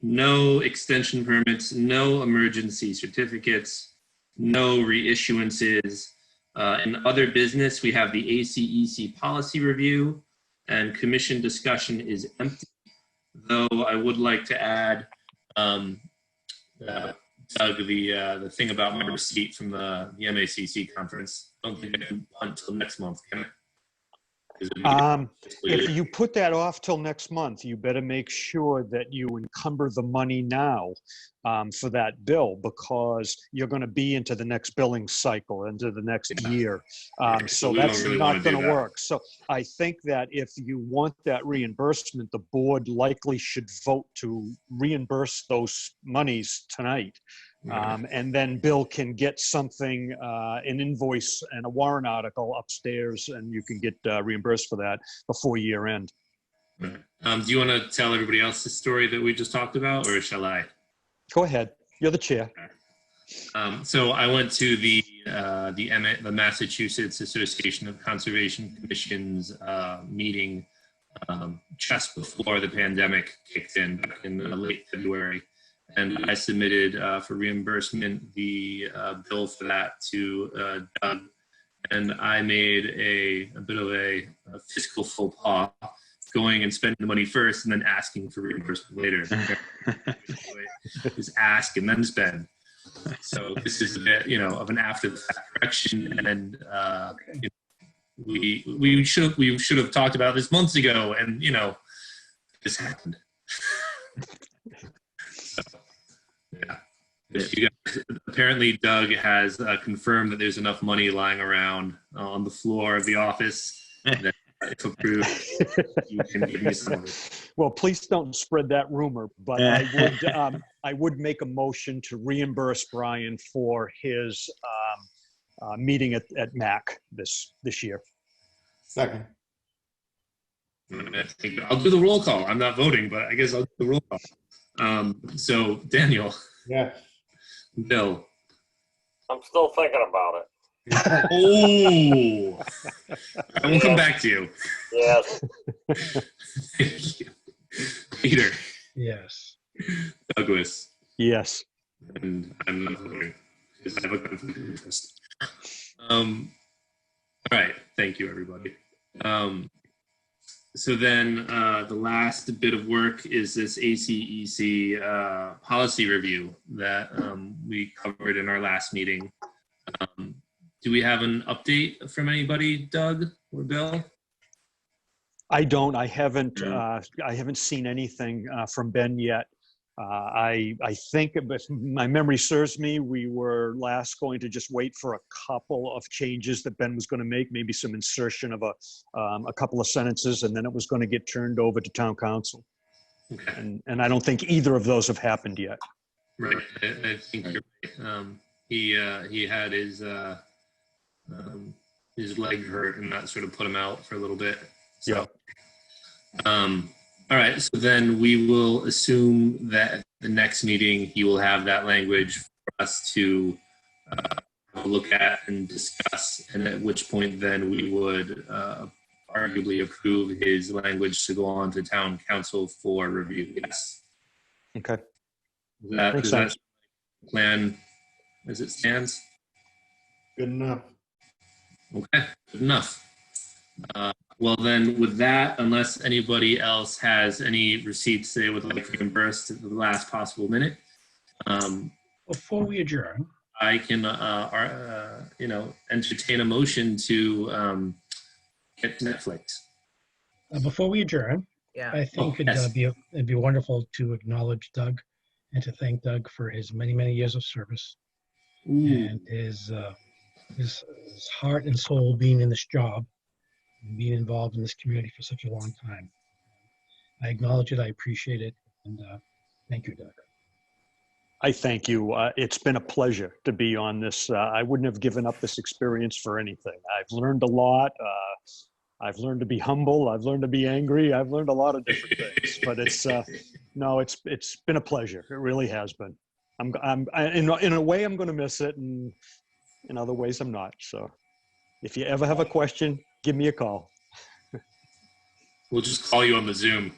no extension permits, no emergency certificates, no reissuances. In other business, we have the ACEC policy review, and commission discussion is empty. Though I would like to add, Doug, the thing about my receipt from the MACC conference. I don't think I can punt till next month, can I? If you put that off till next month, you better make sure that you encumber the money now for that bill, because you're going to be into the next billing cycle, into the next year. So that's really not going to work. So I think that if you want that reimbursement, the board likely should vote to reimburse those monies tonight. And then Bill can get something, an invoice and a warrant article upstairs, and you can get reimbursed for that before year end. Do you want to tell everybody else the story that we just talked about, or shall I? Go ahead. You're the chair. So I went to the Massachusetts Association of Conservation Commissions meeting just before the pandemic kicked in back in late February. And I submitted for reimbursement the bill for that to Doug. And I made a bit of a fiscal faux pas, going and spending the money first and then asking for reimbursement later. Just ask and then spend. So this is a bit, of an after the fact correction. And we should have talked about this months ago, and this happened. Yeah. You guys, apparently Doug has confirmed that there's enough money lying around on the floor of the office that if approved, you can give me some of it. Well, please don't spread that rumor, but I would make a motion to reimburse Brian for his meeting at MAC this year. Second. I'll do the roll call. I'm not voting, but I guess I'll do the roll call. So Daniel. Yeah. Bill. I'm still thinking about it. Oh, I will come back to you. Yes. Peter. Yes. Douglas. Yes. And I'm not voting because I have a conflict of interest. All right. Thank you, everybody. So then the last bit of work is this ACEC policy review that we covered in our last meeting. Do we have an update from anybody, Doug or Bill? I don't. I haven't seen anything from Ben yet. I think, if my memory serves me, we were last going to just wait for a couple of changes that Ben was going to make, maybe some insertion of a couple of sentences, and then it was going to get turned over to town council. Okay. And I don't think either of those have happened yet. Right. I think you're right. He had his leg hurt, and that sort of put him out for a little bit. So, all right. So then we will assume that the next meeting he will have that language for us to look at and discuss, and at which point then we would arguably approve his language to go on to town council for review. Yes. Okay. Does that plan as it stands? Good enough. Okay, good enough. Well then, with that, unless anybody else has any receipts they would like reimbursed at the last possible minute, Before we adjourn, I can, entertain a motion to get Netflix. before we adjourn, Yeah. I think yes. it'd be wonderful to acknowledge Doug and to thank Doug for his many, many years of service and his heart and soul being in this job and being involved in this community for such a long time. I acknowledge it, I appreciate it, and thank you, Doug. I thank you. It's been a pleasure to be on this. I wouldn't have given up this experience for anything. I've learned a lot. I've learned to be humble. I've learned to be angry. I've learned a lot of different things. But it's been a pleasure. It really has been. In a way, I'm going to miss it, and in other ways, I'm not. So, if you ever have a question, give me a call. We'll just call you on the Zoom.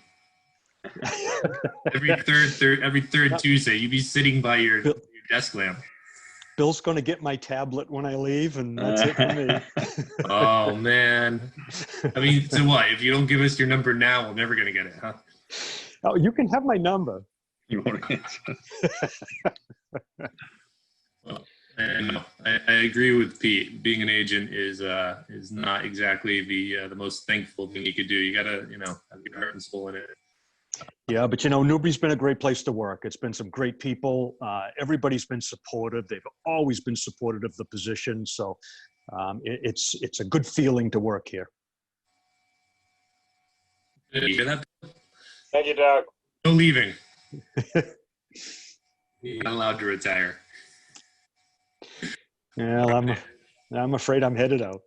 every third Tuesday, you be sitting by your desk lamp. Bill's going to get my tablet when I leave, and that's it for me. Oh man! I mean, so what? If you don't give us your number now, we're never going to get it, huh? Oh, you can have my number. You won't answer. Well, I agree with Pete. Being an agent is not exactly the most thankful thing you could do. You gotta have your heart and soul in it. Yeah, but Newbury's been a great place to work. It's been some great people. Everybody's been supportive. They've always been supportive of the position. So it's a good feeling to work here. Did you hear that? Thank you, Doug. No leaving. You're not allowed to retire. Well, I'm afraid I'm headed out.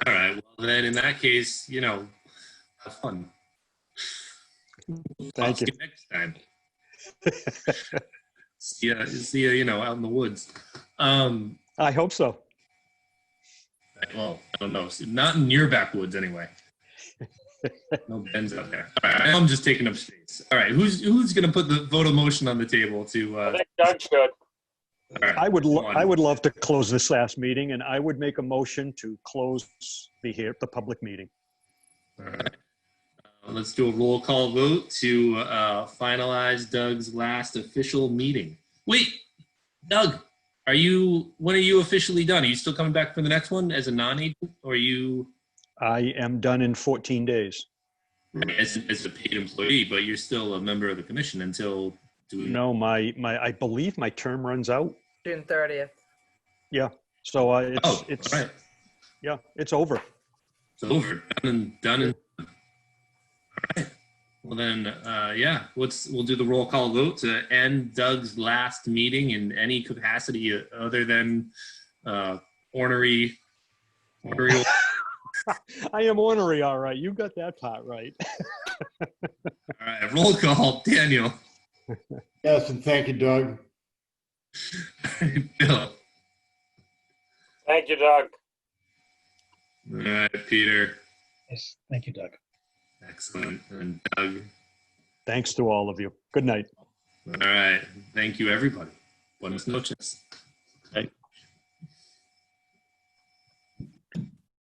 All right. Well, then in that case, have fun. Thank you. See you next time. see ya, out in the woods. I hope so. Well, I don't know. Not in your backwoods, anyway. No Ben's out there. All right, I'm just taking up space. All right, who's going to put the vote of motion on the table to? I think Doug should. Right, I would love to close this last meeting, and I would make a motion to close the public meeting. All right. Let's do a roll call vote to finalize Doug's last official meeting. Wait, Doug, when are you officially done? Are you still coming back for the next one as a non-agent, or are you? I am done in 14 days. As a paid employee, but you're still a member of the commission until. No, I believe my term runs out. June 30th. Yeah, so it's right. Yeah, it's over. It's over. Done and all right. Well then, yeah, we'll do the roll call vote to end Doug's last meeting in any capacity other than ornery. I am ornery, all right. You got that part right. All right, roll call. Daniel. Yes, and thank you, Doug. Bill. Thank you, Doug. All right, Peter. Yes, thank you, Doug. Excellent. And Doug. Thanks to all of you. Good night. All right. Thank you, everybody. Buenas noches. Okay.